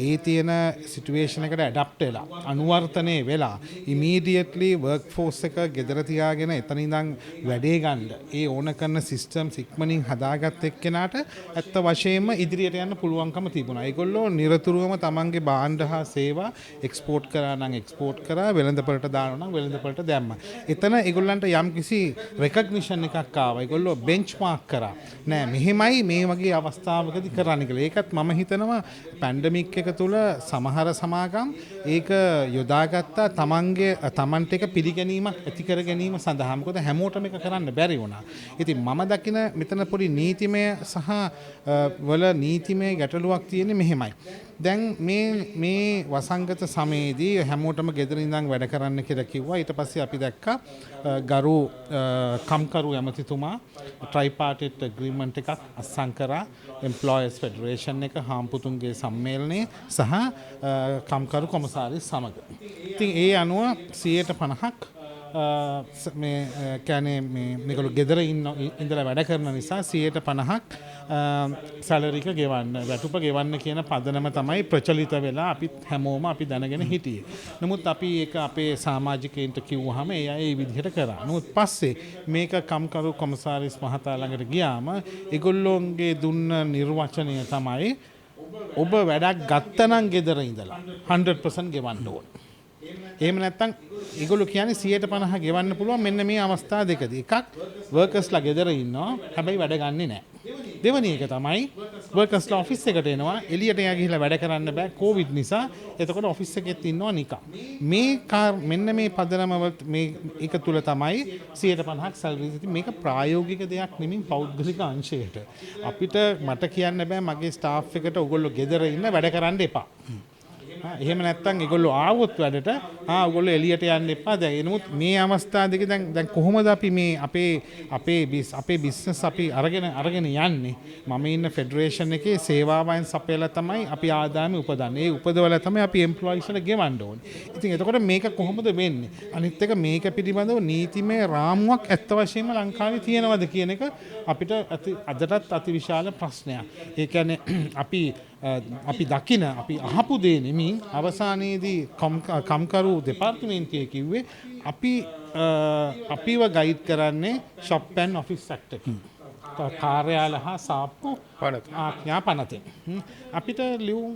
ඒ තියෙන සිටුේෂන් එකට ඇඩප්ට් වෙලා අනුවර්තනය වෙලා ඉමීඩියට්ලි වර්ක් ෆෝස් එක ගෙදර තියාගෙන එතන ඉඳන් වැඩේ ගන්න ඒ ඕන කරන සිස්ටම්ස් ඉක්මනින් හදාගත්ත එක්කෙනාට ඇත්ත වශයෙන්ම ඉදිරියට යන්න පුළුවන්කම තිබුණා. ඒගොල්ලෝ නිරතුරුවම තමන්ගේ භාණ්ඩ හා සේවා එක්ස්පෝර්ට් කරා නම් එක්ස්පෝර්ට් කරා, වෙළඳපොළට දානවා නම් වෙළඳපොළට දැම්මා. එතන ඒගොල්ලන්ට යම්කිසි රෙකග්නිෂන් එකක් ආවා. ඒගොල්ලෝ බෙන්ච්මාර්ක් කරා. නෑ මෙහෙමයි මේ වගේ අවස්ථාවකදී කරන්න කියලා. ඒකත් මම හිතනවා පැන්ඩමික් එක තුල සමහර සමාගම් ඒක යොදාගත්තා තමන්ට එක පිළිගැනීමක් ඇති කර ගැනීම සඳහා. මොකද හැමෝටම එක කරන්න බැරි වුණා. ඉතින් මම දකින මෙතන පොඩි නීතිමය සහ වල නීතිමය ගැටලුවක් තියෙන්නේ මෙහෙමයි. දැන් මේ වසංගත සමයේදී හැමෝටම ගෙදර ඉඳන් වැඩ කරන්න කියලා කිව්වා. ඊට පස්සේ අපි දැක්කා ගරු කම්කරු ඇමතිතුමා ට්‍රයිපාර්ටිට් ඇග්‍රීමන්ට් එකක් අත්සන් කරා එම්ප්ලොයර්ස් ෆෙඩරේෂන් එක හාම්පුතුන්ගේ සම්මේලනයේ සහ කම්කරු කොමසාරිස් සමග. ඉතින් ඒ අනුව 50%ක් මේ කියන්නේ මේගොල්ලෝ ගෙදර ඉඳලා වැඩ කරන නිසා 50%ක් සැලරි එක ගෙවන්න, වැටුප ගෙවන්න කියන පදනම තමයි ප්‍රචලිත වෙලා අපිත් හැමෝම අපි දැනගෙන හිටියේ. නමුත් අපි ඒක අපේ සමාජිකයින්ට කිව්වහම ඒ අය ඒ විදිහට කරා. නමුත් පස්සේ මේක කම්කරු කොමසාරිස් මහතා ළඟට ගියාම ඒගොල්ලෝගේ දුන්න නිර්වචනය තමයි ඔබ වැඩක් ගත්තනම් ගෙදර ඉඳලා 100% ගෙවන්න ඕන. එහෙම නැත්නම් ඒගොල්ලෝ කියන්නේ 150 ගෙවන්න පුළුවන් මෙන්න මේ අවස්ථා දෙකදී. එකක් වර්කර්ස්ලා ගෙදර ඉන්නවා හැබැයි වැඩ ගන්නෙ නැහැ. දෙවැනි එක තමයි වර්කර්ස්ලා ඔෆිස් එකට එනවා එළියට ගිහිල්ලා වැඩ කරන්න බෑ කොවිඩ් නිසා. එතකොට ඔෆිස් එකෙත් ඉන්නවා නිකන්. මෙන්න මේ පදනම මේ එක තුල තමයි 150ක් සැලරි. මේක ප්‍රායෝගික දෙයක් නෙමෙයි පෞද්ගලික අංශයට. අපිට මට කියන්න බෑ මගේ ස්ටාෆ් එකට ඔයගොල්ලෝ ගෙදර ඉන්න වැඩ කරන්න එපා. එහෙම නැත්තම් ඒගොල්ලෝ ආවොත් වැඩට ඔයගොල්ලෝ එළියට යන්න එපා. දැන් එනමුත් මේ අවස්ථා දෙකේ දැන් කොහොමද අපි මේ අපේ බිස්නස් අපි අරගෙන යන්නේ? මම ඉන්න ෆෙඩරේෂන් එකේ සේවාවන් සපයලා තමයි අපි ආදායම උපදන්නේ. ඒ උපදවලා තමයි අපි එම්ප්ලොයිස්ලා ගෙවන්න ඕනේ. ඉතින් එතකොට මේක කොහොමද වෙන්නේ? අනිත් එක මේක පිළිබඳව නීතිමය රාමුවක් ඇත්ත වශයෙන්ම ලංකාවේ තියෙනවද කියන එක අපිට අදටත් අතිවිශාල ප්‍රශ්නයක්. ඒ කියන්නේ අපි දකින අපි අහපු දේ නෙමෙයි අවසානයේදී කම්කරු දෙපාර්තමේන්තුවේ කිව්වේ අපිව ගයිඩ් කරන්නේ ෂොප් ඇන්ඩ් ඔෆිස් සෙක්ටර් එක. කාර්යාල හා සාප්පු ආඥා පනතේ. අපිට ලියුම්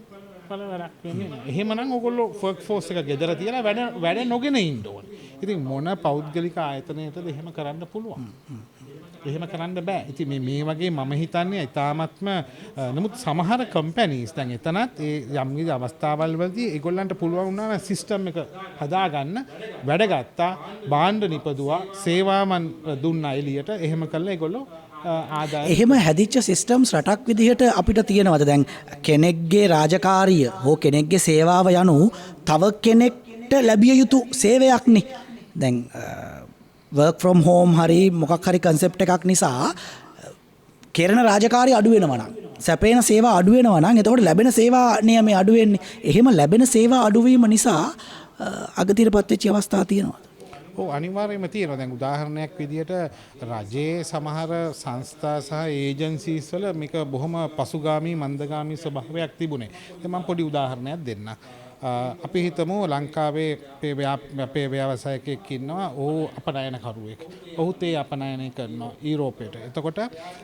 වල වැඩක් වෙන්නේ නැහැ. එහෙමනම් ඔයගොල්ලෝ වර්ක් ෆෝස් එක ගෙදර තියලා වැඩ නොගෙන ඉන්න ඕනේ. ඉතින් මොන පෞද්ගලික ආයතනයකද එහෙම කරන්න පුළුවන්? එහෙම කරන්න බෑ. ඉතින් මේ වගේ මම හිතන්නේ ඉතාමත්ම නමුත් සමහර කම්පැනිස් දැන් එතනත් ඒ යම් විදිහ අවස්ථාවල් වලදී ඒගොල්ලන්ට පුළුවන් වුණා නම් සිස්ටම් එක හදාගන්න වැඩ ගත්තා, භාණ්ඩ නිපදුවා, සේවාවන් දුන්නා එළියට. එහෙම කළා ඒගොල්ලෝ ආදායම.
එහෙම හැදිච්ච සිස්ටම්ස් රටක් විදිහට අපිට තියෙනවද? දැන් කෙනෙක්ගේ රාජකාරිය හෝ කෙනෙක්ගේ සේවාව යනු තව කෙනෙක්ට ලැබිය යුතු සේවයක්නේ. දැන් work from home හරි මොකක් හරි concept එකක් නිසා කෙරෙන රාජකාරිය අඩු වෙනවා නම්, සැපේන සේවා අඩු වෙනවා නම් එතකොට ලැබෙන සේවා නියමයේ අඩු වෙන්නේ. එහෙම ලැබෙන සේවා අඩු වීම නිසා අගතිරපත් වෙච්ච අවස්ථා තියෙනවා.
ඔව් අනිවාර්යයෙන්ම තියෙනවා. දැන් උදාහරණයක් විදිහට රජයේ සමහර සංස්ථා සහ ඒජන්සීස් වල මේක බොහොම පසුගාමී මන්දගාමී ස්වභාවයක් තිබුණේ. දැන් මම පොඩි උදාහරණයක් දෙන්නම්. අපි හිතමු ලංකාවේ අපේ ව්‍යවසායකයෙක් ඉන්නවා. ඔහු අපනයනකරුවෙක්. ඔහුත් ඒ අපනයනය කරනවා යුරෝපයට. එතකොට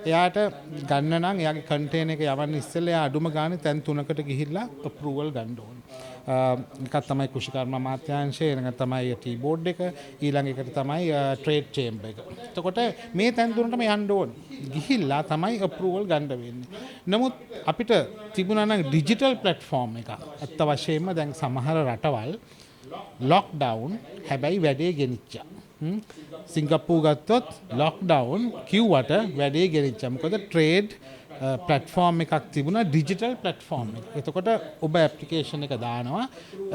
එයාට ගන්න නම් එයාගේ කන්ටේනර් එක යවන්න ඉස්සෙල්ලා එයා අඩුම ගානේ තැන් 3කට ගිහිල්ලා අප්‍රූවල් ගන්න ඕනේ. එකක් තමයි කෘෂිකර්ම අමාත්‍යාංශය, ඊළඟ තමයි ටී බෝඩ් එක, ඊළඟ එකට තමයි ට්‍රේඩ් චේම්බර් එක. එතකොට මේ තැන් තුනටම යන්න ඕනේ. ගිහිල්ලා තමයි අප්‍රූවල් ගන්න වෙන්නේ. නමුත් අපිට තිබුණා නම් ඩිජිටල් ප්ලැට්ෆෝම් එකක්. අත්ත වශයෙන්ම දැන් සමහර රටවල් ලොක්ඩවුන් හැබැයි වැඩේ ගෙනිච්චා. සිංගප්පූර් ගත්තොත් ලොක්ඩවුන් කිව්වට වැඩේ ගෙනිච්චා. මොකද ට්‍රේඩ් ප්ලට්ෆෝර්ම් එකක් තිබුණා ඩිජිටල් ප්ලට්ෆෝර්ම් එක. එතකොට ඔබ ඇප්ලිකේෂන් එක දානවා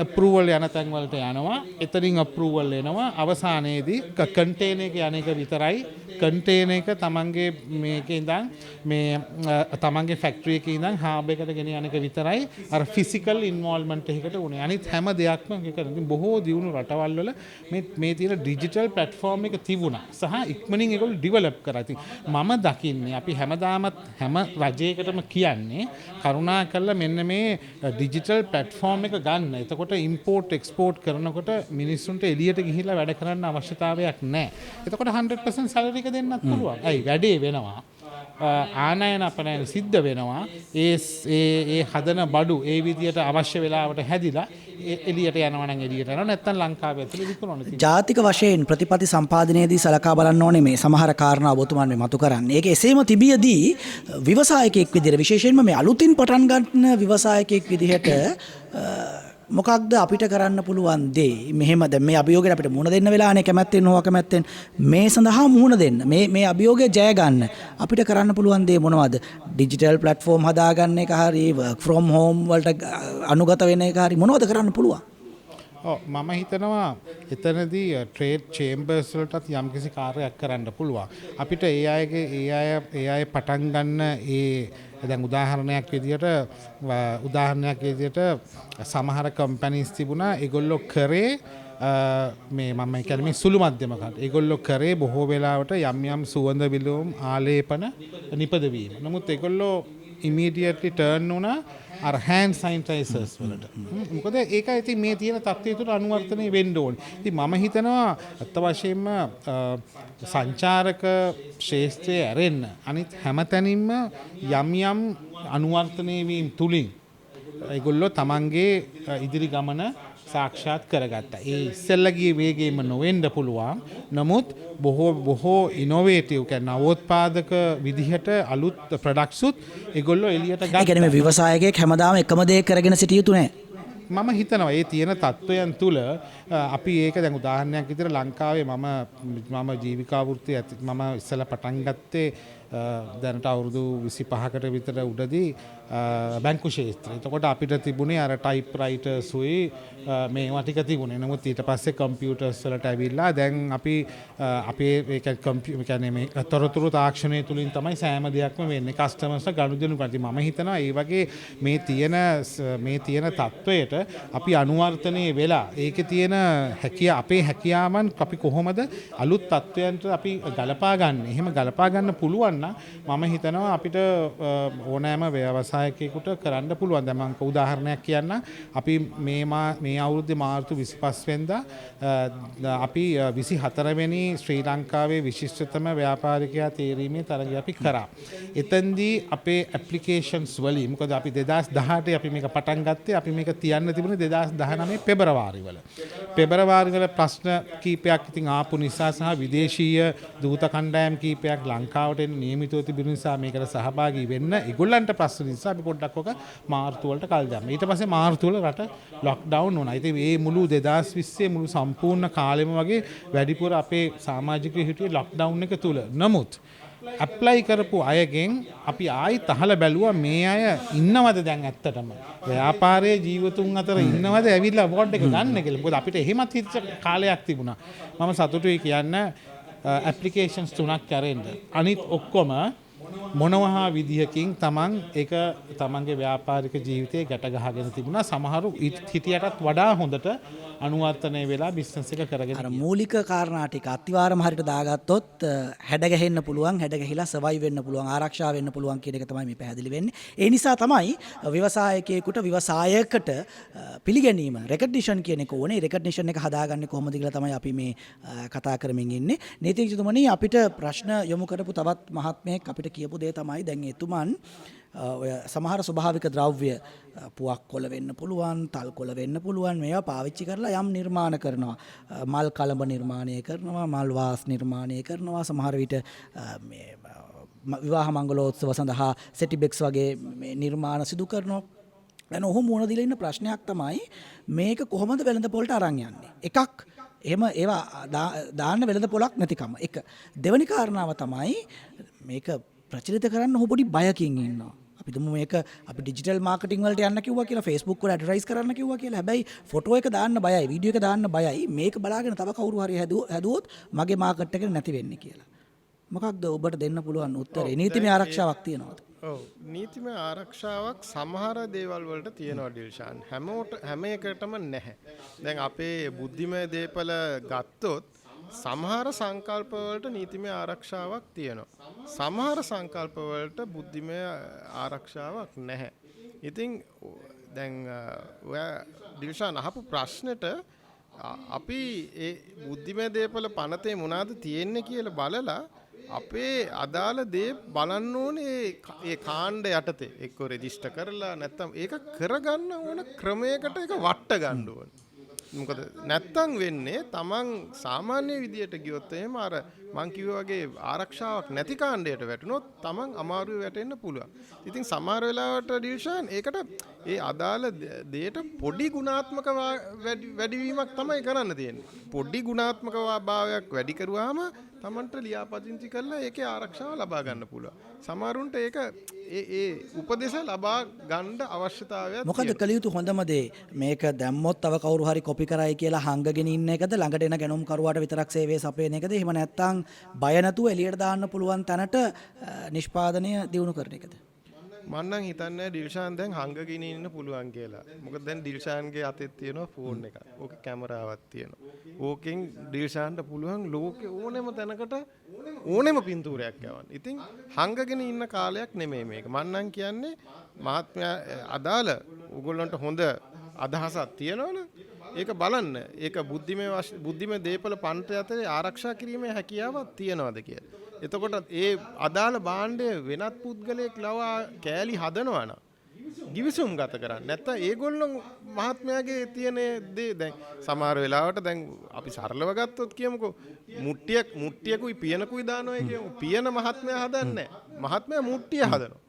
අප්‍රූවල් යන තැන් වලට යනවා එතනින් අප්‍රූවල් එනවා අවසානයේදී කන්ටේනර් එක යන එක විතරයි කන්ටේනර් එක තමන්ගේ මේකේ ඉඳන් මේ තමන්ගේ ෆැක්ටරි එකේ ඉඳන් හාබ් එකට ගෙන යන එක විතරයි අර ෆිසිකල් ඉන්වෝල්ව්මන්ට් එකකට උනේ. අනිත් හැම දෙයක්ම ඒක කරන්නේ බොහෝ දියුණු රටවල් වල මේ තියෙන ඩිජිටල් ප්ලට්ෆෝර්ම් එක තිබුණා. සහ ඉක්මනින් ඒගොල්ලෝ ඩිවෙලොප් කරා. ඉතින් මම දකින්නේ අපි හැමදාමත් හැම රජයකටම කියන්නේ කරුණාකරලා මෙන්න මේ ඩිජිටල් ප්ලට්ෆෝර්ම් එක ගන්න. එතකොට ඉම්පෝර්ට් එක්ස්පෝර්ට් කරනකොට මිනිස්සුන්ට එළියට ගිහිල්ලා වැඩ කරන්න අවශ්‍යතාවයක් නැහැ. එතකොට 100% සැලරි එක දෙන්නත් පුළුවන්. ඇයි වැඩේ වෙනවා. ආනයන අපනයන සිද්ධ වෙනවා. ඒ හදන බඩු ඒ විදියට අවශ්‍ය වෙලාවට හැදිලා එළියට යනවා නම් එළියට යනවා නැත්නම් ලංකාවේ ඇතුලේ විකුණනවා.
ජාතික වශයෙන් ප්‍රතිපත්ති සම්පාදනයේදී සලකා බලන්න ඕනේ මේ සමහර කාරණා ඔබතුමන් මේ මතු කරන්නේ. ඒක එසේම තිබියදී ව්‍යවසායකයෙක් විදිහට විශේෂයෙන්ම මේ අලුතින් පටන් ගන්න ව්‍යවසායකයෙක් විදිහට මොකක්ද අපිට කරන්න පුළුවන් දේ මෙහෙම දැන් මේ අභියෝගයට අපිට මුහුණ දෙන්න වෙලානේ කැමැත්තෙන් හෝ අකමැත්තෙන් මේ සඳහා මුහුණ දෙන්න මේ අභියෝගය ජය ගන්න අපිට කරන්න පුළුවන් දේ මොනවද ඩිජිටල් ප්ලැට්ෆෝම් හදාගන්න එක හරි වර්ක් ෆ්‍රොම් හෝම් වලට අනුගත වෙන එක හරි මොනවද කරන්න පුළුවන්
මම හිතනවා එතනදී ට්‍රේඩ් චේම්බර්ස් වලටත් යම්කිසි කාර්යයක් කරන්න පුළුවන් අපිට ඒ අය පටන් ගන්න දැන් උදාහරණයක් විදියට සමහර කම්පැනිස් තිබුණා ඒගොල්ලෝ කරේ මේ මම කියන්නේ මේ සුළු මධ්‍යම කන්ට. ඒගොල්ලෝ කරේ බොහෝ වෙලාවට යම් සුවඳ විලවුම් ආලේපන නිපදවීම. නමුත් ඒගොල්ලෝ immediately turn වුණා අර hand sanitizers වලට. මොකද ඒක ඉතින් මේ තියෙන තත්ත්වය තුළ අනුවර්තනය වෙන්න ඕනේ. ඉතින් මම හිතනවා අත්ත වශයෙන්ම සංචාරක ශේෂ්ත්‍රයේ ඇරෙන්න අනිත් හැමතැනින්ම යම් අනුවර්තනය වීම තුලින් ඒගොල්ලෝ තමන්ගේ ඉදිරි ගමන සාක්ෂාත් කරගත්තා. ඒ ඉස්සෙල්ලගේ වේගයෙන්ම නොවෙන්න පුළුවන්. නමුත් බොහෝ ඉනෝවේටිව් කියන්නේ නවෝත්පාදක විදිහට අලුත් ප්‍රොඩක්ට්ස් උත් ඒගොල්ලෝ එළියට ගත්තා. ඒ කියන්නේ
මේ ව්‍යවසායකයෙක් හැමදාම එකම දේ කරගෙන සිටිය යුතු නැහැ.
මම හිතනවා ඒ තියෙන තත්ත්වයන් තුළ අපි ඒක දැන් උදාහරණයක් විදිහට ලංකාවේ මම ජීවිකා වෘත්තිය මම ඉස්සෙල්ලා පටන් ගත්තේ දැනට අවුරුදු 25කට විතර උඩදී බැංකු ක්ෂේත්‍රය. එතකොට අපිට තිබුණේ අර ටයිප් රයිටර්ස් උයි මේවා ටික තිබුණේ. නමුත් ඊට පස්සේ කම්පියුටර්ස් වලට ඇවිල්ලා දැන් අපි අපේ ඒ කියන්නේ මේ තොරතුරු තාක්ෂණය තුලින් තමයි සෑම දෙයක්ම වෙන්නේ. කස්ටමර්ස්ලා ගනුදෙනු කරලා. මම හිතනවා ඒ වගේ මේ තියෙන තත්වයට අපි අනුවර්තනයේ වෙලා ඒකේ තියෙන අපේ හැකියාවන් අපි කොහොමද අලුත් තත්වයන්ට අපි ගලපා ගන්න. එහෙම ගලපා ගන්න පුළුවන් නම් මම හිතනවා අපිට ඕනෑම ව්‍යවසායකයෙකුට කරන්න පුළුවන්. දැන් මම උදාහරණයක් කියන්න. අපි මේ අවුරුද්දේ මාර්තු 25 වෙනිදා අපි 24 වෙනි ශ්‍රී ලංකාවේ විශිෂ්ටතම ව්‍යාපාරිකයා තේරීමේ තරගය අපි කරා. එතෙන්දී අපේ ඇප්ලිකේෂන්ස් වලින් මොකද අපි 2018 අපි මේක පටන් ගත්තේ අපි මේක තියන්න තිබුණේ 2019 පෙබරවාරි වල ප්‍රශ්න කීපයක් ඉතින් ආපු නිසා සහ විදේශීය දූත කණ්ඩායම් කීපයක් ලංකාවට එන්න නියමිතව තිබුණ නිසා මේකට සහභාගී වෙන්න ඒගොල්ලන්ට ප්‍රශ්න නිසා අපි පොඩ්ඩක් ඔක මාර්තු වලට කල් දැම්මා. ඊට පස්සේ මාර්තු වල රට ලොක්ඩවුන් වුණා. ඉතින් මේ මුළු 2020 මුළු සම්පූර්ණ කාලෙම වගේ වැඩිපුර අපේ සමාජිකයෝ හිටියේ ලොක්ඩවුන් එක තුල. නමුත් ඇප්ලයි කරපු අයගෙන් අපි ආයිත් අහලා බැලුවා මේ අය ඉන්නවද දැන් ඇත්තටම ව්‍යාපාරයේ ජීවතුන් අතර ඉන්නවද ඇවිල්ලා අවෝඩ් එක ගන්න කියලා. මොකද අපිට එහෙමත් හිතච්ච කාලයක් තිබුණා. මම සතුටුයි කියන්න ඇප්ලිකේෂන්ස් 3ක් කරෙන්න. අනිත් ඔක්කොම මොනවා විදිහකින් තමන්ගේ ව්‍යාපාරික ජීවිතේ ගැට ගහගෙන තිබුණා. සමහරු හිටියටත් වඩා හොඳට අනුවර්තනය වෙලා බිස්නස් එක කරගෙන
අර මූලික කාරණා ටික අතිවාරම හරියට දාගත්තොත් හැඩ ගැහෙන්න පුළුවන්, හැඩ ගැහිලා සර්වයිව් වෙන්න පුළුවන්, ආරක්ෂා වෙන්න පුළුවන් කියන එක තමයි මේ පැහැදිලි වෙන්නේ. ඒ නිසා තමයි ව්‍යවසායකයෙකුට ව්‍යවසායකට පිළිගැනීම රෙකග්නිෂන් කියන එක ඕනේ. රෙකග්නිෂන් එක හදාගන්නේ කොහොමද කියලා තමයි අපි මේ කතා කරමින් ඉන්නේ. නීතිඥතුමනි අපිට ප්‍රශ්න යොමු කරපු තවත් මහත්මයෙක් අපිට කියපු දේ තමයි දැන් එතුමන් ඔය සමහර ස්වභාවික ද්‍රව්‍ය පුවක් කොළ වෙන්න පුළුවන්, තල් කොළ වෙන්න පුළුවන් මේවා පාවිච්චි කරලා යම් නිර්මාණ කරනවා. මල් කලඹ නිර්මාණය කරනවා, මල් වාස් නිර්මාණය කරනවා. සමහර විට මේ විවාහ මංගලෝත්සව සඳහා සෙටිබෙක්ස් වගේ නිර්මාණ සිදු කරනවා. දැන් ඔහු මුණ දීලා ඉන්න ප්‍රශ්නයක් තමයි මේක කොහොමද වෙළඳපොළට අරන් යන්නේ. එකක් එහෙම ඒවා දාන්න වෙළඳ පොලක් නැතිකම. එක. දෙවෙනි කාරණාව තමයි මේක ප්‍රචලිත කරන්න ඔහු පොඩි බයකින් ඉන්නවා. අපි තුමු මේක අපි ඩිජිටල් මාර්කටිං වලට යන්න කිව්වා කියලා Facebook වල ඇඩ්වර්ටයිස් කරන්න කිව්වා කියලා. හැබැයි ෆොටෝ එක දාන්න බයයි, වීඩියෝ එක දාන්න බයයි. මේක බලාගෙන තව කවුරු හරි හැදුවොත් මගේ මාකට් එක නැති වෙන්නේ කියලා. මොකක්ද ඔබට දෙන්න පුළුවන් උත්තරේ? නීතිමය ආරක්ෂාවක් තියනවද?
ඔව් නීතිමය ආරක්ෂාවක් සමහර දේවල් වලට තියෙනවා ඩිල්ෂාන්. හැම එකටම නැහැ. දැන් අපේ බුද්ධිමය දේපල ගත්තොත් සමහර සංකල්ප වලට නීතිමය ආරක්ෂාවක් තියෙනවා. සමහර සංකල්ප වලට බුද්ධිමය ආරක්ෂාවක් නැහැ. ඉතින් දැන් ඔයා ඩිල්ෂාන් අහපු ප්‍රශ්නෙට අපි ඒ බුද්ධිමය දේපල පනතේ මොනවද තියෙන්නේ කියලා බලලා අපේ අදාළ දේ බලන්න ඕනේ ඒ කාණ්ඩ යටතේ එක්ක රෙජිස්ටර් කරලා නැත්තම් ඒක කරගන්න ඕන ක්‍රමයකට ඒක වට ගන්න ඕන. මොකද නැත්තම් වෙන්නේ තමන් සාමාන්‍ය විදියට ගියොත් එහෙම අර මං කිව්වා වගේ ආරක්ෂාවක් නැති කාණ්ඩයට වැටුනොත් තමන් අමාරුවේ වැටෙන්න පුළුවන්. ඉතින් සමහර වෙලාවට ඩිල්ෂාන් ඒකට ඒ අදාළ දෙයට පොඩි ගුණාත්මක වැඩිවීමක් තමයි කරන්න තියෙන්නේ. පොඩි ගුණාත්මක භාවයක් වැඩි කරුවාම තමන්ට ලියාපදිංචි කරලා ඒකේ ආරක්ෂාව ලබා ගන්න පුළුවන්. සමහරුන්ට ඒක ඒ උපදේශ ලබා ගන්න අවශ්‍යතාවයක්
මොකද කළ යුතු හොඳම දේ? මේක දැම්මොත් තව කවුරු හරි කොපි කරයි කියලා හංගගෙන ඉන්න එකද? ළඟට එන ගැනුම් කරුවාට විතරක් සේවය සපයන එකද? එහෙම නැත්නම් බය නැතුව එළියට දාන්න පුළුවන් තැනට නිෂ්පාදනය දියුණු කරන එකද?
මම නම් හිතන්නේ ඩිල්ෂාන් දැන් හංගගෙන ඉන්න පුළුවන් කියලා. මොකද දැන් ඩිල්ෂාන්ගේ අතේ තියෙනවා ෆෝන් එකක්. ඕකේ කැමරාවක් තියෙනවා. ඕකෙන් ඩිල්ෂාන්ට පුළුවන් ලෝකේ ඕනෙම තැනකට ඕනෙම පින්තූරයක් යවන්න. ඉතින් හංගගෙන ඉන්න කාලයක් නෙමෙයි මේක. මම නම් කියන්නේ මහත්මයා අදාළ ඕගොල්ලන්ට හොඳ අදහසක් තියෙනවනේ. ඒක බලන්න. ඒක බුද්ධිමය දේපල පන්ත අතරේ ආරක්ෂා කිරීමේ හැකියාවක් තියනවාද කියලා. එතකොට ඒ අදාළ භාණ්ඩය වෙනත් පුද්ගලයෙක් ලවා කෑලි හදනවා නම් ගිවිසුම් ගත කරන්න. නැත්නම් ඒගොල්ලෝ මහත්මයාගේ තියෙන දේ දැන් සමහර වෙලාවට දැන් අපි සරලව ගත්තොත් කියමුකෝ මුට්ටියකුයි පියනකුයි දානවා කියමු. පියන මහත්මයා හදන්නේ නැහැ. මහත්මයා මුට්ටිය හදනවා.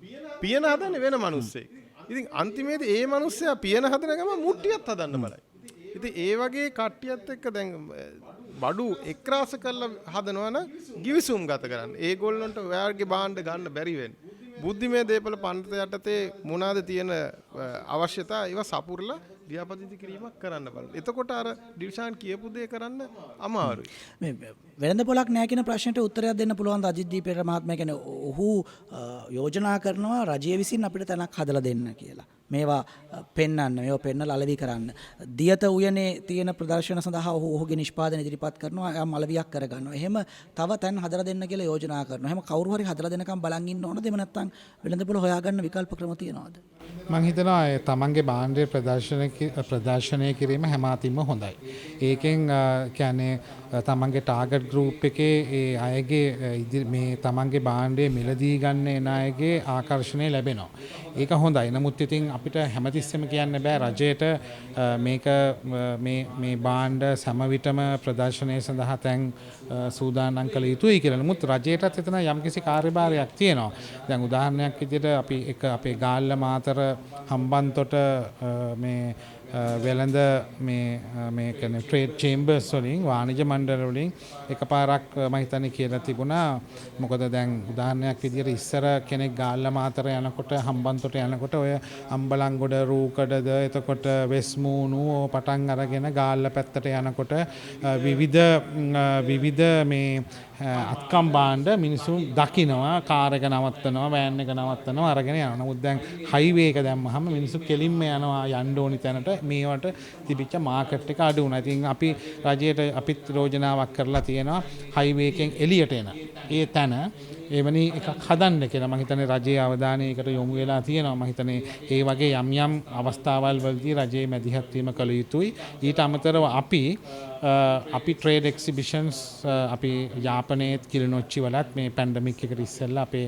පියන හදන්නේ වෙන මිනිස්සෙක්. ඉතින් අන්තිමේදී ඒ මිනිස්සයා පියන හදන ගමන් මුට්ටියත් හදන්න බලයි. ඉතින් ඒ වගේ කට්ටියත් එක්ක දැන් බඩු එක්රාස කරලා හදනවා නම් ගිවිසුම් ගත කරන්න. ඒගොල්ලන්ට ඔයාගේ භාණ්ඩ ගන්න බැරි වෙන්නේ. බුද්ධිමය දේපල පන්ත යටතේ මොනවාද තියෙන අවශ්‍යතා ඒවා සපුරලා ලියාපදිංචි කිරීමක් කරන්න බලන්න. එතකොට අර ඩිල්ෂාන් කියපු දේ කරන්න අමාරුයි.
මේ වෙළඳ පොලක් නැහැ කියන ප්‍රශ්නට උත්තරයක් දෙන්න පුළුවන් ද අජිත් දීපේර මහත්මයා? කියන්නේ ඔහු යෝජනා කරනවා රජය විසින් අපිට තැනක් හදලා දෙන්න කියලා. මේවා පෙන්වන්න, මේවා පෙන්වලා අලෙවි කරන්න. දියත උයනේ තියෙන ප්‍රදර්ශන සඳහා ඔහුගේ නිෂ්පාදන ඉදිරිපත් කරනවා. එයා අලෙවියක් කරගන්නවා. එහෙම තව තැන් හදලා දෙන්න කියලා යෝජනා කරනවා. එහෙම කවුරු හරි හදලා දෙනකම් බලන් ඉන්න ඕනද? එහෙම නැත්නම් වෙළඳ පොල හොයාගන්න විකල්ප ක්‍රම තියනවද?
මං හිතනවා තමන්ගේ භාණ්ඩය ප්‍රදර්ශනය කිරීම හැම අතින්ම හොඳයි. ඒකෙන් කියන්නේ තමන්ගේ ටාගට් ගෲප් එකේ ඒ අයගේ මේ තමන්ගේ භාණ්ඩය මිලදී ගන්න එන අයගේ ආකර්ෂණය ලැබෙනවා. ඒක හොඳයි. නමුත් ඉතින් අපිට හැමතිස්සෙම කියන්න බෑ රජයට මේක මේ භාණ්ඩ සෑම විටම ප්‍රදර්ශනය සඳහා තැන් සූදානම් කළ යුතුයි කියලා. නමුත් රජයටත් එතන යම්කිසි කාර්යභාරයක් තියෙනවා. දැන් උදාහරණයක් විදිහට අපි අපේ ගාල්ල මාතර හම්බන්තොට මේ වෙළඳ මේ කියන්නේ ට්‍රේඩ් චේම්බර්ස් වලින් වාණිජ මණ්ඩල වලින් එකපාරක් මම හිතන්නේ කියලා තිබුණා. මොකද දැන් උදාහරණයක් විදිහට ඉස්සර කෙනෙක් ගාල්ල මාතර යනකොට හම්බන්තොට යනකොට ඔය අම්බලන්ගොඩ රූකඩද එතකොට වෙස්මූණු පටන් අරගෙන ගාල්ල පැත්තට යනකොට විවිධ මේ අත්කම් භාණ්ඩ මිනිසුන් දකිනවා, කාර් එක නවත්තනවා, වෑන් එක නවත්තනවා, අරගෙන යනවා. නමුත් දැන් හයිවේ එක දැම්මහම මිනිස්සු කෙලින්ම යනවා යන්න ඕනි තැනට. මේවට තිබිච්ච මාකට් එක අඩු වුණා. ඉතින් අපි රජයට අපිත් යෝජනාවක් කරලා තියෙනවා හයිවේ එකෙන් එළියට එන ඒ තැන එවැනි එකක් හදන්න කියලා. මම හිතන්නේ රජයේ අවධානය ඒකට යොමු වෙලා තියෙනවා. මම හිතන්නේ ඒ වගේ යම් අවස්ථාවල් වලදී රජයේ මැදිහත් වීම කළ යුතුයි. ඊට අමතරව අපි ට්‍රේඩ් එක්සිබිෂන්ස් අපි යාපනයේත් කිලිනොච්චි වලත් මේ පැන්ඩමික් එකට ඉස්සෙල්ලා අපේ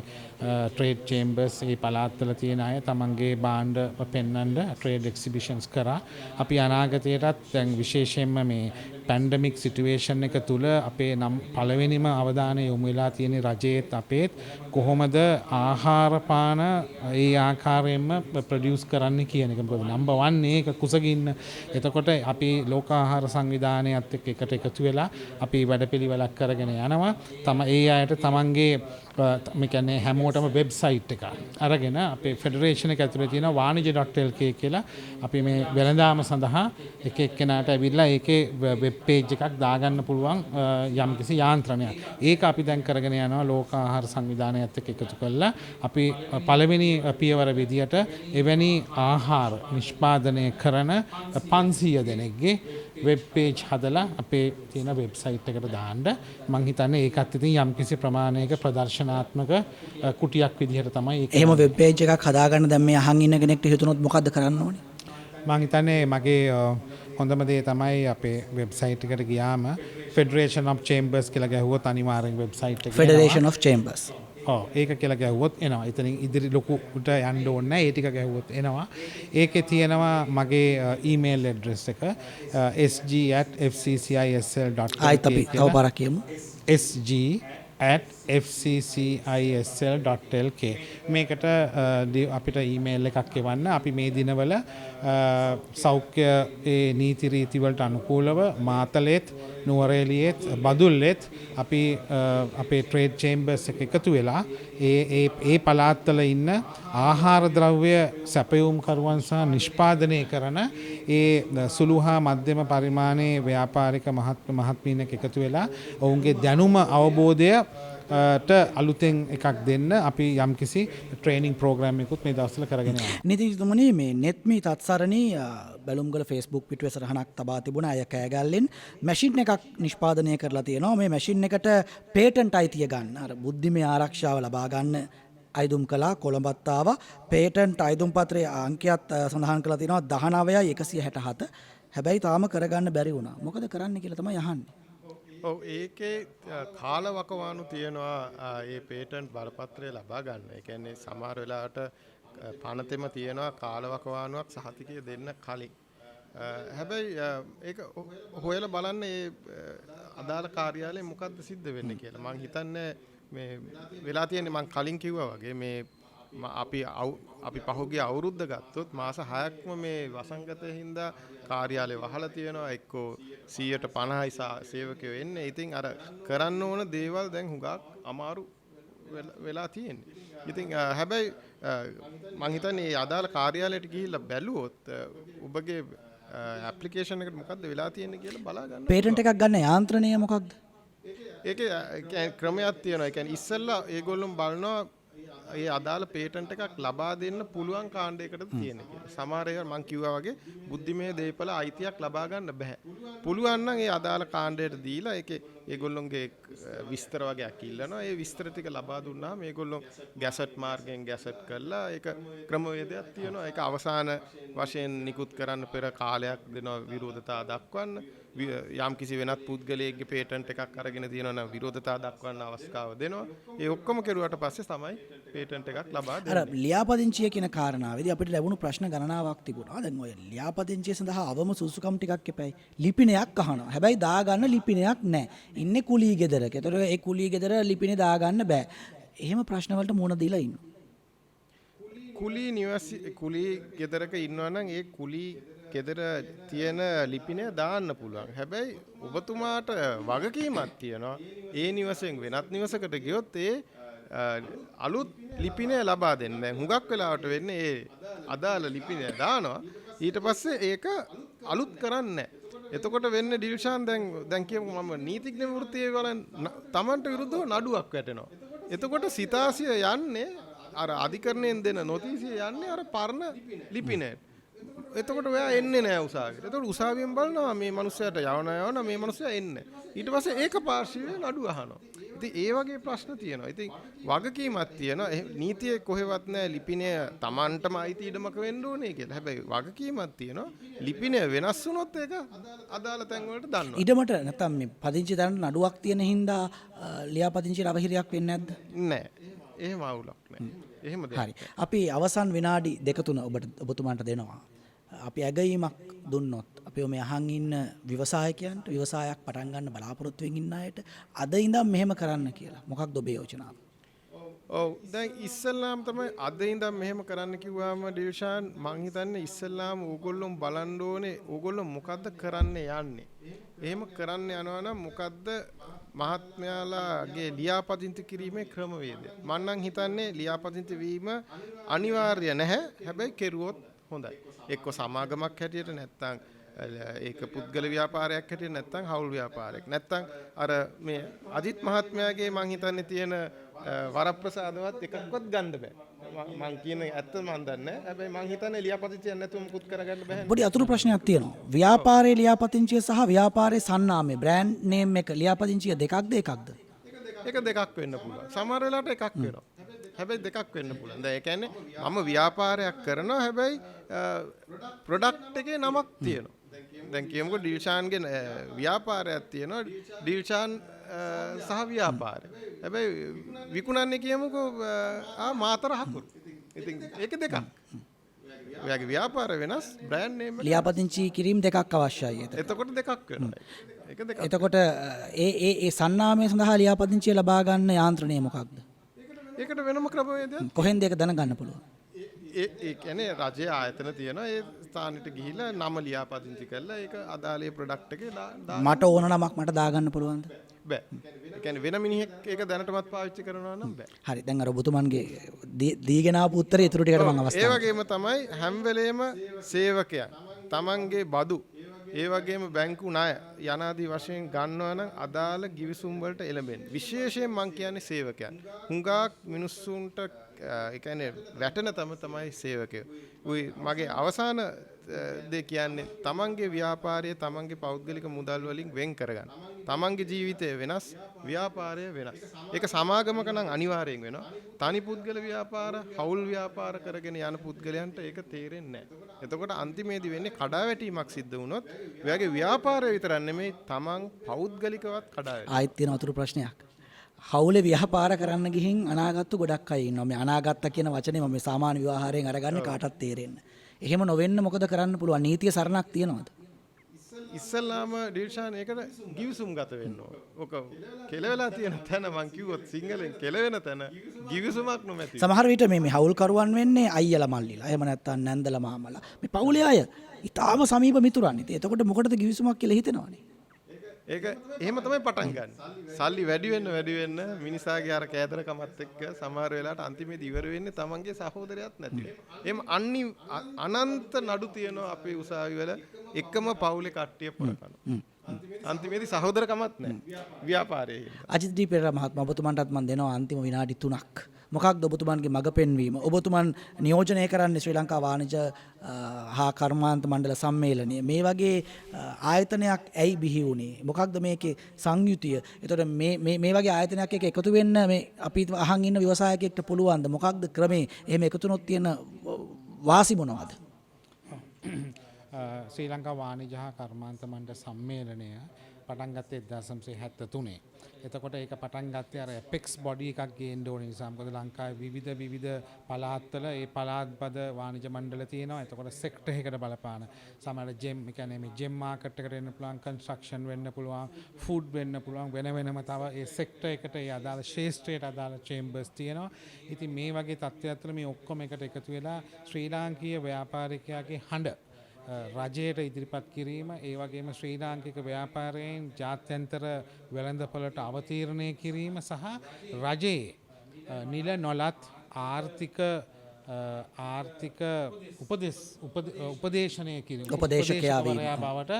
ට්‍රේඩ් චේම්බර්ස් ඒ පළාත්වල තියෙන අය තමන්ගේ භාණ්ඩ පෙන්වන්න ට්‍රේඩ් එක්සිබිෂන්ස් කරා. අපි අනාගතයටත් දැන් විශේෂයෙන්ම මේ පැන්ඩමික් සිටුවේෂන් එක තුල අපේ නම් පළවෙනිම අවධානය යොමු වෙලා තියෙන රජයේත් අපේත් කොහොමද ආහාර පාන ඒ ආකාරයෙන්ම ප්‍රොඩියුස් කරන්න කියන එක. මොකද නම්බර් 1 ඒක කුසගින්න. එතකොට අපි ලෝක ආහාර සංවිධානයත් එක්ක එකට එකතු වෙලා අපි වැඩපිළිවෙලක් කරගෙන යනවා. තියෙනවා ඒ අයට තමන්ගේ මේ කියන්නේ හැමෝටම වෙබ්සයිට් එක අරගෙන අපේ ෆෙඩරේෂන් එක ඇතුලේ තියෙන වාණිජ.lk කියලා අපි මේ වෙළඳාම සඳහා එක එක්කෙනාට ඇවිල්ලා ඒකේ වෙබ් පේජ් එකක් දාගන්න පුළුවන් යම්කිසි යාන්ත්‍රණයක්. ඒක අපි දැන් කරගෙන යනවා ලෝක ආහාර සංවිධානයත් එක්ක එකතු කරලා අපි පළවෙනි පියවර විදියට එවැනි ආහාර නිෂ්පාදනය කරන 500 දෙනෙක්ගේ වෙබ් පේජ් හදලා අපේ තියෙන වෙබ්සයිට් එකට දාන්න මම හිතන්නේ ඒකත් ඉතින් යම්කිසි ප්‍රමාණයක ප්‍රදර්ශනාත්මක කුටියක් විදිහට තමයි ඒක.
එහෙම වෙබ් පේජ් එකක් හදාගන්න දැන් මේ අහන් ඉන්න කෙනෙක්ට හිතුනොත් මොකද්ද කරන්න ඕනේ?
මම හිතන්නේ මගේ හොඳම දේ තමයි අපේ වෙබ්සයිට් එකට ගියාම Federation of Chambers කියලා ගැහුවොත් අනිවාර්යෙන් වෙබ්සයිට් එක
Federation of Chambers.
ඒක කියලා ගැහුවොත් එනවා. එතනින් ඉදිරි ලොකුට යන්න ඕනේ නැහැ. ඒ ටික ගැහුවොත් එනවා. ඒකේ තියෙනවා මගේ ඊමේල් ඇඩ්‍රස් එක sg@fccisl.lk.
ආයිත් අපි තව පාරක් කියමු.
sg@fccisl.lk. මේකට අපිට ඊමේල් එකක් එවන්න. අපි මේ දිනවල සෞඛ්‍ය නීති රීති වලට අනුකූලව මාතලෙත් නුවරඑළියෙත් බදුල්ලෙත් අපි අපේ ට්‍රේඩ් චේම්බර්ස් එක එකතු වෙලා ඒ පළාත්වල ඉන්න ආහාර ද්‍රව්‍ය සැපයුම් කරුවන් සහ නිෂ්පාදනය කරන ඒ සුළු හා මධ්‍යම පරිමාණයේ ව්‍යාපාරික මහත්මීන් එකතු වෙලා ඔවුන්ගේ දැනුම අවබෝධය ට අලුතෙන් එකක් දෙන්න අපි යම්කිසි ට්‍රේනින් ප්‍රෝග්‍රෑම් එකකුත් මේ දවස්වල කරගෙන යනවා.
නීතිතුමනි මේ නෙත්මී තත්සරණී බැලුම්ගල Facebook පිටුවේ සරහනක් තබා තිබුණා. අය කෑගල්ලෙන් මැෂින් එකක් නිෂ්පාදනය කරලා තියෙනවා. මේ මැෂින් එකට පේටන්ට් අයිතිය ගන්න. අර බුද්ධිමය ආරක්ෂාව ලබා ගන්න අයිදුම් කළා. කොළඹත් ආවා. පේටන්ට් අයිදුම් පත්‍රයේ අංකයත් සඳහන් කරලා තියෙනවා 19/167. හැබැයි තාම කරගන්න බැරි වුණා. මොකද කරන්න කියලා තමයි අහන්නේ.
ඔව් ඒකේ කාලවකවානු තියෙනවා ඒ පේටන්ට් බලපත්‍රය ලබා ගන්න. ඒ කියන්නේ සමහර වෙලාවට පනතෙම තියෙනවා කාලවකවානුවක් සහතිකය දෙන්න කලින්. හැබැයි ඒක හොයලා බලන්න ඒ අදාළ කාර්යාලයෙන් මොකද්ද සිද්ධ වෙන්නේ කියලා. මම හිතන්නේ මේ වෙලා තියෙන්නේ මම කලින් කිව්වා වගේ මේ අපි පහුගිය අවුරුද්ද ගත්තොත් මාස 6ක්ම මේ වසංගතයෙන් හින්දා කාර්යාලය වහලා තියෙනවා. එක්කෝ 150යි සේවකයෝ එන්නේ. ඉතින් අර කරන්න ඕන දේවල් දැන් හුඟක් අමාරු වෙලා තියෙන්නේ. ඉතින් හැබැයි මම හිතන්නේ මේ අදාළ කාර්යාලයට ගිහිල්ලා බැලුවොත් ඔබගේ ඇප්ලිකේෂන් එකට මොකද්ද වෙලා තියෙන්නේ කියලා බලා ගන්න.
පේටන්ට් එකක් ගන්න යාන්ත්‍රණය මොකක්ද?
ඒකේ ක්‍රමයක් තියෙනවා. ඒ කියන්නේ ඉස්සෙල්ලා ඒගොල්ලෝ බලනවා ඒ අදාළ පේටන්ට් එකක් ලබා දෙන්න පුළුවන් කාණ්ඩයකටද තියෙන කියලා. සමහර ඒවා මම කිව්වා වගේ බුද්ධිමය දේපල අයිතියක් ලබා ගන්න බෑ. පුළුවන් නම් ඒ අදාළ කාණ්ඩයට දීලා ඒකේ ඒගොල්ලොන්ගේ විස්තර වගේක් ඉල්ලනවා. ඒ විස්තර ටික ලබා දුන්නාම ඒගොල්ලෝ ගැසට් මාර්ගයෙන් ගැසට් කරලා ඒක ක්‍රමවේදයක් තියෙනවා. ඒක අවසාන වශයෙන් නිකුත් කරන්න පෙර කාලයක් දෙනවා විරෝධතා දක්වන්න. යම් කිසි වෙනත් පුද්ගලයෙක්ගේ පේටන්ට් එකක් අරගෙන තියෙනවා නම් විරෝධතා දක්වන්න අවස්ථාව දෙනවා. ඒ ඔක්කොම කෙරුවට පස්සේ තමයි පේටන්ට් එකක් ලබා දෙන්නේ.
අර ලියාපදිංචිය කියන කාරණාවේදී අපිට ලැබුණු ප්‍රශ්න ගණනාවක් තිබුණා. දැන් ඔය ලියාපදිංචිය සඳහා අවම සුසුකම් ටිකක් එපැයි. ලිපිනයක් අහනවා. හැබැයි දාගන්න ලිපිනයක් නැහැ. ඉන්නේ කුලී ගෙදරක. ඒතකොට ඒ කුලී ගෙදර ලිපිනේ දාගන්න බෑ. එහෙම ප්‍රශ්න වලට මුහුණ දීලා ඉන්නවා.
කුලී ගෙදරක ඉන්නවා නම් ඒ කුලී ගෙදර තියෙන ලිපිනය දාන්න පුළුවන්. හැබැයි ඔබතුමාට වගකීමක් තියෙනවා. ඒ නිවසෙන් වෙනත් නිවසකට ගියොත් ඒ අලුත් ලිපිනය ලබා දෙන්න. දැන් හුඟක් වෙලාවට වෙන්නේ ඒ අදාළ ලිපිනය දානවා. ඊට පස්සේ ඒක අලුත් කරන්නේ නැහැ. එතකොට වෙන්නේ ඩිල්ෂාන් දැන් කියමු මම නීතිඥ වෘත්තියේ වල Tamanට විරුද්ධව නඩුවක් වැටෙනවා. එතකොට සිතාසිය යන්නේ අර අධිකරණයෙන් දෙන නොතීසිය යන්නේ අර පරණ ලිපිනයට. එතකොට ඔයා එන්නේ නැහැ උසාවියට. එතකොට උසාවියෙන් බලනවා මේ මිනිස්සයාට යවන මේ මිනිස්සයා එන්නේ. ඊට පස්සේ ඒක පාර්ශවයේ නඩුව අහනවා. ඉතින් ඒ වගේ ප්‍රශ්න තියෙනවා. ඉතින් වගකීමක් තියෙනවා. නීතියේ කොහෙවත් නැහැ ලිපිනය Tamanටම අයිති ඉඩමක වෙන්න ඕනේ කියලා. හැබැයි වගකීමක් තියෙනවා. ලිපිනය වෙනස් වුණොත් ඒක අදාළ තැන් වලට දානවා.
ඉඩමට නැත්නම් මේ පදිංචි තැනට නඩුවක් තියෙන හින්දා ලියාපදිංචියට අවහිරයක් වෙන්නේ නැද්ද?
නැහැ. එහෙම අවුලක් නැහැ. එහෙම දෙයක්.
හරි. අපි අවසන් විනාඩි 2-3 ඔබතුමාට දෙනවා. අපි ඇගීමක් දුන්නොත් අපි මේ අහන් ඉන්න ව්‍යවසායකයන්ට ව්‍යවසායක් පටන් ගන්න බලාපොරොත්තු වෙමින් ඉන්න අයට අද ඉඳන් මෙහෙම කරන්න කියලා. මොකක්ද ඔබේ යෝජනාව?
ඔව් දැන් ඉස්සල්ලාම තමයි අද ඉඳන් මෙහෙම කරන්න කිව්වම ඩිල්ෂාන් මං හිතන්නේ ඉස්සල්ලාම ඕගොල්ලෝ බලන්න ඕනේ ඕගොල්ලෝ මොකද්ද කරන්න යන්නේ. එහෙම කරන්න යනවා නම් මොකද්ද මහත්මයාලාගේ ලියාපදිංචි කිරීමේ ක්‍රමවේදය. මම නම් හිතන්නේ ලියාපදිංචි වීම අනිවාර්ය නැහැ. හැබැයි කෙරුවොත් හොඳයි. එක්ක සමාගමක් හැටියට නැත්නම් ඒක පුද්ගල ව්‍යාපාරයක් හැටියට නැත්නම් හවුල් ව්‍යාපාරයක්. නැත්නම් අර මේ අජිත් මහත්මයාගේ මං හිතන්නේ තියෙන වරප්‍රසාදවත් එකක්වත් ගන්න බෑ. මං කියන ඇත්ත මන් දන්නේ. හැබැයි මං හිතන්නේ ලියාපදිංචියක් නැතුව මුකුත් කරගන්න බෑ.
පොඩි අතුරු ප්‍රශ්නයක් තියෙනවා. ව්‍යාපාරයේ ලියාපදිංචිය සහ ව්‍යාපාරයේ සන්නාමය බ්‍රෑන්ඩ් නේම් එක ලියාපදිංචිය දෙකක්ද එකක්ද?
ඒක දෙකක් වෙන්න පුළුවන්. සමහර වෙලාවට එකක් වෙනවා. හැබැයි දෙකක් වෙන්න පුළුවන්. දැන් ඒ කියන්නේ මම ව්‍යාපාරයක් කරනවා හැබැයි ප්‍රොඩක්ට් එකේ නමක් තියෙනවා. දැන් කියමුකෝ ඩිල්ෂාන්ගේ ව්‍යාපාරයක් තියෙනවා. ඩිල්ෂාන් සහ ව්‍යාපාරය. හැබැයි විකුණන්නේ කියමුකෝ මාතර හකුරු. ඉතින් ඒක දෙකක්. ඔයාගේ ව්‍යාපාර වෙනස් බ්‍රෑන්ඩ් නේම් එක.
ලියාපදිංචි කිරීම දෙකක් අවශ්‍යයි.
එතකොට දෙකක් වෙනවා. ඒක දෙකක්.
එතකොට ඒ සන්නාමය සඳහා ලියාපදිංචිය ලබා ගන්න යාන්ත්‍රණය මොකක්ද?
ඒකට වෙනම ක්‍රමවේදයක්.
කොහෙන්ද ඒක දැනගන්න පුළුවන්?
ඒ කියන්නේ රජයේ ආයතන තියෙනවා. ඒ ස්ථානෙට ගිහිල්ලා නම ලියාපදිංචි කරලා ඒක අදාළේ ප්‍රොඩක්ට් එකේ
මට ඕන නමක් මට දාගන්න පුළුවන්ද?
බෑ. ඒ කියන්නේ වෙන මිනිහෙක් ඒක දැනටමත් පාවිච්චි කරනවා නම් බෑ.
හරි. දැන් අර ඔබතුමන්ගේ දීගෙන ආපු උත්තරේ ඊටු ටිකට මම අවස්ථාව.
ඒ වගේම තමයි හැම වෙලේම සේවකයන් තමන්ගේ බදු ඒ වගේම බැංකු ණය යනාදී වශයෙන් ගන්නවා නම් අදාළ ගිවිසුම් වලට එළඹෙන්න. විශේෂයෙන් මම කියන්නේ සේවකයන්. හුඟක් මිනිස්සුන්ට ඒ කියන්නේ වැටෙන තමයි සේවකයෝ. උයි මගේ අවසාන දේ කියන්නේ තමන්ගේ ව්‍යාපාරය තමන්ගේ පෞද්ගලික මුදල් වලින් වෙන් කරගන්න. තමන්ගේ ජීවිතය වෙනස්, ව්‍යාපාරය වෙනස්. ඒක සමාගමක නම් අනිවාර්යෙන් වෙනවා. තනි පුද්ගල ව්‍යාපාර, හවුල් ව්‍යාපාර කරගෙන යන පුද්ගලයන්ට ඒක තේරෙන්නේ නැහැ. එතකොට අන්තිමේදී වෙන්නේ කඩාවැටීමක් සිද්ධ වුණොත්, ඔයාගේ ව්‍යාපාරය විතරක් නෙමෙයි තමන් පෞද්ගලිකවත් කඩාවැටෙනවා.
ආයෙත් තියෙන අතුරු ප්‍රශ්නයක්. හවුලේ ව්‍යාපාර කරන්න ගිහින් අනාගත්තු ගොඩක් අය ඉන්නවා. මේ අනාගත්ත කියන වචනේ මම මේ සාමාන්‍ය ව්‍යවහාරයෙන් අරගන්නේ කාටවත් තේරෙන්නේ. එහෙම නොවෙන්න මොකද කරන්න පුළුවන්? නීතිය සරණක් තියනවද?
ඉස්සල්ලාම ඩිල්ෂාන් ඒකට ගිවිසුම් ගත වෙන්න ඕන. ඔක කෙලවෙලා තියෙන තැන මං කිව්වොත් සිංහලෙන් කෙලවෙන තැන ගිවිසුමක් නොමැති.
සමහර විට මේ හවුල් කරුවන් වෙන්නේ අයියලා මල්ලිලා. එහෙම නැත්නම් නැන්දලා මාමලා. මේ පවුලේ අය ඊටාම සමීප මිතුරන්. ඉතින් එතකොට මොකටද ගිවිසුමක් කියලා හිතෙනවනේ.
ඒක එහෙම තමයි පටන් ගන්න. සල්ලි වැඩි වෙන්න මිනිසාගේ අර කෑදරකමත් එක්ක සමහර වෙලාවට අන්තිමේදී ඉවර වෙන්නේ තමන්ගේ සහෝදරයත් නැති වෙනවා. එහෙම අනන්ත නඩු තියෙනවා අපේ උසාවි වල එකම පවුලේ කට්ටිය පොර කරනවා. අන්තිමේදී සහෝදරකමත් නැහැ. ව්‍යාපාරයේ.
අජිත් ඩී පෙරේරා මහත්මයා ඔබතුමන්ටත් මම දෙනවා අන්තිම විනාඩි 3ක්. මොකක්ද ඔබතුමන්ගේ මඟ පෙන්වීම? ඔබතුමන් නියෝජනය කරන්නේ ශ්‍රී ලංකා වාණිජ හා කර්මාන්ත මණ්ඩල සම්මේලනය. මේ වගේ ආයතනයක් ඇයි බිහි වුණේ? මොකක්ද මේකේ සංයුතිය? එතකොට මේ වගේ ආයතනයක් එක්ක එකතු වෙන්න මේ අපි අහන් ඉන්න ව්‍යවසායකයෙක්ට පුළුවන්ද? මොකක්ද ක්‍රමේ? එහෙම එකතු වුණොත් තියෙන වාසි මොනවද?
ශ්‍රී ලංකා වාණිජ හා කර්මාන්ත මණ්ඩල සම්මේලනය පටන් ගත්තේ 1973. එතකොට ඒක පටන් ගත්තේ අර එපෙක්ස් බොඩි එකක් ගේන්න ඕන නිසා. මොකද ලංකාවේ විවිධ පළාත්වල ඒ පළාත්පද වාණිජ මණ්ඩල තියෙනවා. එතකොට සෙක්ටර් එකකට බලපාන. සමහර ජෙම්, ඒ කියන්නේ මේ ජෙම් මාකට් එකට එන්න පුළුවන්, කන්ස්ට්‍රක්ෂන් වෙන්න පුළුවන්, ෆුඩ් වෙන්න පුළුවන්, වෙනම තව ඒ සෙක්ටර් එකට ඒ අදාළ ශේෂ්ත්‍රයට අදාළ චේම්බර්ස් තියෙනවා. ඉතින් මේ වගේ තත්ත්වයක් තුළ මේ ඔක්කොම එකට එකතු වෙලා ශ්‍රී ලාංකීය ව්‍යාපාරිකයාගේ හඬ රජයට ඉදිරිපත් කිරීම, ඒ වගේම ශ්‍රී ලාංකික ව්‍යාපාරයෙන් ජාත්‍යන්තර වෙළඳපොළට අවතීර්ණය කිරීම සහ රජයේ නිල නොලත් ආර්ථික උපදේශනය කිරීම, උපදේශකයා බවට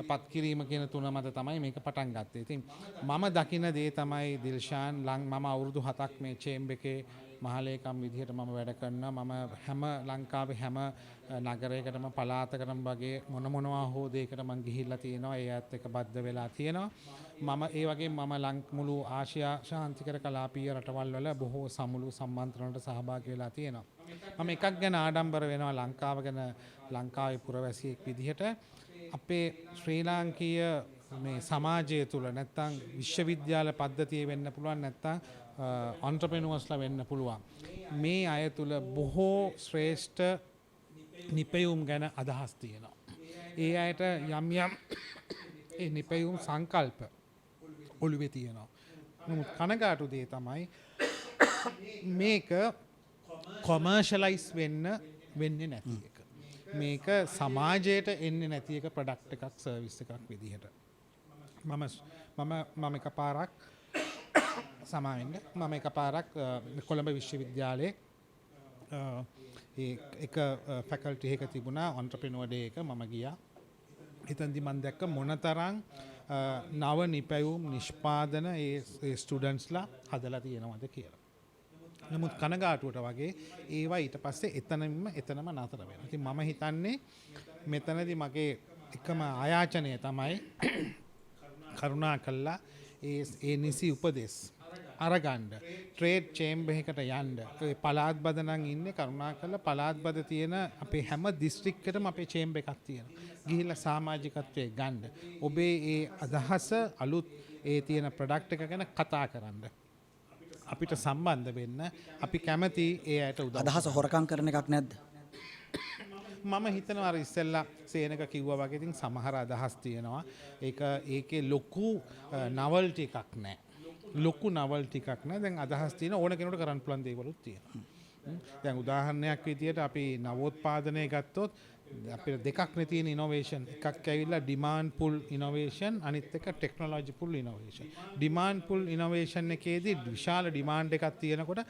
පත් කිරීම කියන තුන මත තමයි මේක පටන් ගත්තේ. ඉතින් මම දකින දේ තමයි දිල්ෂාන් මම අවුරුදු 7ක් මේ චේම්බ් එකේ මහලේකම් විදිහට මම වැඩ කරනවා. මම හැම ලංකාවේ හැම නගරයකටම පළාතකටම වගේ මොනවා හෝ දෙයකට මම ගිහිල්ලා තියෙනවා. ඒ ඇත්ත එක බද්ධ වෙලා තියෙනවා. මම ඒ වගේ මම මුළු ආසියා ශාන්තිකර කලාපීය රටවල් වල බොහෝ සමුළු සම්මන්ත්‍රණ වලට සහභාගී වෙලා තියෙනවා. මම එකක් ගැන ආඩම්බර වෙනවා ලංකාව ගැන. ලංකාවේ පුරවැසියෙක් විදිහට අපේ ශ්‍රී ලාංකීය මේ සමාජය තුළ නැත්තම් විශ්වවිද්‍යාල පද්ධතිය වෙන්න පුළුවන්, නැත්තම් ඔන්ටර්ප්‍රෙනියර්ස්ලා වෙන්න පුළුවන්. මේ අය තුළ බොහෝ ශ්‍රේෂ්ඨ නිපැයුම් ගැන අදහස් තියෙනවා. ඒ අයට යම් ඒ නිපැයුම් සංකල්ප ඔළුවේ තියෙනවා. නමුත් කනගාටු දේ තමයි මේක කොමර්ෂලයිස් වෙන්නේ නැති එක. මේක සමාජයට එන්නේ නැති එක, ප්‍රොඩක්ට් එකක්, සර්විස් එකක් විදිහට. මම එක පාරක් සමාවෙන්න මම එක පාරක් කොළඹ විශ්වවිද්‍යාලයේ එක ෆැකල්ටි එක තිබුණා ඔන්ට්‍රප්‍රිනර් ඩේ එක මම ගියා. එතනදි මම දැක්ක මොනතරම් නව නිපැයුම් නිෂ්පාදන ඒ ස්ටුඩන්ට්ස්ලා හදලා තියෙනවද කියලා. නමුත් කනගාටුවට වගේ ඒවා ඊට පස්සේ එතනම නතර වෙනවා. ඉතින් මම හිතන්නේ මෙතනදී මගේ එකම ආයාචනය තමයි කරුණා කළා ඒ නිසි උපදෙස් අරගන්න ට්‍රේඩ් චේම්බර් එකකට යන්න. ඒ පළාත් බද නම් ඉන්නේ කරුණා කළා පළාත් බද තියෙන අපේ හැම දිස්ත්‍රික්කෙටම අපේ චේම්බර් එකක් තියෙනවා. ගිහිල්ලා සමාජිකත්වයේ ගන්න. ඔබේ ඒ අදහස අලුත් ඒ තියෙන ප්‍රොඩක්ට් එක ගැන කතා කරන්න. අපිට සම්බන්ධ වෙන්න අපි කැමති ඒ අයට උදව්.
අදහස හොරකම් කරන එකක් නැද්ද?
මම හිතනවා අර ඉස්සෙල්ලා සේනක කිව්වා වගේ ඉතින් සමහර අදහස් තියෙනවා. ඒකේ ලොකු නවල්ටි එකක් නැහැ. ලොකු නවල්ටි එකක් නැහැ. දැන් අදහස් තියෙන ඕන කෙනෙකුට කරන්න පුළුවන් දේවලුත් තියෙනවා. දැන් උදාහරණයක් විදියට අපි නවෝත්පාදනය ගත්තොත් අපිට දෙකක් නේ තියෙන ඉනෝවේෂන්. එකක් ඇවිල්ලා ඩිමාන්ඩ් පුල් ඉනෝවේෂන් අනිත් එක technology full innovation. Demand full innovation එකේදී විශාල ඩිමාන්ඩ් එකක් තියෙනකොට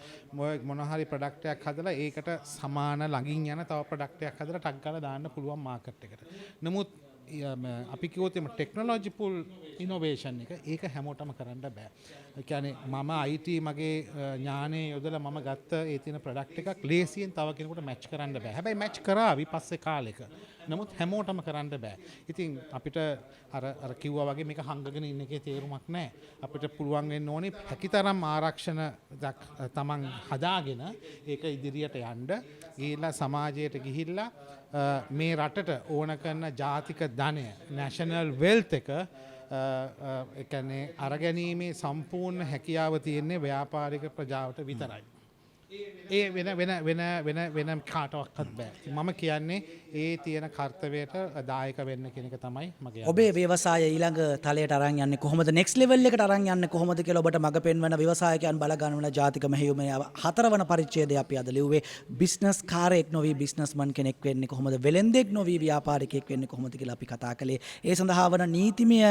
මොන හරි ප්‍රොඩක්ට් එකක් හදලා ඒකට සමාන ළඟින් යන තව ප්‍රොඩක්ට් එකක් හදලා ටක් ගාලා දාන්න පුළුවන් මාකට් එකට. නමුත් අපි කිව්වොත් එම ටෙක්නොලොජි පුල් ඉනෝවේෂන් එක ඒක හැමෝටම කරන්න බෑ. ඒ කියන්නේ මම IT මගේ ඥානය යොදලා මම ගත්ත ඒ තියෙන ප්‍රොඩක්ට් එකක් ලේසියෙන් තව කෙනෙකුට මැච් කරන්න බෑ. හැබැයි මැච් කරා විපස්සේ කාලෙක. නමුත් හැමෝටම කරන්න බෑ. ඉතින් අපිට අර කිව්වා වගේ මේක හංගගෙන ඉන්න එකේ තේරුමක් නැහැ. අපිට පුළුවන් වෙන්න ඕනේ හැකිතරම් ආරක්ෂණ තමන් හදාගෙන ඒක ඉදිරියට යන්න. ගිහිල්ලා සමාජයට ගිහිල්ලා මේ රටට ඕන කරන ජාතික ධනය නැෂනල් වෙල්ත් එක එකනේ අරගැනීමේ සම්පූර්ණ හැකියාව තියෙන්නේ ව්‍යාපාරික ප්‍රජාවට විතරයි. ඒ වෙන කාටවත් බෑ. මම කියන්නේ ඒ තියෙන කර්තව්‍යයට දායක වෙන්න කියන එක තමයි මගේ.
ඔබේ ව්‍යවසාය ඊළඟ තලයට අරන් යන්නේ කොහොමද? නෙක්ස්ට් ලෙවල් එකට අරන් යන්නේ කොහොමද කියලා ඔබට මඟ පෙන්වන ව්‍යවසායකයන් බල ගන්නවන ජාතික මෙහෙයුමේ 4 වන පරිච්ඡේදය අපි අද ලිව්වේ. බිස්නස් කාරයෙක් නොවි බිස්නස්මන් කෙනෙක් වෙන්නේ කොහොමද? වෙලෙන්දෙක් නොවි ව්‍යාපාරිකයෙක් වෙන්නේ කොහොමද කියලා අපි කතා කළේ. ඒ සඳහා වන නීතිමය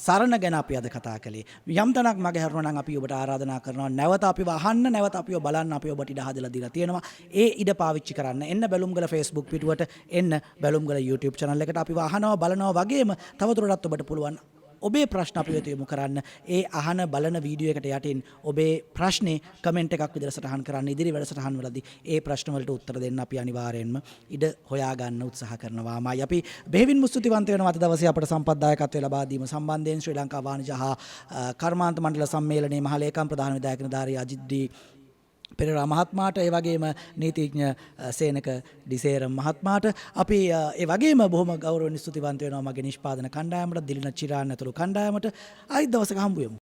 සරණ ගැන අපි අද කතා කළේ. යම් තැනක් මගේ හරුණා නම් අපි ඔබට ආරාධනා කරනවා නැවත අපිව අහන්න නැවත අපිව බලන්න අපි ඔබට ඉඩ හදලා දීලා තියෙනවා. ඒ ඉඩ පාවිච්චි කරන්න. එන්න බැලුම්ගල Facebook පිටුවට එන්න බැලුම්ගල YouTube channel එකට අපිව අහනවා බලනවා වගේම තවදුරටත් ඔබට පුළුවන් ඔබේ ප්‍රශ්න අපි වෙත යොමු කරන්න. ඒ අහන බලන වීඩියෝ එකට යටින් ඔබේ ප්‍රශ්නේ කමෙන්ට් එකක් විදිහට සටහන් කරන්න. ඉදිරි වැඩසටහන් වලදී ඒ ප්‍රශ්න වලට උත්තර දෙන්න අපි අනිවාර්යයෙන්ම ඉඩ හොයා ගන්න උත්සාහ කරනවාමයි. අපි බෙහෙවින්ම ස්තුතිවන්ත වෙනවා අද දවසේ අපට සම්පත්දායකත්වය ලබා දීම සම්බන්ධයෙන් ශ්‍රී ලංකා වාණිජ හා කර්මාන්ත මණ්ඩල සම්මේලනයේ මහ ලේකම් ප්‍රධාන විධායක නිලධාරී අජිත් ඩී පෙරේරා මහත්මයාට ඒ වගේම නීතිඥ සේනක ඩිසේරම් මහත්මයාට අපි ඒ වගේම බොහොම ගෞරවණීය ස්තුතිවන්ත වෙනවා මගේ නිෂ්පාදන කණ්ඩායමට දිලින චිරාන් ඇතුළු කණ්ඩායමට. ආයිත් දවසක හම්බ වෙමු.